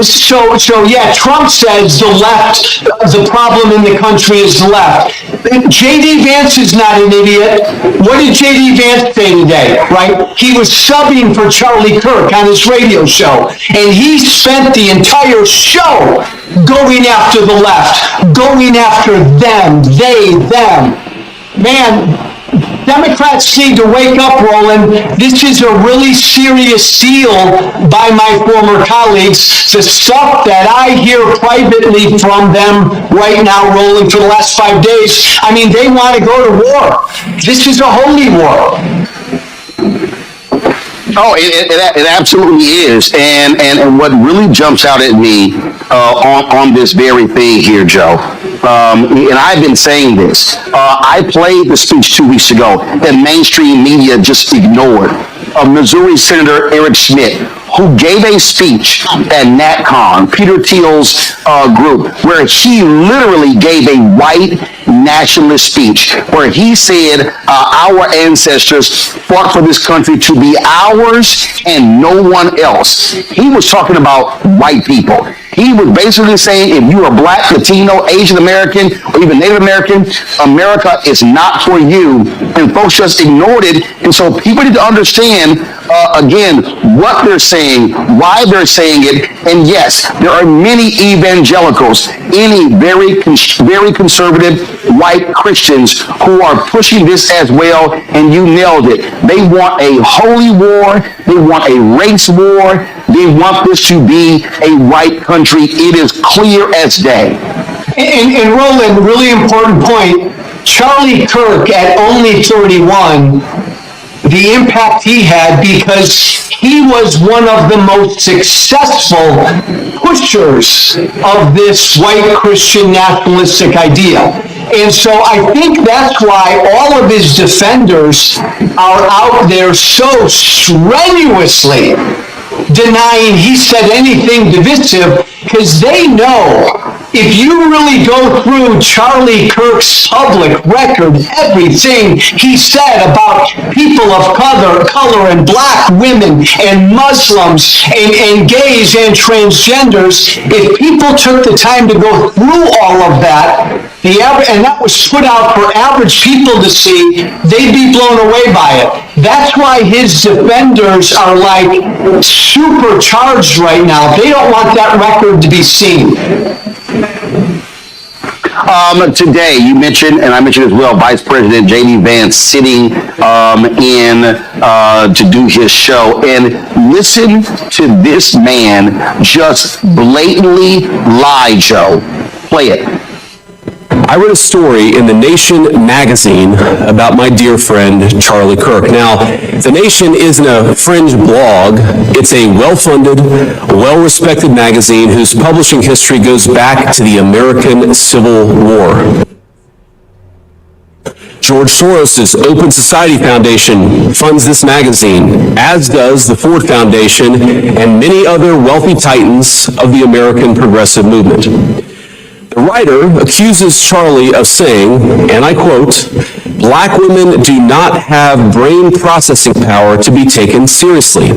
So yeah, Trump says the left, the problem in the country is the left. J.D. Vance is not an idiot. What did J.D. Vance say today, right? He was subbing for Charlie Kirk on his radio show, and he spent the entire show going after the left, going after them, they, them. Man, Democrats need to wake up, Roland. This is a really serious deal by my former colleagues. The stuff that I hear privately from them right now, Roland, for the last 5 days, I mean, they want to go to war. This is a holy war. Oh, it absolutely is. And what really jumps out at me on this very thing here, Joe, and I've been saying this, I played the speech 2 weeks ago that mainstream media just ignored. of Missouri Senator Eric Schmidt, who gave a speech at NatCon, Peter Thiel's group, where he literally gave a white nationalist speech, where he said our ancestors fought for this country to be ours and no one else. He was talking about white people. He was basically saying if you are black, Latino, Asian American, or even Native American, America is not for you. And folks just ignored it. And so people need to understand, again, what they're saying, why they're saying it. And yes, there are many evangelicals, any very conservative white Christians who are pushing this as well. And you nailed it. They want a holy war. They want a race war. They want this to be a white country. It is clear as day. And Roland, really important point, Charlie Kirk at only 31, the impact he had because he was one of the most successful pushers of this white Christian nationalistic idea. And so I think that's why all of his defenders are out there so strenuously denying he said anything divisive, because they know if you really go through Charlie Kirk's public record, everything he said about people of color and black women and Muslims and gays and transgenders, if people took the time to go through all of that, and that was put out for average people to see, they'd be blown away by it. That's why his defenders are like supercharged right now. They don't want that record to be seen. Today, you mentioned, and I mentioned as well, Vice President J.D. Vance sitting to do his show. And listen to this man just blatantly lie, Joe. Play it. I read a story in The Nation magazine about my dear friend Charlie Kirk. Now, The Nation isn't a fringe blog. It's a well-funded, well-respected magazine whose publishing history goes back to the American Civil War. George Soros' Open Society Foundation funds this magazine, as does the Ford Foundation and many other wealthy titans of the American progressive movement. The writer accuses Charlie of saying, and I quote, "Black women do not have brain processing power to be taken seriously."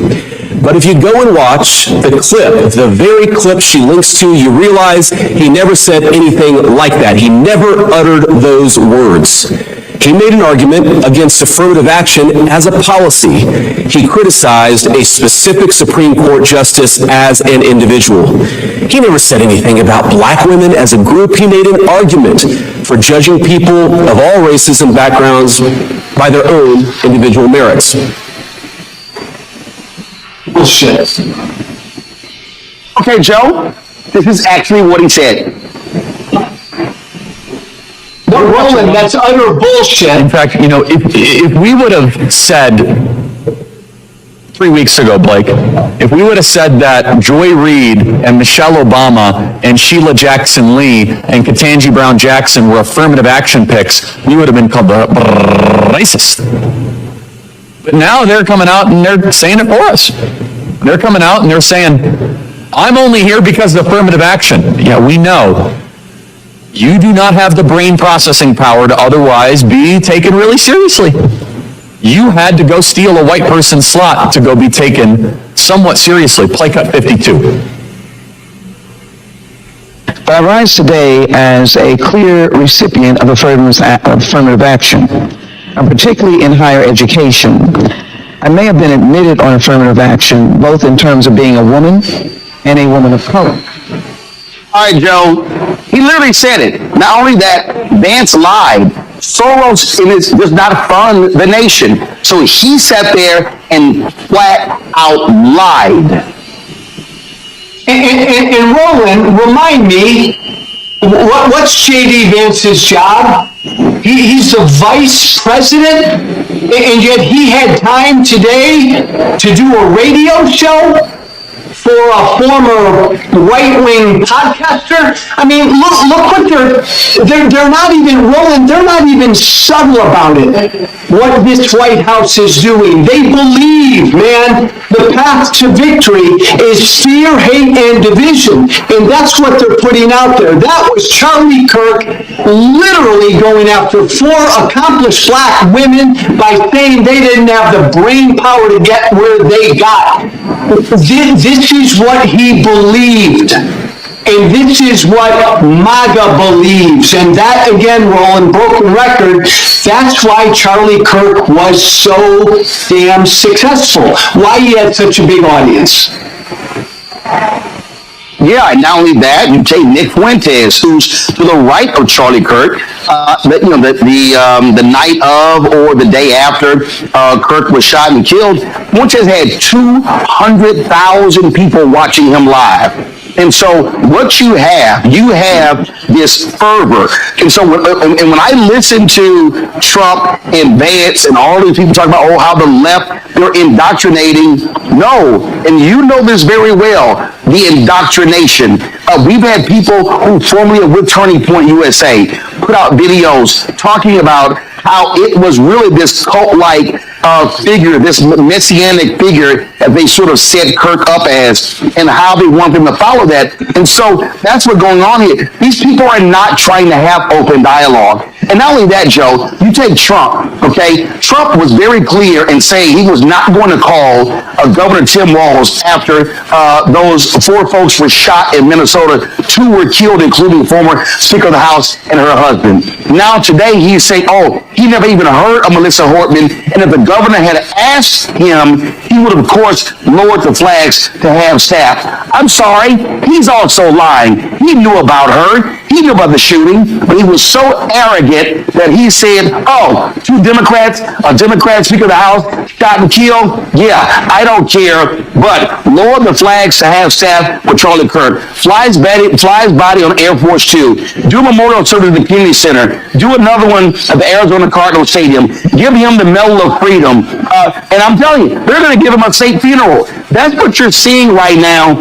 But if you go and watch the clip, the very clip she links to, you realize he never said anything like that. He never uttered those words. He made an argument against affirmative action as a policy. He criticized a specific Supreme Court justice as an individual. He never said anything about black women as a group. He made an argument for judging people of all races and backgrounds by their own individual merits. Bullshit. Okay, Joe, this is actually what he said. But Roland, that's utter bullshit. In fact, you know, if we would have said 3 weeks ago, Blake, if we would have said that Joy Reid and Michelle Obama and Sheila Jackson Lee and Ketanji Brown Jackson were affirmative action picks, we would have been called racist. But now they're coming out and they're saying it for us. They're coming out and they're saying, I'm only here because of affirmative action. Yeah, we know. You do not have the brain processing power to otherwise be taken really seriously. You had to go steal a white person's slot to go be taken somewhat seriously. Play cut 52. But I rise today as a clear recipient of affirmative action, and particularly in higher education. I may have been admitted on affirmative action, both in terms of being a woman and a woman of color. All right, Joe, he literally said it. Not only that, Vance lied. Soros does not fund the nation. So he sat there and flat out lied. And Roland, remind me, what's J.D. Vance's job? He's the vice president, and yet he had time today to do a radio show? for a former right-wing podcaster. I mean, look what they're not even rolling, they're not even subtle about it, what this White House is doing. They believe, man, the path to victory is fear, hate, and division. And that's what they're putting out there. That was Charlie Kirk literally going after 4 accomplished black women by saying they didn't have the brain power to get where they got. This is what he believed. And this is what MAGA believes. And that, again, Roland, broken record, that's why Charlie Kirk was so damn successful. Why he had such a big audience. Yeah, and not only that, you take Nick Fuentes, who's to the right of Charlie Kirk. The night of or the day after Kirk was shot and killed, Fuentes had 200,000 people watching him live. And so what you have this fervor. And so when I listen to Trump and Vance and all these people talk about, how the left, they're indoctrinating. No, and you know this very well, the indoctrination. We've had people who formerly with Turning Point USA put out videos talking about how it was really this cult-like figure, this messianic figure that they sort of set Kirk up as, and how they want them to follow that. And so that's what's going on here. These people are not trying to have open dialogue. And not only that, Joe, you take Trump, okay? Trump was very clear in saying he was not going to call Governor Tim Walz after those 4 folks were shot in Minnesota. 2 were killed, including former Speaker of the House and her husband. Now today he's saying, he never even heard of Melissa Hortman, and if the governor had asked him, he would have, of course, lowered the flags to have staff. I'm sorry, he's also lying. He knew about her. He knew about the shooting, but he was so arrogant that he said, 2 Democrats, a Democrat Speaker of the House, shot and killed. Yeah, I don't care, but lower the flags to have staff with Charlie Kirk. Flies body on Air Force 2. Do a memorial service at the community center. Do another one at the Arizona Cardinals Stadium. Give him the Medal of Freedom. And I'm telling you, they're going to give him a state funeral. That's what you're seeing right now.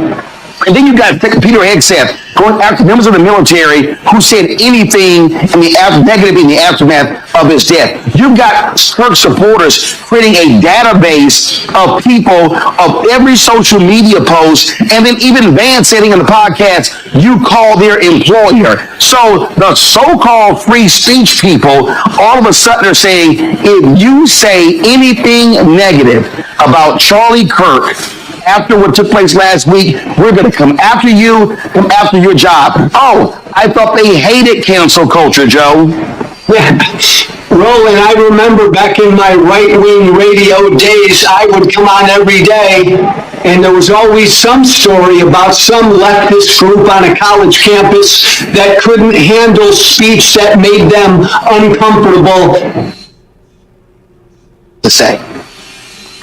And then you got Peter Hegseth going after members of the military who said anything negative in the aftermath of his death. You've got Kirk supporters creating a database of people of every social media post, and then even Vance saying in the podcast, you call their employer. So the so-called free speech people all of a sudden are saying, if you say anything negative about Charlie Kirk, after what took place last week, we're going to come after you, come after your job. I thought they hated cancel culture, Joe. Yeah. Roland, I remember back in my right-wing radio days, I would come on every day, and there was always some story about some leftist group on a college campus that couldn't handle speech that made them uncomfortable to say.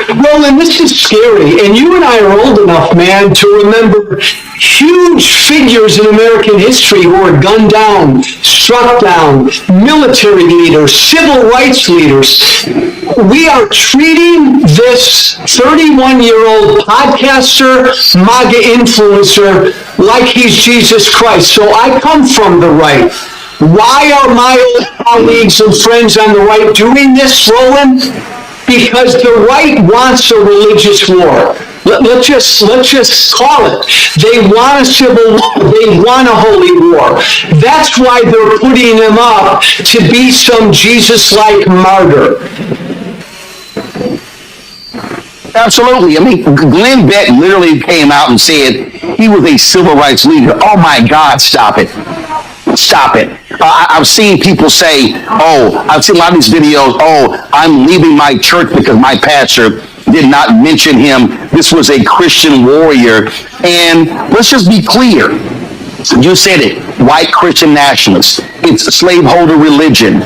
Roland, this is scary, and you and I are old enough, man, to remember huge figures in American history who were gunned down, struck down, military leaders, civil rights leaders. We are treating this 31-year-old podcaster, MAGA influencer, like he's Jesus Christ. So I come from the right. Why are my old colleagues and friends on the right doing this, Roland? Because the right wants a religious war. Let's just call it. They want a civil war. They want a holy war. That's why they're putting him up to be some Jesus-like martyr. Absolutely. I mean, Glenn Beck literally came out and said he was a civil rights leader. Oh my God, stop it. Stop it. I've seen people say, I've seen a lot of these videos, I'm leaving my church because my pastor did not mention him. This was a Christian warrior. And let's just be clear. You said it, white Christian nationalists. It's slaveholder religion.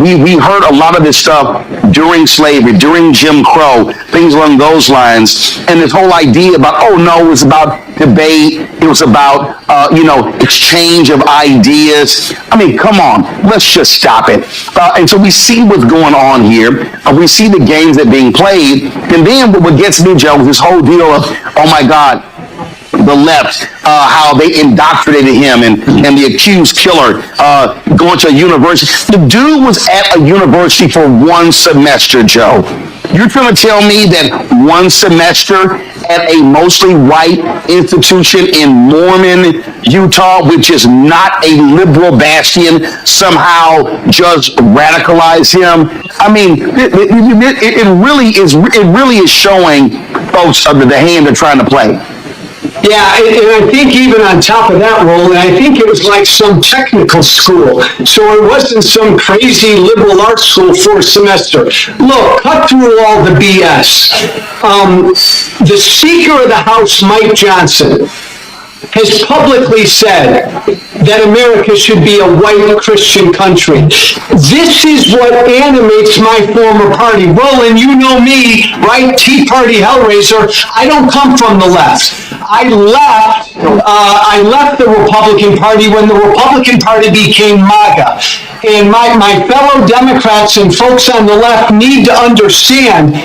We heard a lot of this stuff during slavery, during Jim Crow, things along those lines. And this whole idea about, it was about debate. It was about, exchange of ideas. I mean, come on, let's just stop it. And so we see what's going on here. We see the games that are being played. And then what gets me, Joe, is this whole deal of, oh my God, the left, how they indoctrinated him and the accused killer going to a university. The dude was at a university for one semester, Joe. You're trying to tell me that one semester at a mostly white institution in Mormon, Utah, which is not a liberal bastion, somehow just radicalize him? I mean, it really is showing folks the hand they're trying to play. Yeah, and I think even on top of that, Roland, I think it was like some technical school. So it wasn't some crazy liberal arts school for a semester. Look, cut through all the BS. The Speaker of the House, Mike Johnson, has publicly said that America should be a white Christian country. This is what animates my former party. Roland, you know me, right? Tea Party Hellraiser. I don't come from the left. I left the Republican Party when the Republican Party became MAGA. And my fellow Democrats and folks on the left need to understand,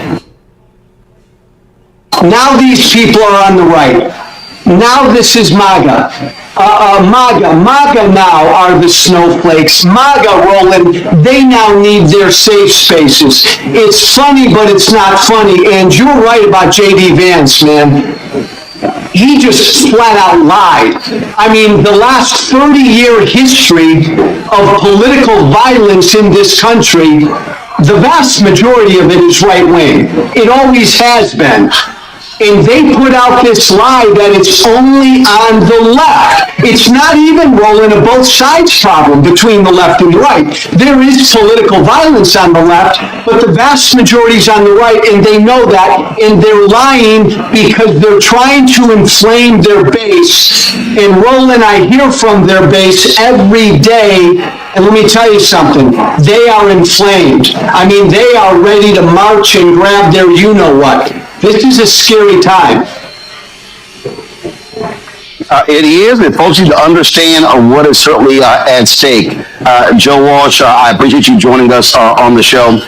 now these people are on the right. Now this is MAGA. MAGA now are the snowflakes. MAGA, Roland, they now need their safe spaces. It's funny, but it's not funny. And you're right about J.D. Vance, man. He just flat out lied. I mean, the last 30-year history of political violence in this country, the vast majority of it is right-wing. It always has been. And they put out this lie that it's only on the left. It's not even, Roland, a both sides problem between the left and the right. There is political violence on the left, but the vast majority is on the right, and they know that, and they're lying because they're trying to inflame their base. And Roland, I hear from their base every day, and let me tell you something, they are inflamed. I mean, they are ready to march and grab their you-know-what. This is a scary time. It is, and folks need to understand what is certainly at stake. Joe Walsh, I appreciate you joining us on the show.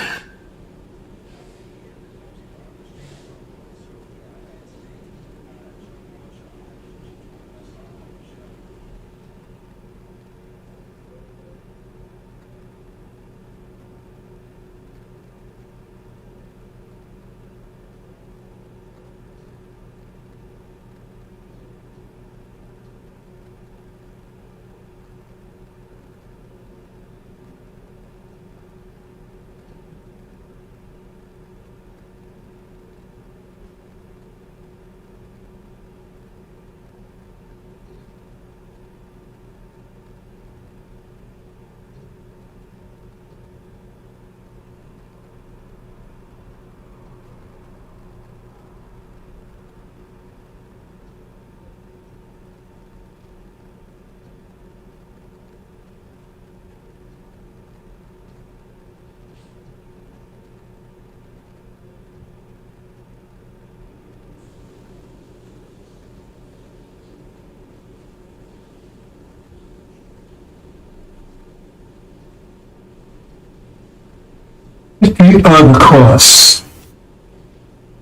History of the cross,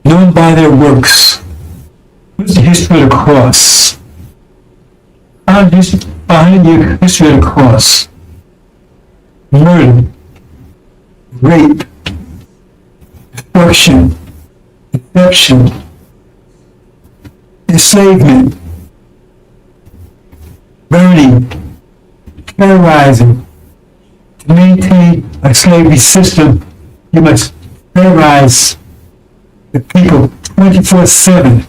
known by their works. What's the history of the cross? Behind the history of the cross, murder, rape, destruction, deception, enslavement, burning, terrorizing. To maintain a slavery system, you must terrorize the people 24/7.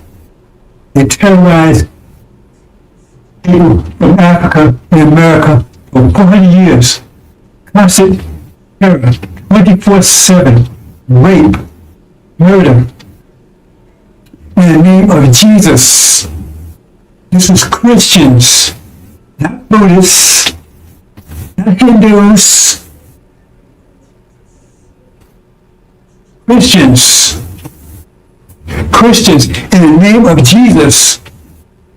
They terrorize people from Africa and America for 400 years. Constant terror, 24/7, rape, murder. In the name of Jesus. This is Christians, not Buddhists, not Hindus. Christians, in the name of Jesus.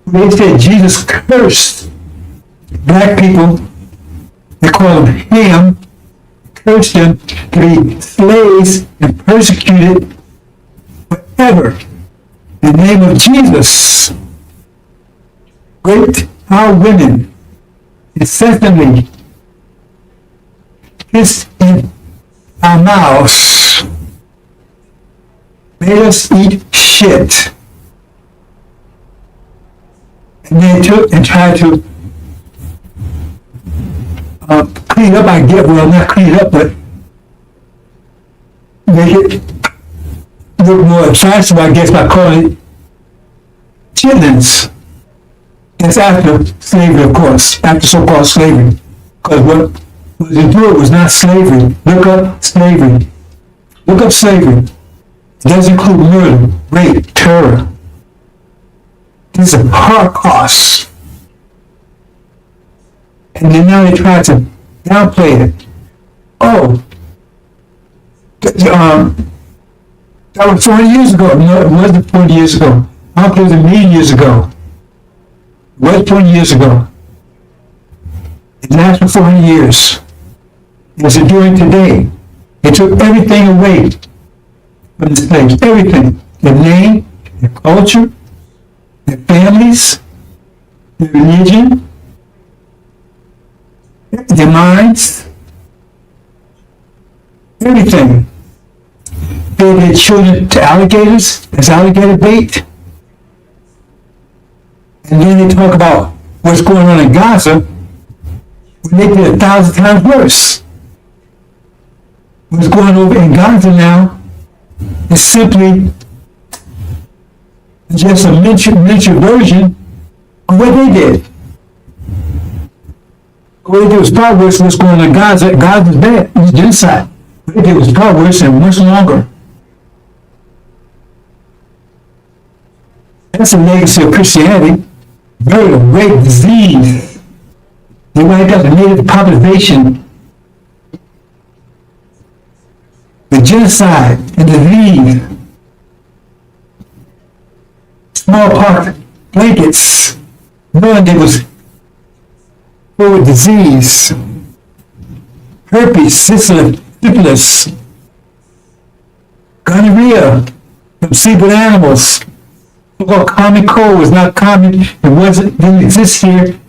They said Jesus cursed black people. They call them Ham, cursed them to be slaves and persecuted forever. In the name of Jesus. raped our women incessantly, kissed in our mouths, made us eat shit. And they took and tried to clean up, I get, well, not clean up, but make it look more attractive, I guess, by calling it chitlins. That's after slavery, of course, after so-called slavery. Because what was endured was not slavery. Look up slavery. Look up slavery. It does include murder, rape, terror. This is a Holocaust. And then now they try to downplay it. Oh, that was 40 years ago. No, it wasn't 40 years ago. I don't think it was a million years ago. It was 20 years ago. It lasted for 400 years. It's enduring today. It took everything away from the slaves. Everything. Their name, their culture, their families, their religion, their minds, everything. Fed their children to alligators as alligator bait. And then they talk about what's going on in Gaza when they did 1,000 times worse. What's going on in Gaza now is simply just a miniature version of what they did. What they did was far worse than what's going on in Gaza. Gaza's bad. It was genocide. What they did was far worse and much longer. That's a legacy of Christianity. Murder, rape, disease. They wiped out the native population. The genocide and disease. Smallpox blankets. Knowing it was full of disease. Herpes, syphilis, gonorrhea from seabird animals. So-called common cold was not common. It didn't exist here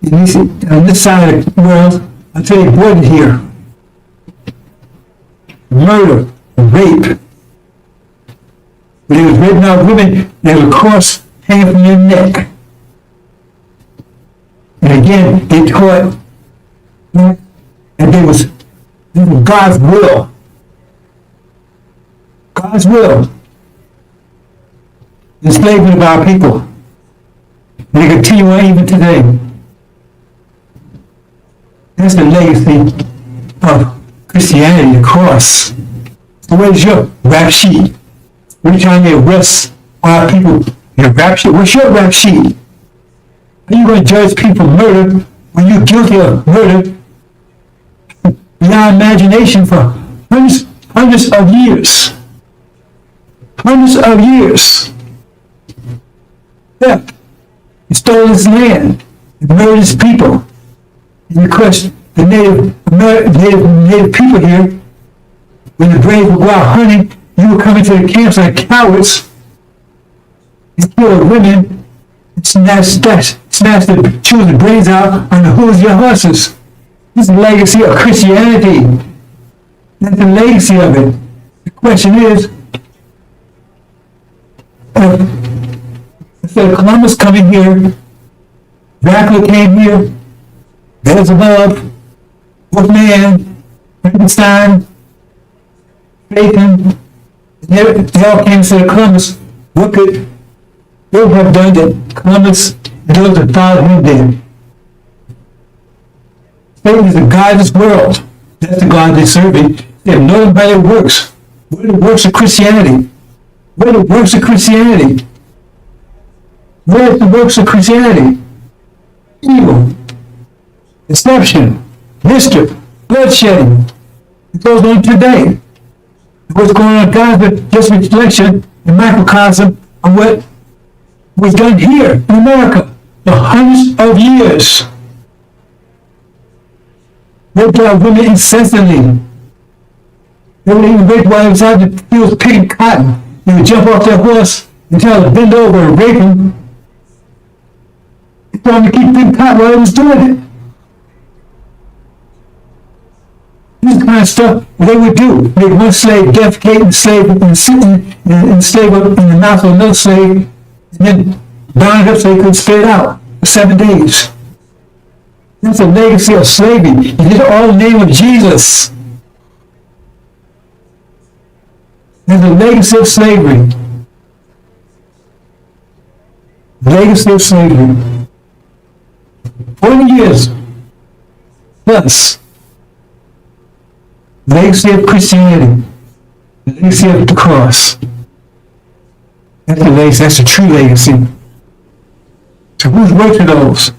on this side of the world until they brought it here. Murder, rape. When they was raping out women, they had a cross hanging from their neck. And again, they taught, and it was God's will. God's will. Enslavement of our people. And they continue on even today. That's the legacy of Christianity, the cross. So where's your rap sheet? What are you trying to arrest our people? Your rap sheet? What's your rap sheet? Are you going to judge people murder when you're guilty of murder beyond imagination for hundreds of years? Hundreds of years. Yeah. He stole his land. He murdered his people. And of course, the native people here, when the Braves would go out hunting, you would come into the camps like cowards and kill women and snatch the children's brains out on the hooves of your horses. This is the legacy of Christianity. That's the legacy of it. The question is, instead of Columbus coming here, Dracula came here, Beelzebub, Wolfman, Frankenstein, Satan, they all came instead of Columbus. What could they have done that Columbus and those that followed him did? Satan is the God of this world. That's the God they're serving. They have known by their works. What are the works of Christianity? What are the works of Christianity? What are the works of Christianity? Evil, deception, mischief, bloodshedding. It goes on today. What's going on in Gaza, just reflection and microcosm of what was done here in America for hundreds of years. Raped our women incessantly. They would even rape while they was out in the fields picking cotton. They would jump off their horse and tell them to bend over and rape them. for them to keep big pot while they was doing it. This is the kind of stuff they would do. Make one slave defecate and slave and slave up in the mouth of another slave, and then bound it up so he could spit it out for 7 days. That's a legacy of slavery. He did it all in the name of Jesus. There's a legacy of slavery. Legacy of slavery. 40 years plus. Legacy of Christianity. Legacy of the cross. That's the legacy. That's the true legacy. So who's working those?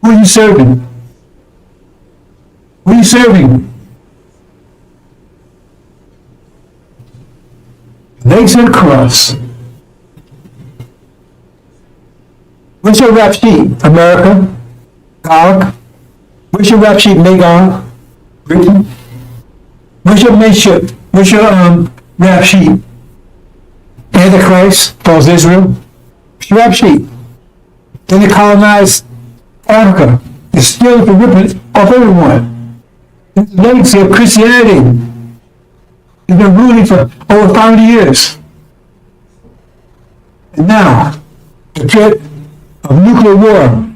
Who are you serving? Who are you serving? Legacy of the cross. Where's your rap sheet? America? Gog? Where's your rap sheet? Magog? Britain? Where's your mention? Where's your rap sheet? Antichrist falls Israel. Where's your rap sheet? Then they colonized Africa. They steal the ripping off everyone. It's the legacy of Christianity. It's been ruling for over 500 years. And now, the threat of nuclear war.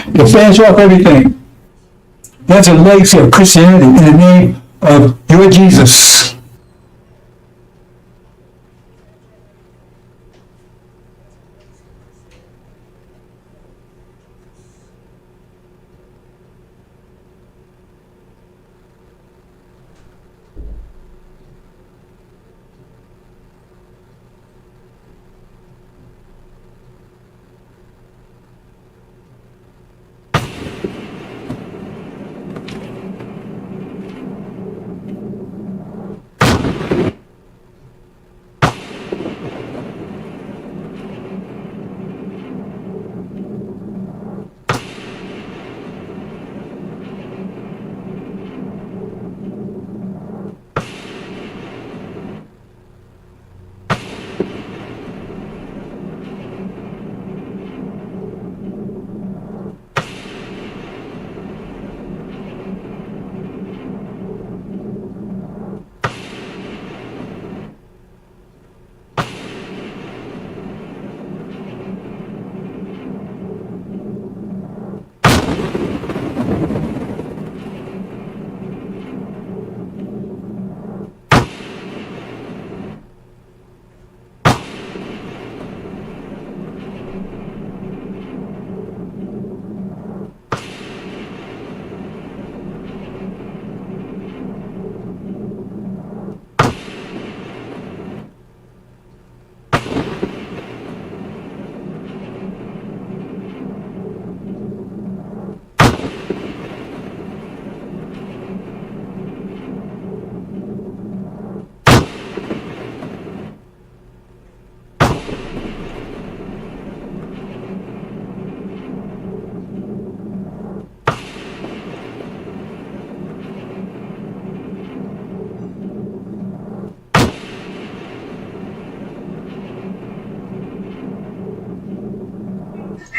They finish off everything. That's a legacy of Christianity in the name of your Jesus.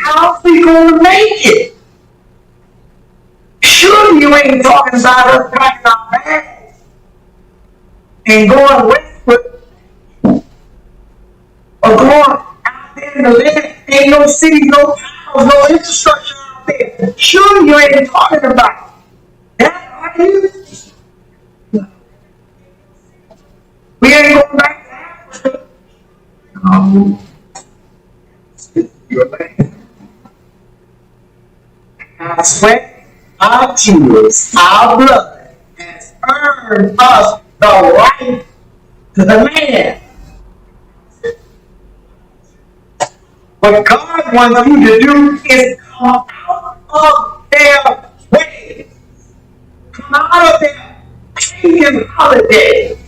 How's we gonna make it? Surely you ain't talking about us packing our bags and going westward or going out there in the land. Ain't no cities, no towns, no infrastructure out there. Surely you ain't talking about that, are you? We ain't going back to Africa. No. Your land. Our sweat, our tears, our blood has earned us the right to the land. What God wants you to do is come out of their way. Come out of their pagan holiday.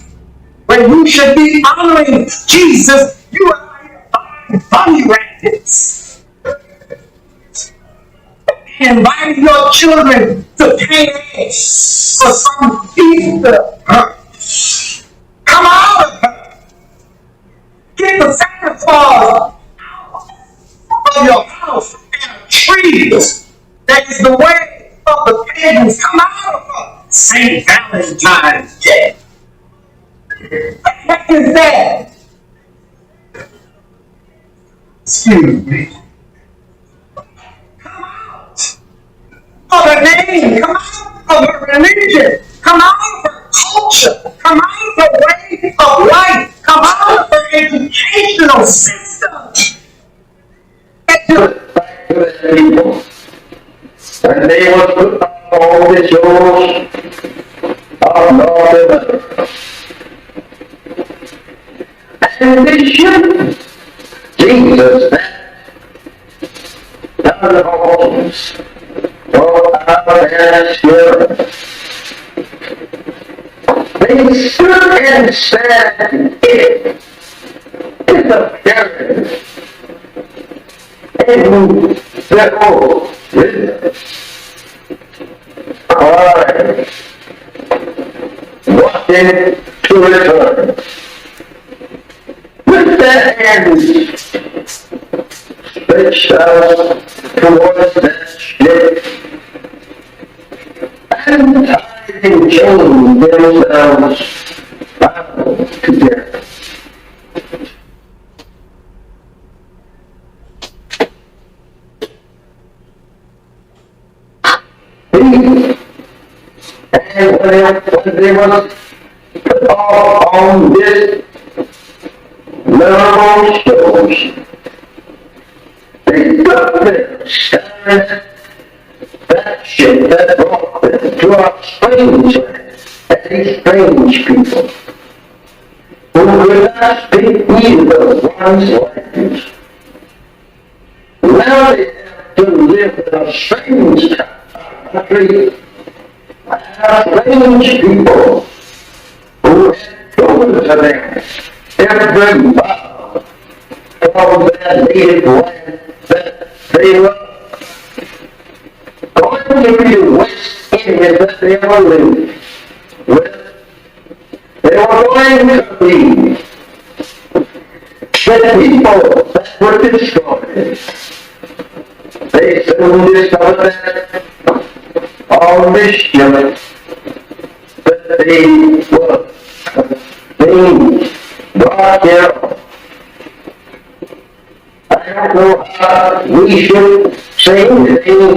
When you should be honoring Jesus, you are buying bunny rabbits. Inviting your children to pay eggs for some Easter. Come out of her. Get the Santa Claus out of your house St. Valentine's Day. What the heck is that? Excuse me. Come out of a name. Come out of a religion. Come out of a culture. Come out of a way of life. Come out of an educational system. Back to the people. And they will put all the shows of Lord. And they should. Jesus, down the homes, go out and share. They stood and said, it is a parent. And the old wisdom. Christ wanted to return. With their hands stretched out towards that ship, and tied in chains themselves bound together. And when they was put off on this little shows, they took their stand that ship that brought them to a strange land, and these strange people who could not speak either one's language. Now they have to live in a strange country. Strange people who had told to them every vow from that native land that they were going to be the West Indians that they were living with. They were going to be the people that were destroyed. They soon discovered that on this ship that they were being brought here. I don't know how we should say anything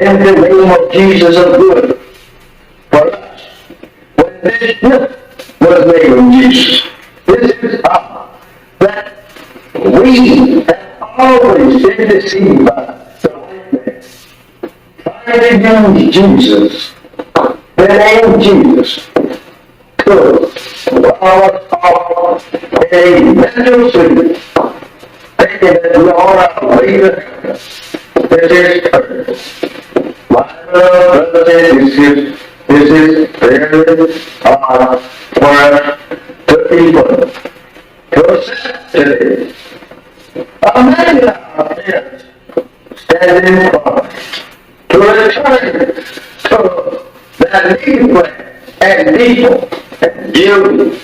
in the name of Jesus of good for us. When this ship was made of Jesus, this is how that we have always been deceived by the white man. Trying to use Jesus, the name Jesus, to our a mental sleep, thinking that we all have to wait in heaven. This is church. My brothers and sisters, this is very hard for us to people to accept today. Imagine our parents standing in front to return to that native land and people and Jews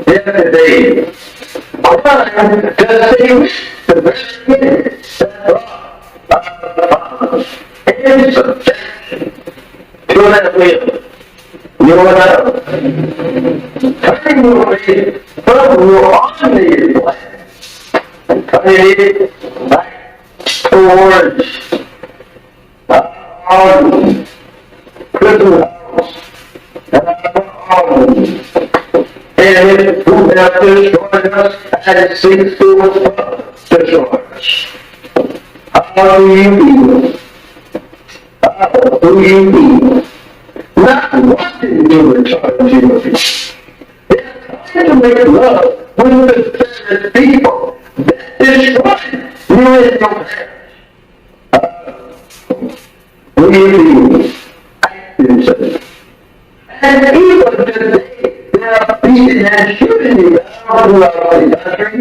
yesterday. Trying to save the very minute that brought us in subjection to that will. You and I, turning away from your native land and turning it back towards our prison house and our and who have destroyed us and seeks to destroy us. How do you feel? How do you feel? Not wanting to return to your people. They're trying to make love with the very people that destroyed you and your parents. Do you feel? Acting such. And even today, they are beating and shooting you down throughout the country.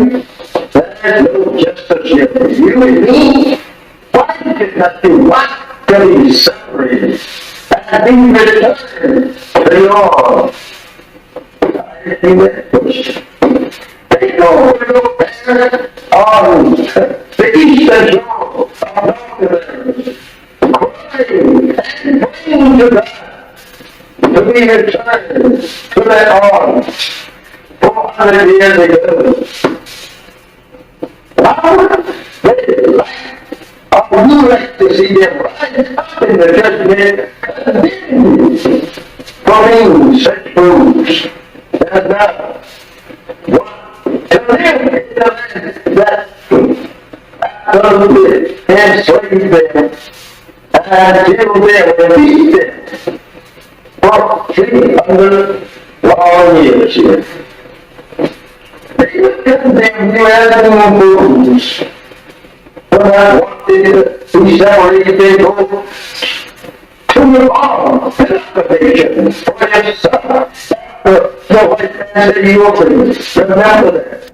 There is no justice here for you and me. Why did you not do what to be separated and be returned to your I think that push. Take over your parents on the eastern shore of North America. Crying and praying to God. put that on 400 years ago. Are you like to see them rise up in the judgment condemned for being such fools? That's not what to live in the land that absolutely enslaved them and killed them and beat them for 300 long years here. They would condemn you as fools. When I walked into these separated people to the bottom of the for his son, the white man said he will please. Remember that.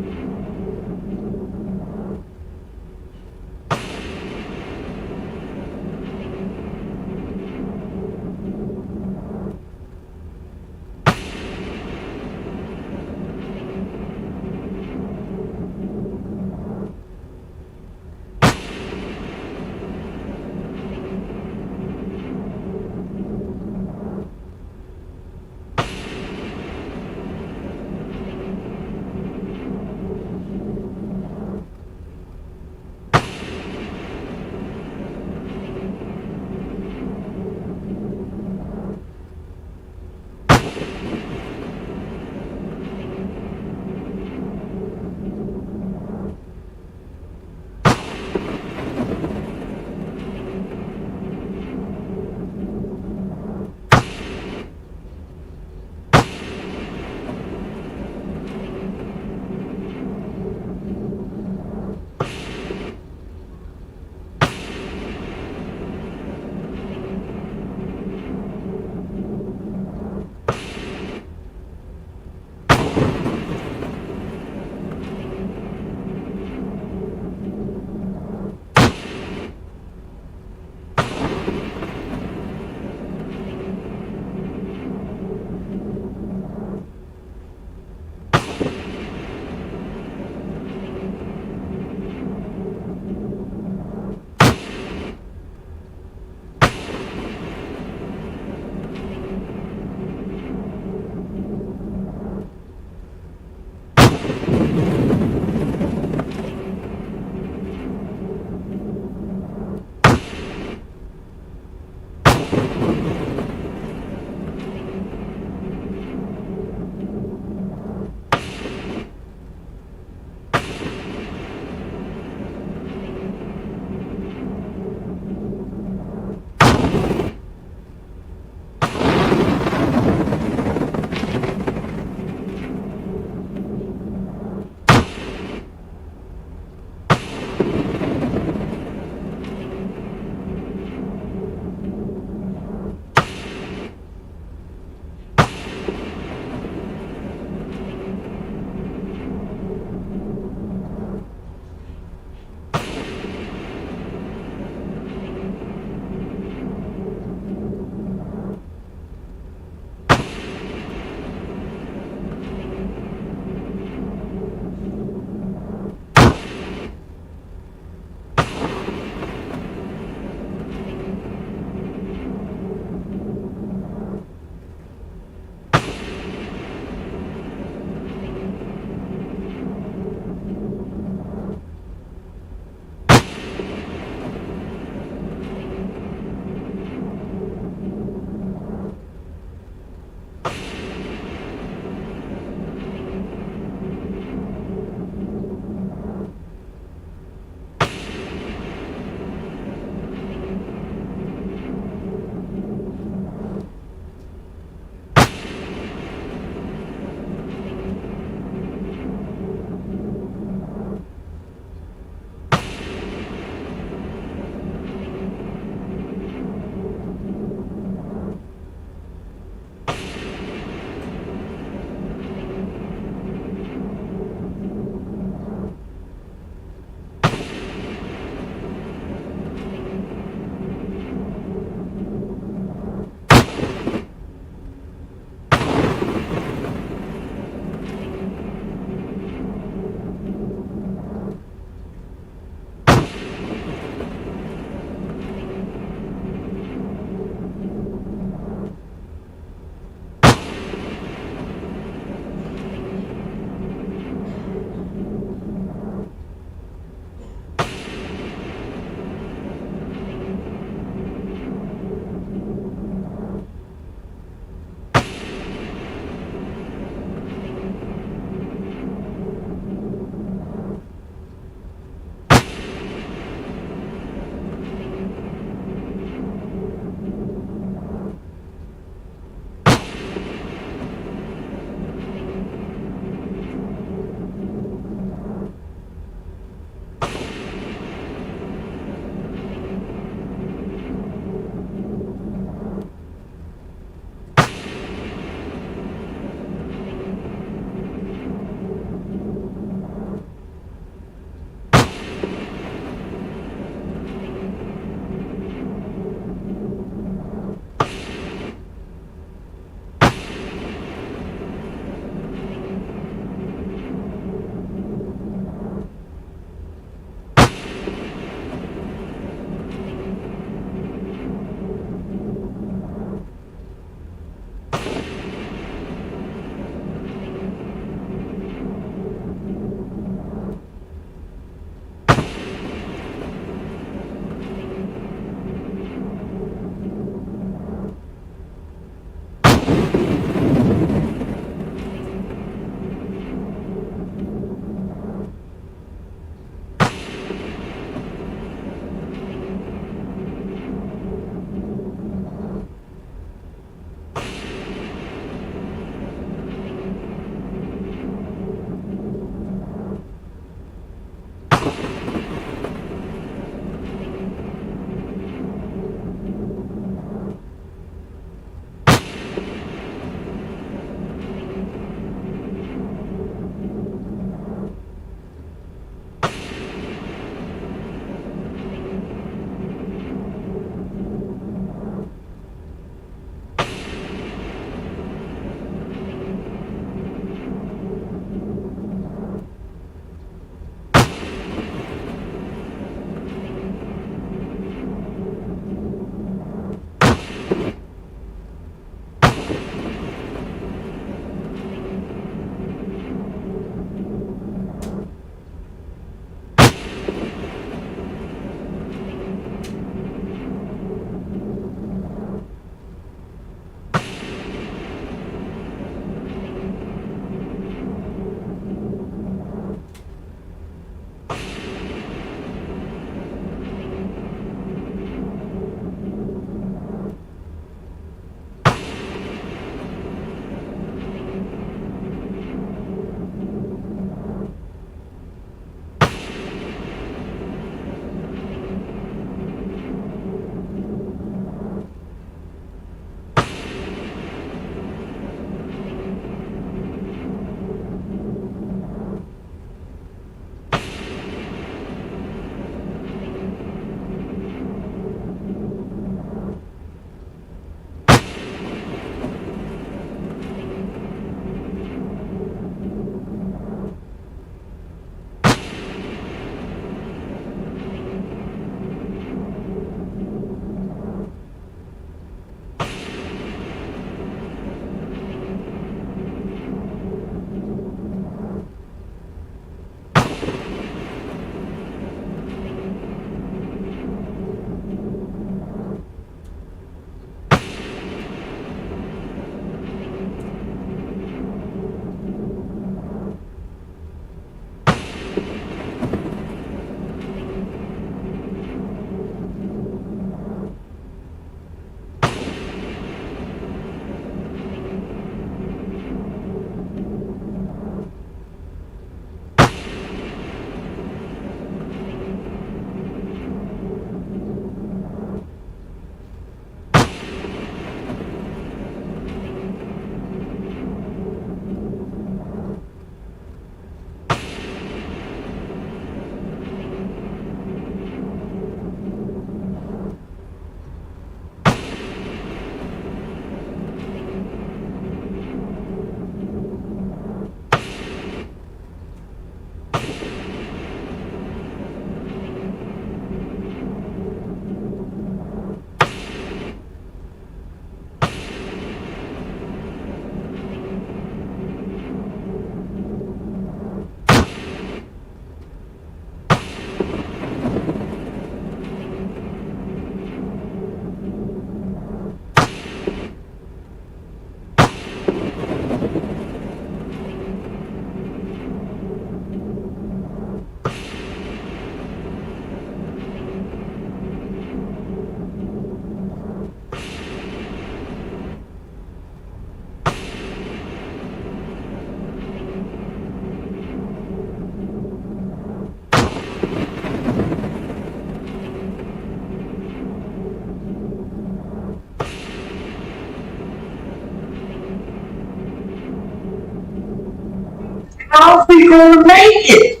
are we gonna make it?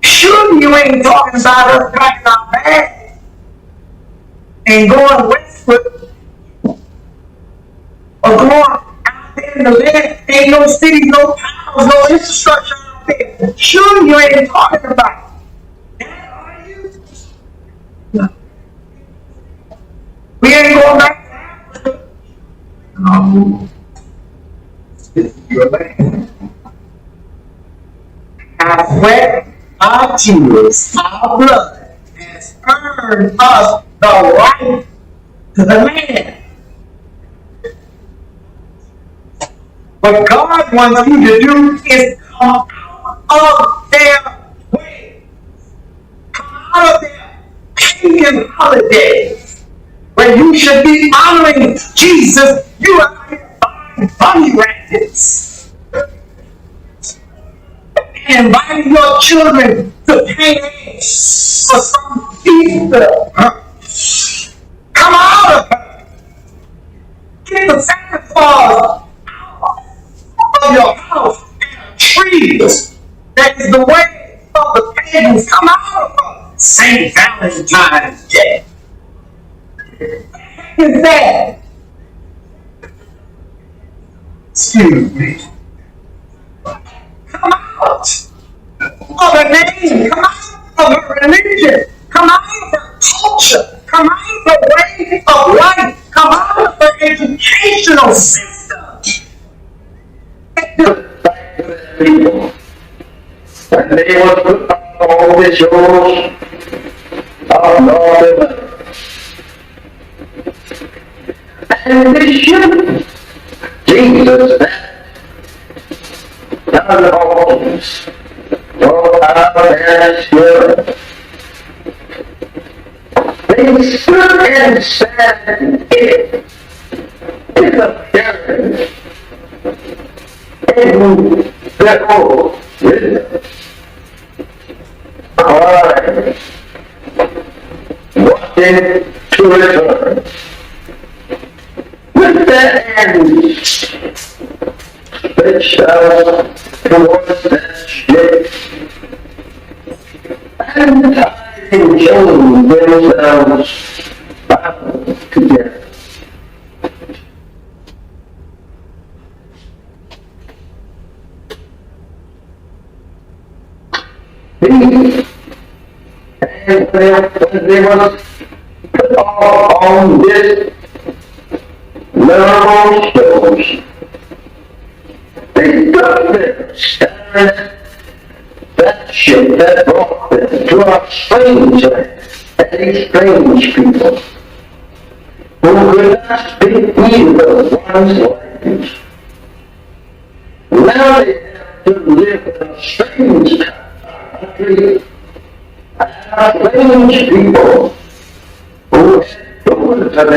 Surely you ain't talking about us packing our bags and going westward or going out there in the land. Ain't no cities, no towns, no infrastructure out there. Surely you ain't talking about that, are you? No. We ain't going back to Africa. No. This is your land. Our sweat, our tears, our blood has earned us the right to the land. What God wants you to do is come out of their way. Come out of their pagan holidays. When you should be honoring Jesus, you are buying bunny rackets. And inviting your children to paint for some Easter. Come out of her. Get the Santa Claus of your house and a tree. That is the way of the pagans. Come out of her. St. Valentine's Day. What is that? Excuse me. Come out of her name. Come out of her religion. Come out of her culture. Come out of her way of life. Come out of her educational system. People. And they will put all the shows of Lord. And this should Jesus done all this for our Master. They stood and said, it is a parent. And behold, wisdom. I wanted to return. With that hand stretched out towards that ship, and time joined themselves bound together. And when they must put off on this little stones, they stood there staring at that ship that brought them to a strange land and these strange people who could not speak either one's language. Now they have to live in a strange country. Strange people who had given to them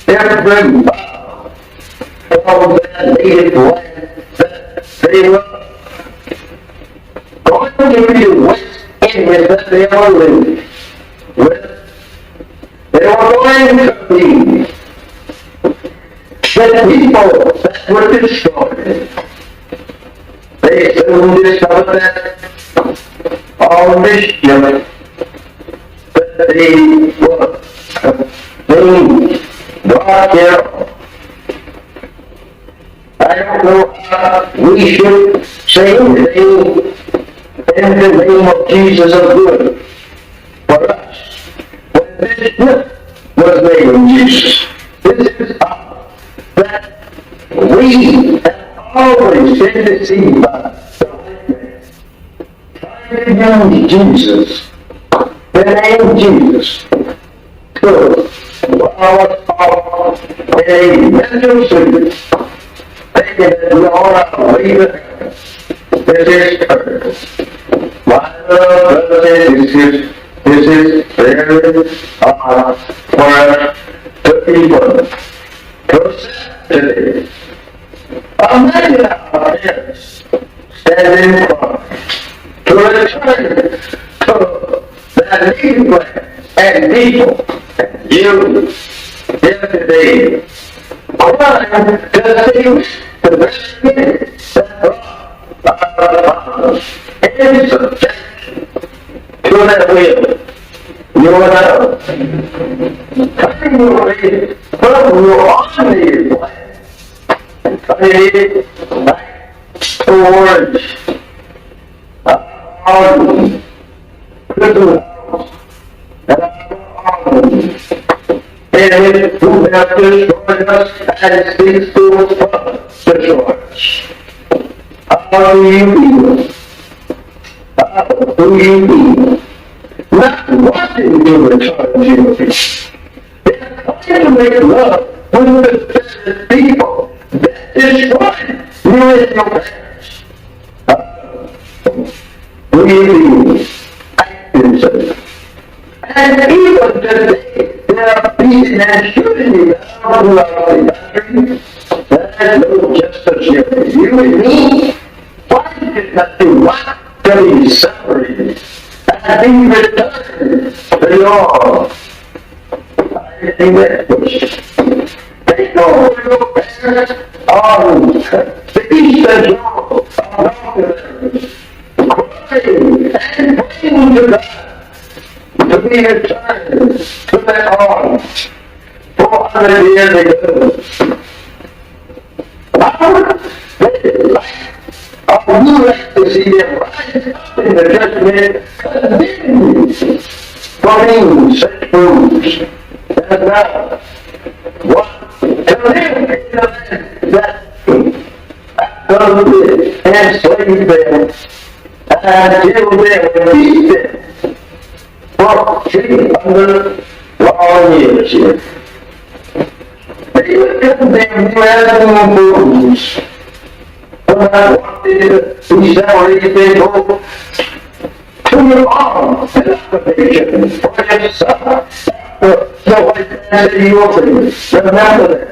every bow from that native land that they were going to be West Indians that they were living with. They were going to be the people that were destroyed. They soon discovered that all this ship that they were being brought here. I don't know how we should say anything in the name of Jesus of good for us. When this ship was made of Jesus, this is how that we have always been deceived by the white man. Trying to use Jesus, the name Jesus, to our in a mental state, thinking that we all have to leave it. This is earth. My love, brothers, this is very hard for us to people to accept today. Imagine our parents standing in front to return to that native land and people and you yesterday. Crying to see the very minute that brought in subjection to that will. You know, cutting away from your ordinary life and cutting it back towards our prison house and our and it who have destroyed us and seeks to destroy us. How do you feel? How do you feel? Not wanting to return to you. It's trying to make love with the people that destroy you and your parents. Do you feel? And even today, there are beating and shooting you down throughout the country. There's no justice here for you and me. Why did not do what to be separated and be returned to your? I think that was. Take over your parents on the Eastern Shore of North America. And praying to God to be returned to their arms 400 years ago. Or you like to see them rise up in the judgment, condemn you for being such fools. And now, what? To live in the land that absolutely enslaved them and killed them and beat them for 300 long years here. They would condemn you as fools. When I walked into these separated people to your arms and application for your son. So I said you will remember that.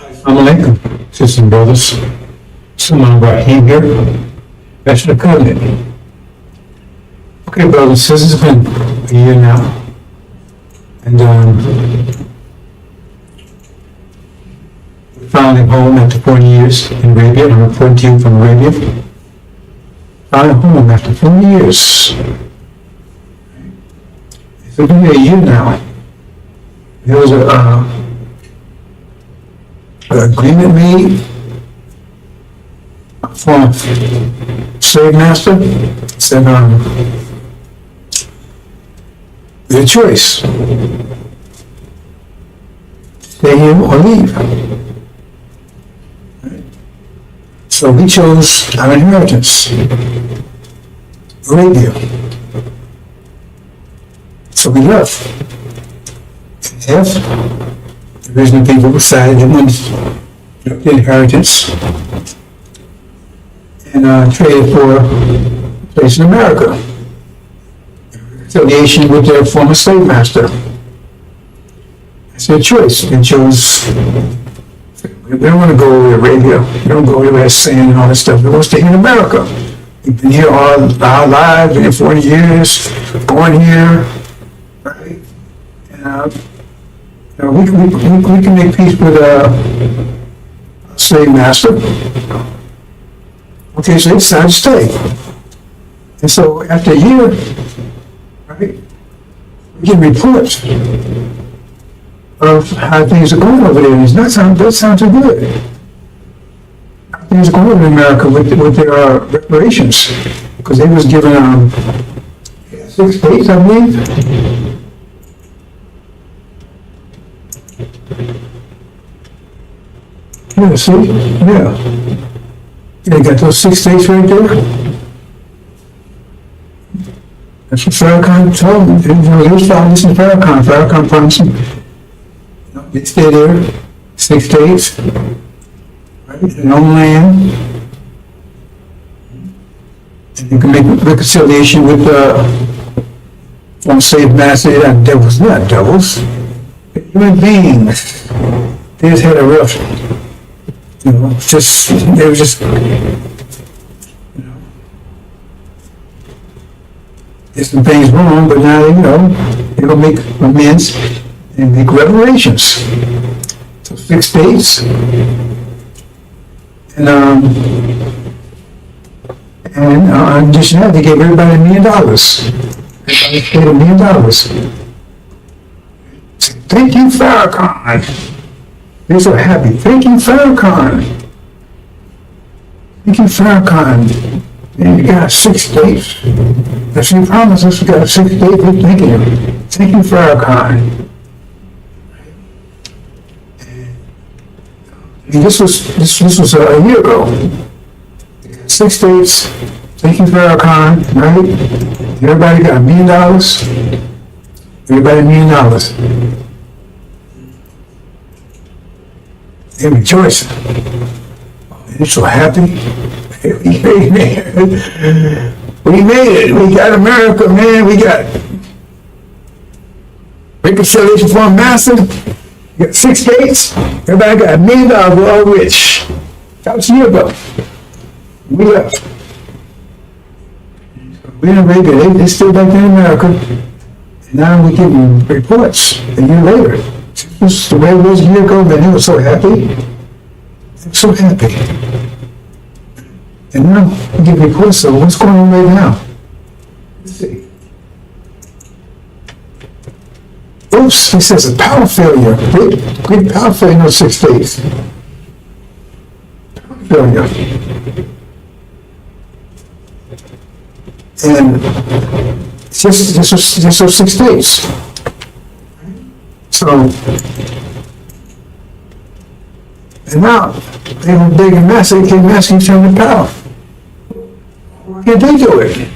Assalamu alaikum, sisters and brothers. Salman Rahim here. Bashar Covenant. Okay, brothers and sisters, it's been a year now. And found him home after 40 years in Arabia. I'm reporting to you from Arabia. Found him home after 40 years. It's been a year now. There was an agreement made for slave master. Said, your choice. Stay here or leave. So we chose our inheritance, Arabia. So we left. If the original people decided they wanted the inheritance and traded for a place in America, affiliation with their former slave master. It's their choice. They chose, we don't want to go over to Arabia. We don't go over to sand and all that stuff. We want to stay in America. We've been here all our lives, been here 40 years, born here, right? And we can make peace with a slave master. Okay, so they decided to stay. And so after a year, right, we get reports of how things are going over there, and that sounds too good. How things are going over in America with their reparations, because they was given 6 states, I believe. Yeah, see? Yeah. They got those 6 states right there. That's what Farrakhan told them. He was following this in Farrakhan. Farrakhan promised them, they stay there 6 states, right? Their own land. And you can make reconciliation with from slave master. They're not devils, not devils. They're human beings. They just had a rough, they were just, there's some things wrong, but now, they're going to make amends and make reparations. So 6 states. And in addition to that, they gave everybody $1 million. Everybody paid $1 million. Thank you, Farrakhan. They're so happy. Thank you, Farrakhan. Thank you, Farrakhan. And you got 6 states. As you promised us, we got 6 states. Thank you. Thank you, Farrakhan. And this was a year ago. 6 states. Thank you, Farrakhan. Right? Everybody got $1 million. Everybody $1 million. They're rejoicing. They're so happy. We made it. We made it. We got America, man. We got reconciliation for a master. We got 6 states. Everybody got $1 million. We're all rich. That was a year ago. We left. We're in Arabia. They're still back there in America. And now we're getting reports a year later. This was the way it was a year ago, man. They were so happy. They were so happy. And now we get reports of what's going on right now. Let's see. Oops, he says a power failure. Great power failure in those 6 states. Power failure. And just those 6 states. So, and now they were big and massive. They came asking each other power. Why can't they do it?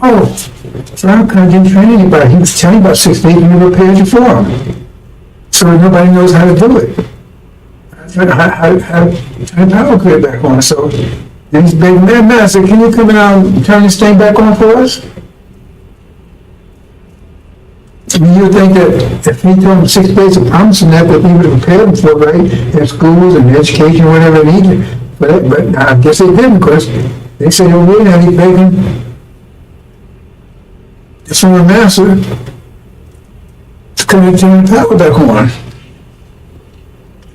Oh, Farrakhan didn't train anybody. He was telling about 6 states and never prepared you for them. So nobody knows how to do it. How to turn the power grid back on. So these big men master, can you come in and turn this thing back on for us? I mean, you would think that if he told them 6 states of promising that we would have prepared them for, right, their schools and education, whatever they needed. But I guess they didn't, because they said, oh, we're not even begging the former master to come and turn the power back on.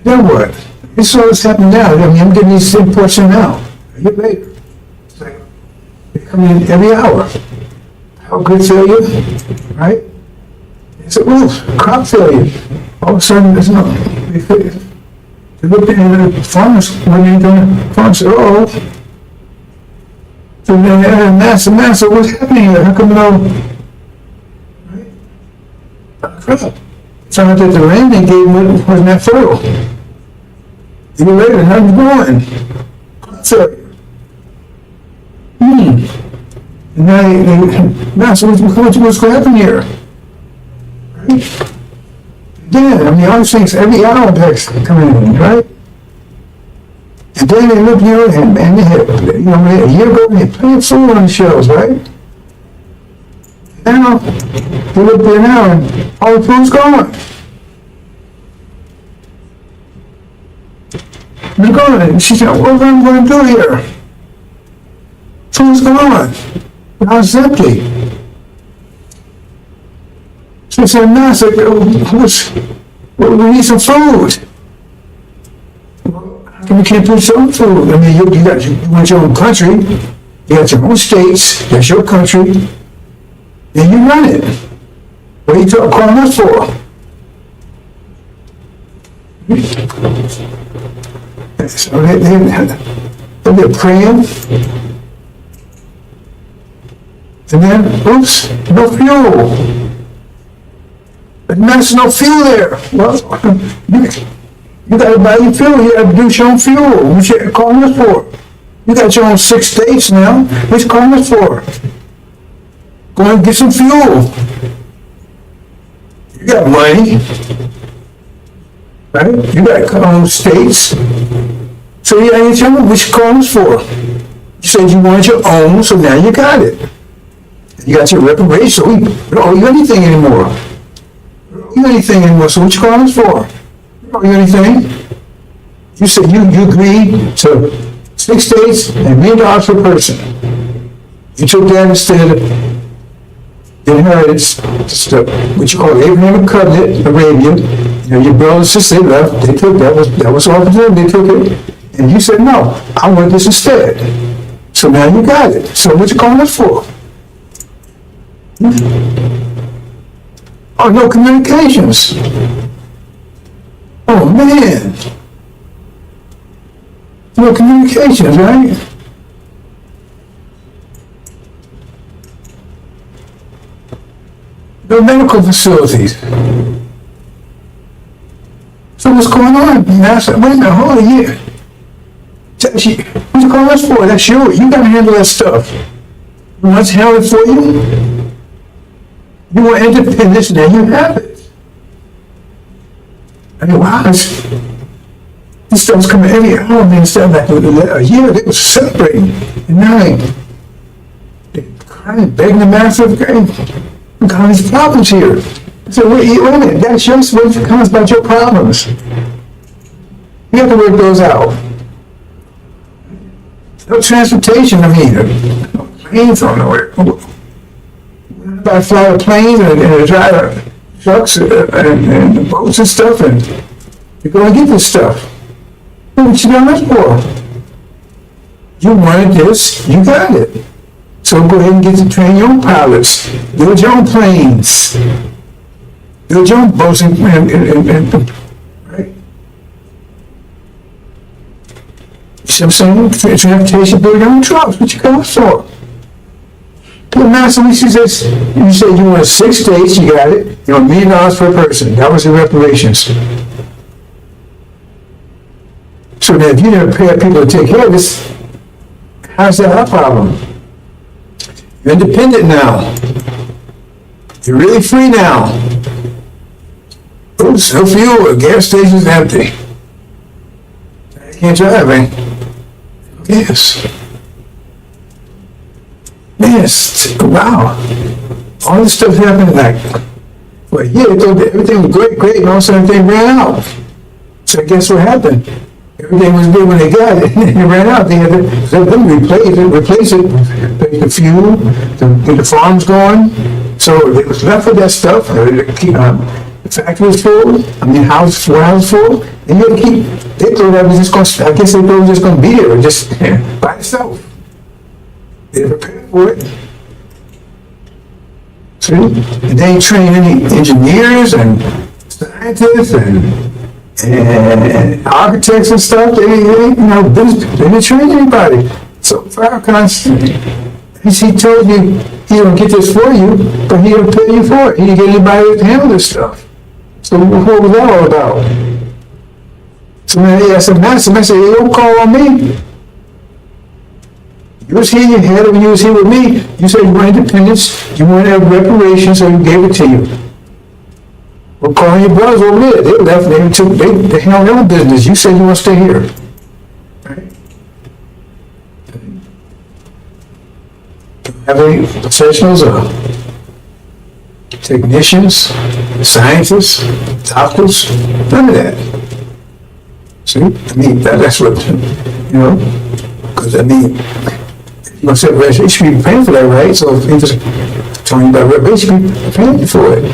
Then what? This is what's happening now. I mean, I'm getting these imports in now. A year later. It's like, they come in every hour. How good failure, right? It's a crop failure. All of a sudden, there's no, they looked at the farmers, when they're doing, farmers said, oh, so then, master, what's happening here? How come no, right? Crap. Found out that the rain they gave them wasn't that fertile. A year later, how's it going? Crop failure. And now they master, what's going to happen here? Right? Yeah, I mean, all these things, every hour back's coming in, right? And then they look, and they had, a year ago, they had plenty of food on the shelves, right? Now, they look there now, and all the food's gone. They're gone. And she said, what am I going to do here? Food's gone. The house is empty. So I said, no, I said, we need some food. How come you can't produce your own food? I mean, you want your own country, you got your own states, that's your country, and you run it. What are you calling us for? So they're praying, and then, oops, no fuel. But there's no fuel there. Well, you got to buy your fuel. You got to produce your own fuel. What you calling us for? You got your own 6 states now. What you calling us for? Go and get some fuel. You got money, right? You got your own states. So you got your own. What you calling us for? You said you wanted your own, so now you got it. You got your reparations. So we don't owe you anything anymore. You anything anymore, so what you calling us for? You don't owe you anything. You said you agreed to 6 states and $1 million per person. You took that instead of the inheritance, what you call Abrahamic covenant, Arabian. Your brothers and sisters, they left, they took that was all for them, they took it. And you said, no, I want this instead. So now you got it. So what you calling us for? Oh, no communications. Oh, man. No communications, right? No medical facilities. So what's going on? And I said, wait a minute, hold on here. What you calling us for? That's you. You gotta handle that stuff. Let's handle it for you. You want independence, now you have it. I mean, wow, this stuff's coming every hour, man. Instead of like a year, they were celebrating. And now they're crying, begging the master of grain. We've got all these problems here. I said, wait a minute, that's your solution comes about your problems. You have to work those out. No transportation, I mean, no planes on nowhere. I fly a plane and drive trucks and boats and stuff, and you go and get this stuff. What you got this for? You wanted this, you got it. So go ahead and get to train your own pilots, build your own planes, build your own boats, and right? You see what I'm saying? Transportation, build your own trucks. What you got for? The master, you said you wanted 6 states, you got it. You want $1 million per person. That was the reparations. So now if you never pay people to take care of this, how's that our problem? You're independent now. You're really free now. Oops, no fuel, the gas station's empty. You can't drive, eh? Yes. Yes, wow. All this stuff happened like, well, yeah, they thought that everything was great, and all of a sudden everything ran out. So guess what happened? Everything was good when they got it, and it ran out. They had to replace it, pay the fuel, to get the farms going. So it was left with that stuff. The factory was full, I mean, house full, And you have to keep, they thought that was just gonna, I guess they thought it was just gonna be there, just by itself. They didn't prepare for it. See? And they ain't trained any engineers and scientists and architects and stuff. They didn't train anybody. So Farrakhan, he told you he don't get this for you, but he don't pay you for it. He didn't get anybody to handle this stuff. So what was that all about? So when they asked the master, I said, "Hey, don't call on me. You was here, you had it when you was here with me. You said you want independence, you want to have reparations, so you gave it to you. Well, call your brothers over there. They left, they handled their own business. You said you want to stay here." Right? Have any professionals or technicians, scientists, doctors, none of that. See, I mean, that's what, because I mean, you're going to say, you should be paying for that, right? So if he was telling you about reparation, you should be paying for it.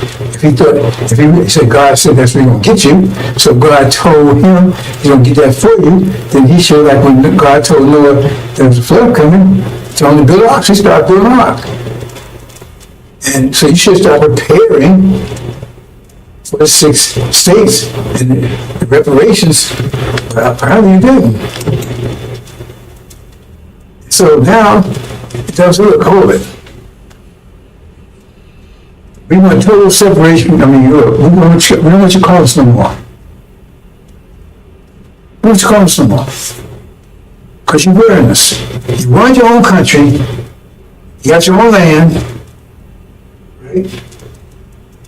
If he said, God said that's where he's going to get you, so God told him he's going to get that for you, then he should, like when God told Noah there was a flood coming, told him to build an ark, so he started building an ark. And so you should start preparing for the 6 states and the reparations. Apparently you didn't. So now, it tells you, look, hold it. We want total separation. I mean, look, we don't want you to call us no more. We don't want you to call us no more. Because you're wearing us. You run your own country. You got your own land. Right?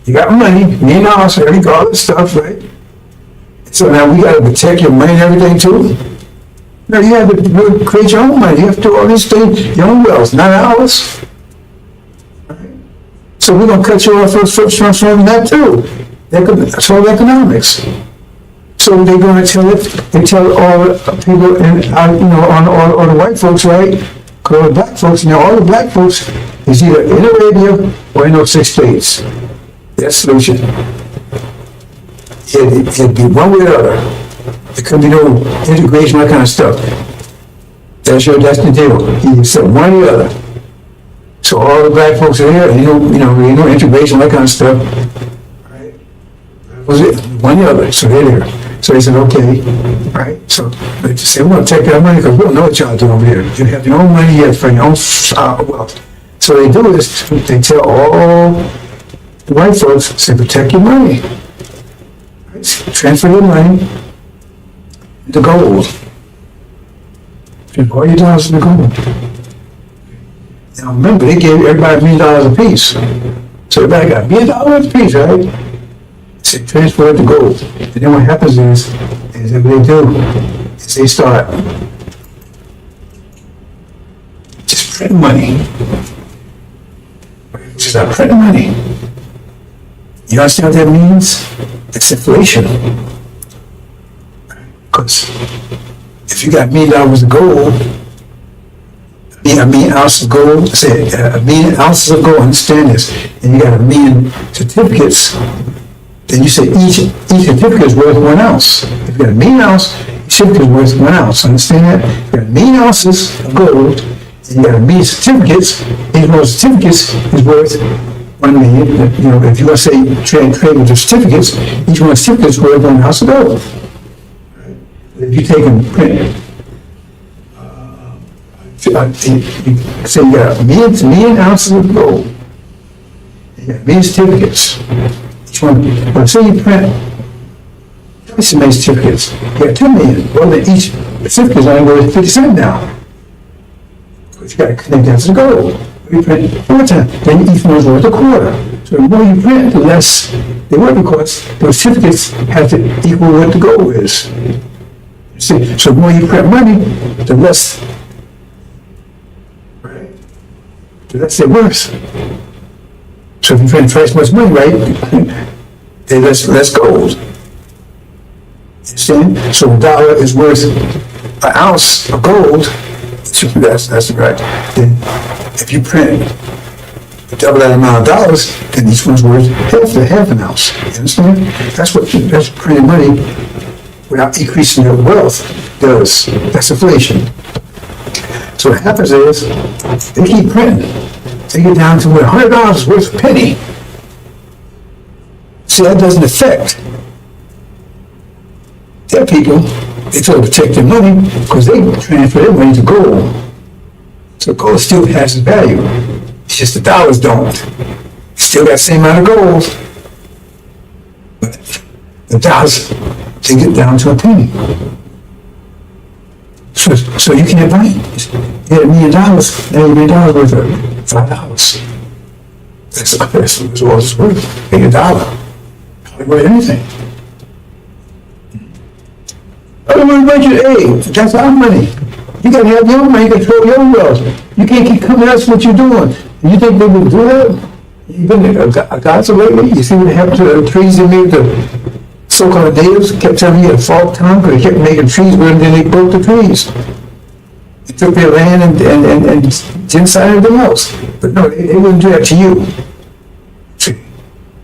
You got money, me and us, all this stuff, right? So now we got to protect your money and everything too? No, you have to create your own money. You have to do all these things, your own wealth, not ours. Right? So we're going to cut you off from that too. That's all economics. So they're going to tell all the people, all the white folks, right? Because all the black folks, all the black folks is either in Arabia or in those 6 states. That's the solution. It'd be one way or the other. There could be no integration, that kind of stuff. That's the deal. You said one or the other. So all the black folks are here, and no integration, that kind of stuff. Right? Was it one or the other? So they're there. So they said, okay, right? So they just said, we want to take our money because we don't know what y'all do over here. You have your own money, you have for your own wealth. So they do is they tell all the white folks, say, protect your money. Right? Transfer your money into gold. All your dollars into gold. Now remember, they gave everybody $1 million apiece. So everybody got $1 million apiece, right? Say transfer it to gold. And then what happens is that what they do is they start just printing money. Just start printing money. You understand what that means? It's inflation. Because if you got $1 million of gold, $1 million ounces of gold, say $1 million ounces of gold, understand this, and you got 1 million certificates, then you say each certificate is worth 1 ounce. If you got 1 million ounce, each certificate is worth 1 ounce. Understand that? You got 1 million ounces of gold, and you got 1 million certificates. Each one of those certificates is worth 1 million. If you want to say trade with the certificates, each one of the certificates is worth 1 ounce of gold. If you take and print, say you got 1 million ounces of gold, you got 1 million certificates. Each one, but say you print twice as many certificates, you got 2 million. Well, then each certificate is only worth 50 cents now. But you got to connect that to the gold. You print 4 times, then each one is worth a quarter. So the more you print, the less they work because those certificates have to equal what the gold is. See, so the more you print money, the less, right? The less they're worth. So if you print twice as much money, right, then less gold. You see? So $1 is worth 1 ounce of gold. That's right. Then if you print double that amount of dollars, then each one's worth half an ounce. You understand? That's printing money without increasing their wealth does. That's inflation. So what happens is, they keep printing. They get down to where $100 worth a penny. See, that doesn't affect their people. They try to protect their money because they transfer their money to gold. So gold still has its value. It's just the dollars don't. Still got the same amount of gold. But the dollars, they get down to a penny. So you can't buy it. You had $1 million, now $1 million worth of $5. That's all it's worth. Pay $1. Hardly worth anything. Otherwise, what you, hey, that's our money. You gotta have your money, you gotta control your wealth. You can't keep coming at us what you're doing. You think they would do that? You've been God's lately. You see what happened to the trees they made, the so-called natives kept telling you to fall town because they kept making trees where then they broke the trees. They took their land and genocide everything else. But no, they wouldn't do that to you.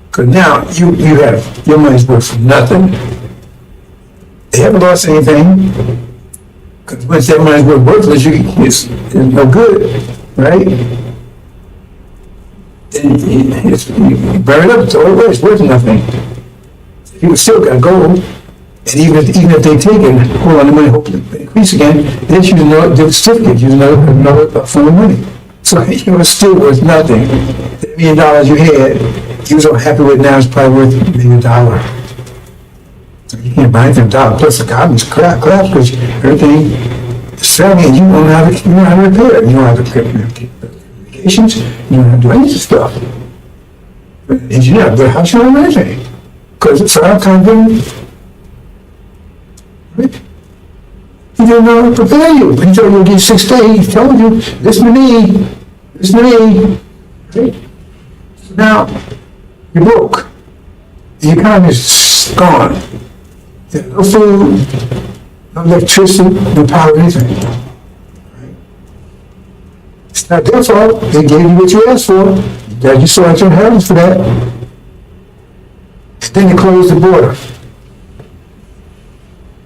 Because now you have, your money's worth nothing. They haven't lost anything. Because once that money's worthless, it's no good, right? Then you burn it up, it's all it was, it's worth nothing. You still got gold, and even if they take it, hold on, the money hope to increase again, then you know the certificate, you know another form of money. So it's still worth nothing. The $1 million you had, you were so happy with now, it's probably worth $1 million. So you can't buy anything $1. Plus the economy's crap because everything is failing, and you don't know how to repair it. You don't have to communications, you don't have to do any of this stuff. But engineer, but how should I do anything? Because it's our company. Right? He didn't know how to prepare you. He told you to give 6 days. He told you, listen to me. Right? So now, you're broke. The economy's gone. There's no food, no electricity, no power, anything. Right? It's not their fault. They gave you what you asked for. That you saw at your inheritance for that. And then they closed the border.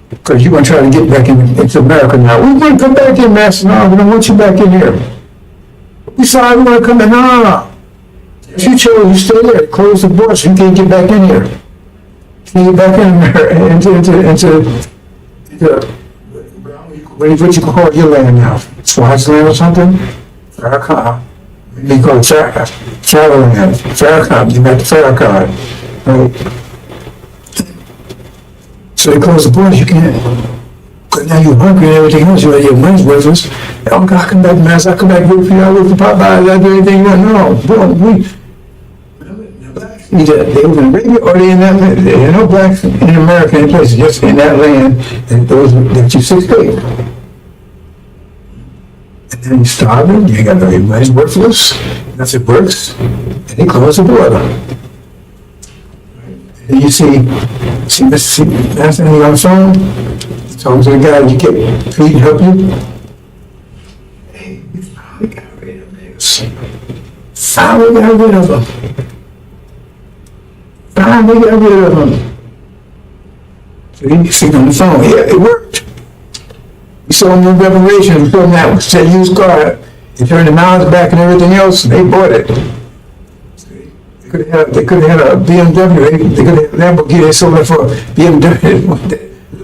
Because you're going to try to get back into America now. We're going to come back in, Master. No, we don't want you back in here. We saw we want to come in. No. If you chose, you stay there. Close the border so you can't get back in here. You can't get back in America, what you call your land now? Swaziland or something? Farrakhan. They call it Farrakhan. Farrakhan. You got the Farrakhan. Right? So they close the borders, you can't. Because now you're hungry and everything else, your money's worthless. Oh God, I come back, Master, I come back, work for you, I work for Popeye, I do anything. No, either they were in Arabia or they in that land. There are no blacks in America any place, just in that land, and those that you 6 days. And then you're starving, you ain't got no, your money's worthless, nothing works, and they close the border. And you see Master on the phone, talking to the guy, you get paid to help you. Hey, we finally got rid of this. Finally got rid of them. Finally got rid of them. So you see on the phone, yeah, it worked. We saw them in Revelation, we saw them that was that used car. They turned the miles back and everything else, and they bought it. They could have had a BMW, they could have had a Lamborghini, they sold it for BMW.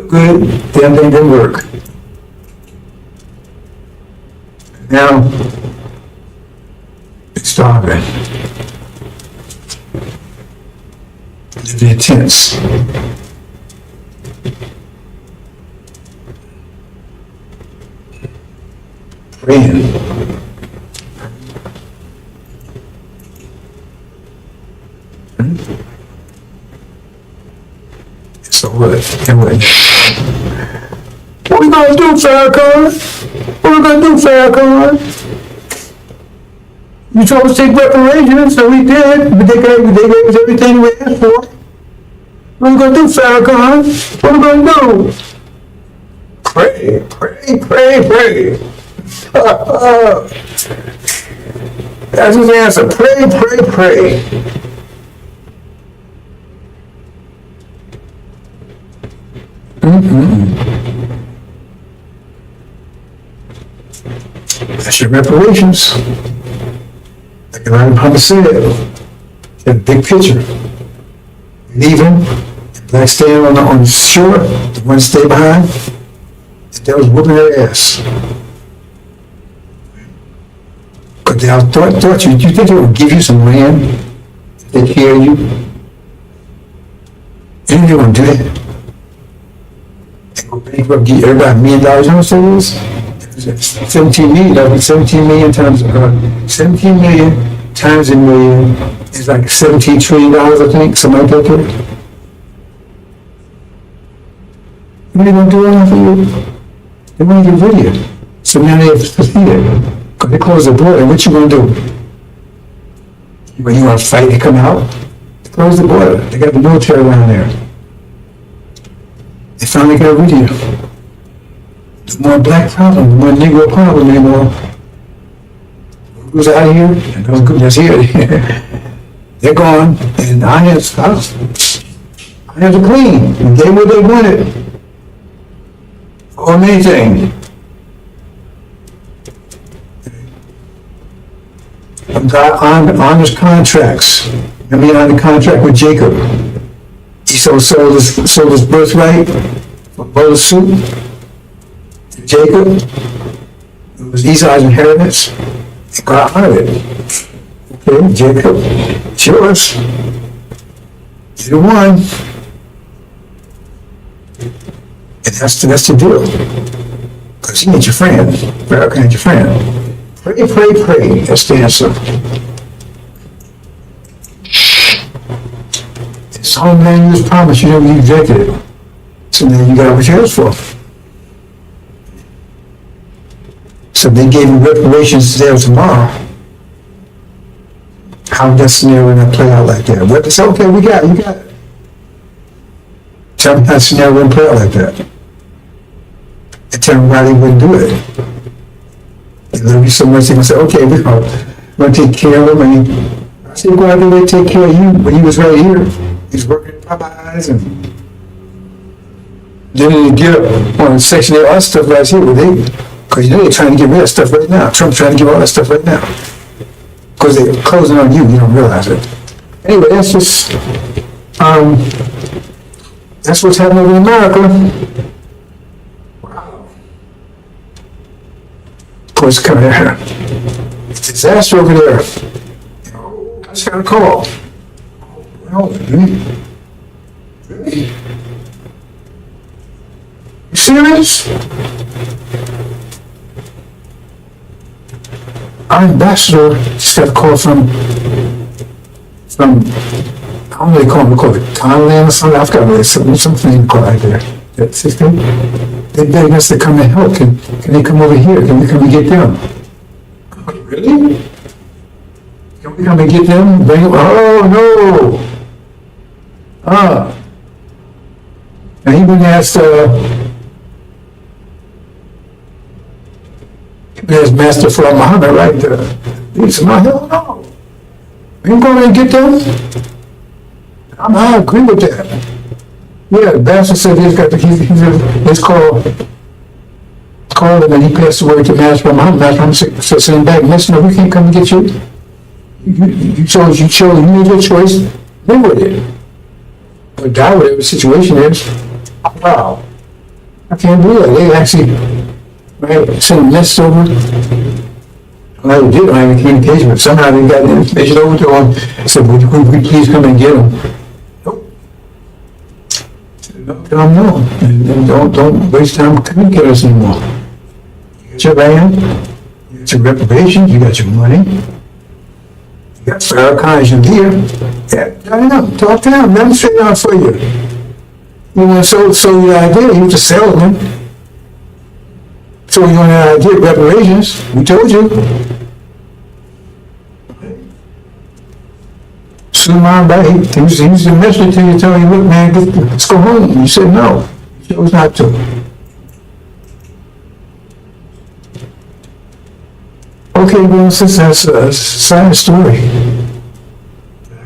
Good, damn thing didn't work. Now, it's starving. Living in tents. Praying. So what we gonna do, Farrakhan? What we gonna do, Farrakhan? You told us to take reparations, so we did, but they gave us everything we asked for. What we gonna do, Farrakhan? What we gonna do? Pray, pray, pray, pray. That's his answer. Pray, pray, pray. That's your reparations. Like Elijah Muhammad said, the big picture. Leave him, black stand on the shore, the one stay behind, that was whooping their ass. But they thought you think they would give you some land if they care you? They didn't want to do that. They go bankrupt, give everybody $1 million, you know what that is? 17 million, that would be 17 million times, 17 million times a million is like $17 trillion, I think, something like that. What are they going to do all that for you? They want to get rid of you. So now they have to see it. Because they close the border, what you going to do? When you want to fight, they come out. They close the border. They got the military around there. They finally got rid of you. The more black problem, the more Negro problem anymore. Who's out of here? And those groups that's here. They're gone. And our hands are clean. We gave what they wanted. Or anything. God honors contracts. I mean, on the contract with Jacob, he sold his birthright for a bowl of soup to Jacob. It was Esau's inheritance. And God honored it. Okay, Jacob, it's yours. You're the one. And that's the deal. Because he ain't your friend. Pharaoh ain't your friend. Pray, pray, pray. That's the answer. It's all man you was promised, you never rejected it. So now you got what you're for. So they gave you reparations today or tomorrow. How would that scenario not play out like that? What? It's okay, you got it. Tell me how the scenario wouldn't play out like that. And tell me why they wouldn't do it. They love you so much, they can say, okay, we're going to take care of them. And I said, go out there and take care of you when he was right here. He was working at Popeyes and then they get up on Section 8, all that stuff right here with they, because they're trying to get rid of stuff right now. Trump's trying to get all that stuff right now. Because they're closing on you don't realize it. Anyway, that's just, that's what's happening in America. Of course, coming here. It's a disaster over there. I just got a call. Oh, really? You serious? Our ambassador just got a call from I don't know what they call it. We call it Thailand or something. I've got something called right there. That's his thing. They begging us to come and help. Can they come over here? Can we come and get them? Really? Can we come and get them? Bring them? Oh, no. And he went and asked, Master Fard Muhammad, right? He said, no, hell no. We can go over and get them. I agree with that. Yeah, the bastard said he's called him and he passed the word to Master Muhammad. Master Muhammad said, send him back. Master, no, we can't come and get you. You chose, you made your choice, live with it. Or die, whatever the situation is. Wow. I can't believe it. They actually sent a message over. Well, they did not have any communication, but somehow they got the information over to him and said, would we please come and get him? No. And don't waste time communicating us anymore. You got your land, you got your reputation, you got your money, you got Farrakhan, you're here. Yeah, I know. Talk to him, let him straighten out for you. You want to sell your idea, you just sell them. So you want an idea, reparations, we told you. Suleiman Bay, he was the messenger to you, telling you, look man, let's go home. You said no. You chose not to. Okay, well, since that's a sad story. I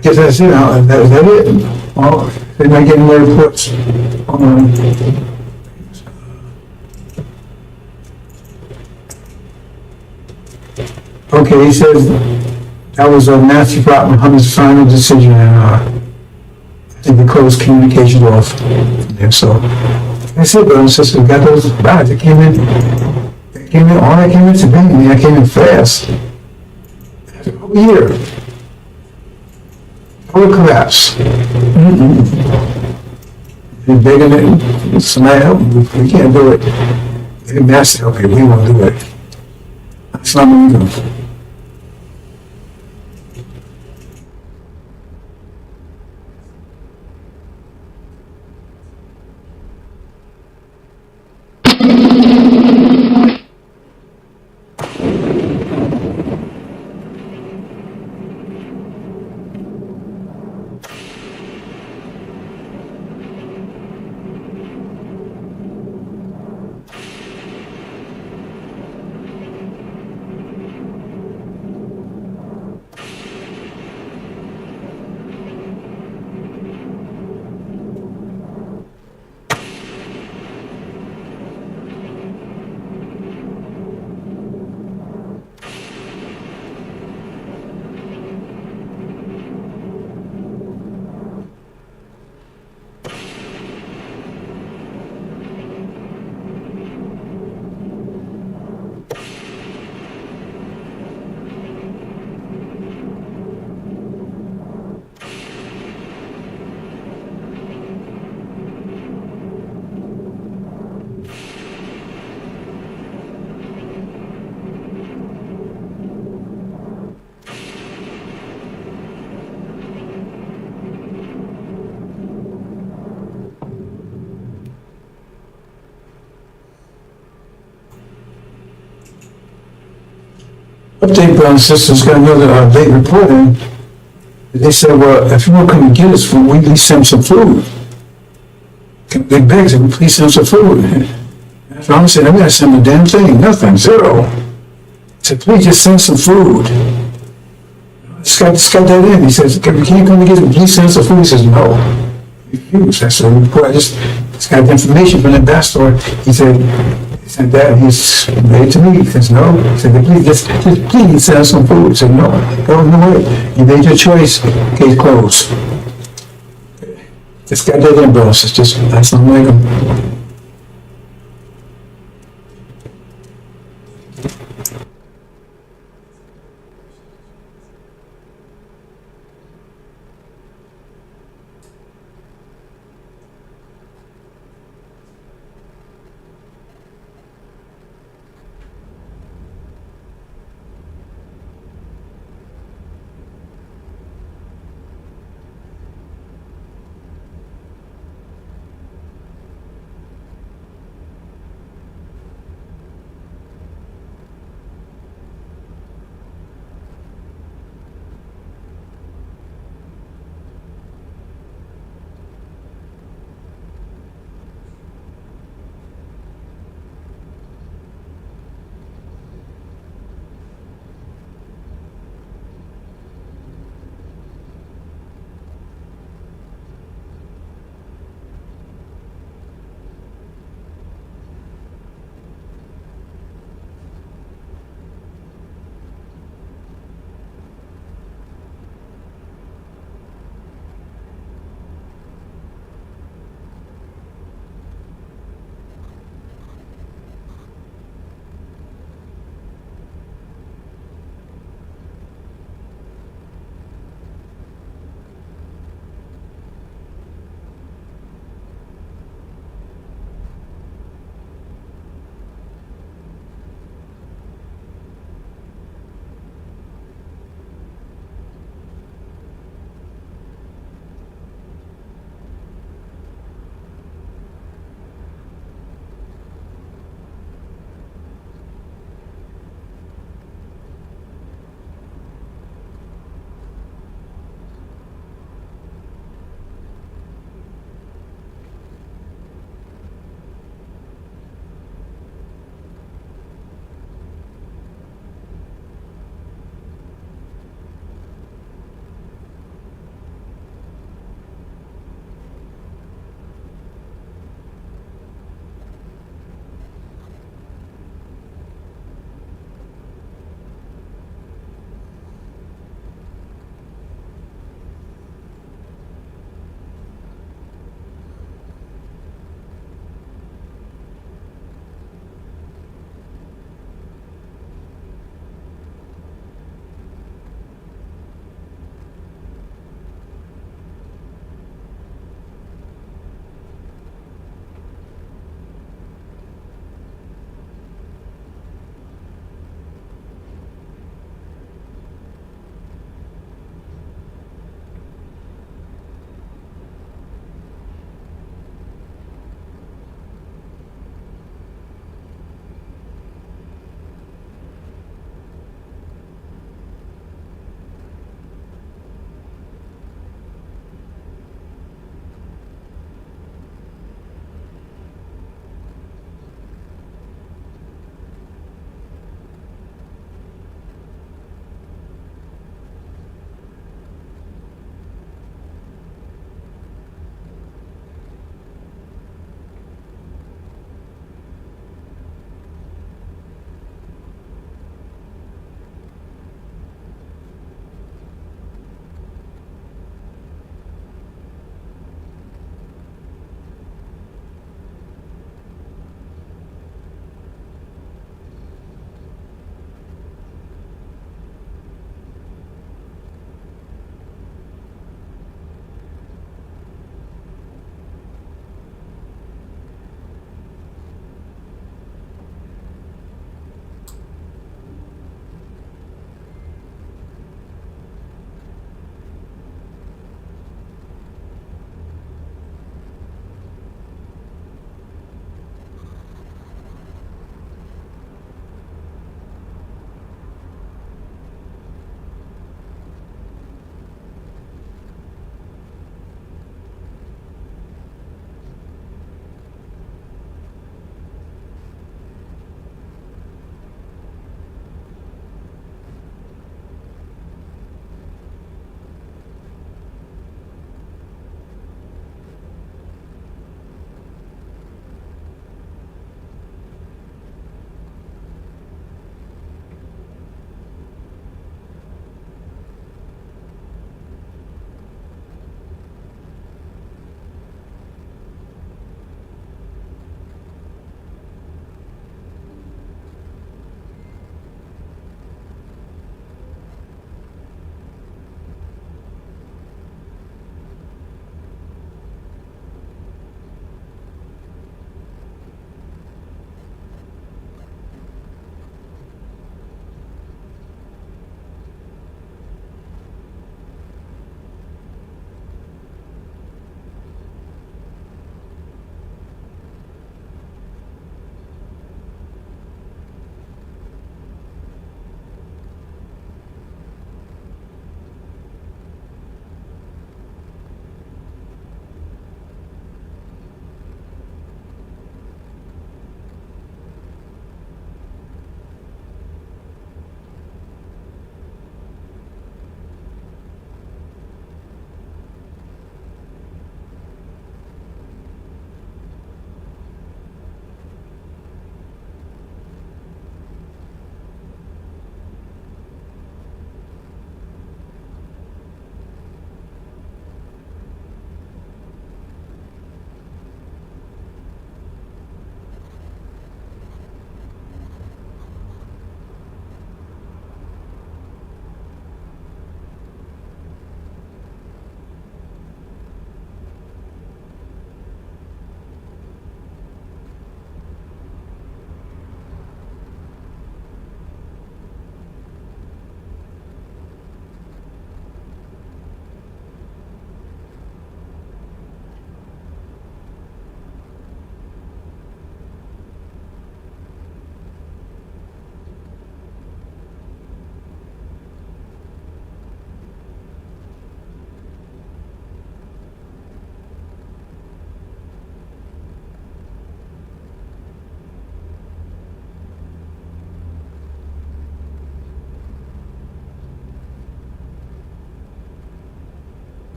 guess that's it. That it? Oh, they might get more reports on Okay, he says that was a Matthew Muhammad's final decision, and I think we closed communications off from there. So that's it, brothers and sisters. We got those guys that came in. All that came in to me. I came in fast. Over here. Total collapse. They're begging it. Somebody help me. We can't do it. They master help you. We won't do it. That's not what we do. Update, brothers and sisters, got another late report in. They said, well, if you won't come and get us food, we at least send some food. They begged him, please send some food. So I'm saying, I'm going to send a damn thing, nothing, zero. I said, please just send some food. This guy that in. He says, can you come and get it? Please send some food. He says, no. Refuse. I said, I just got information from the ambassador. He said that, and he's made to me. He says, no. He said, please send us some food. He said, no, go no way. You made your choice. Case closed. Just got that in, bro. It's just, that's not like him.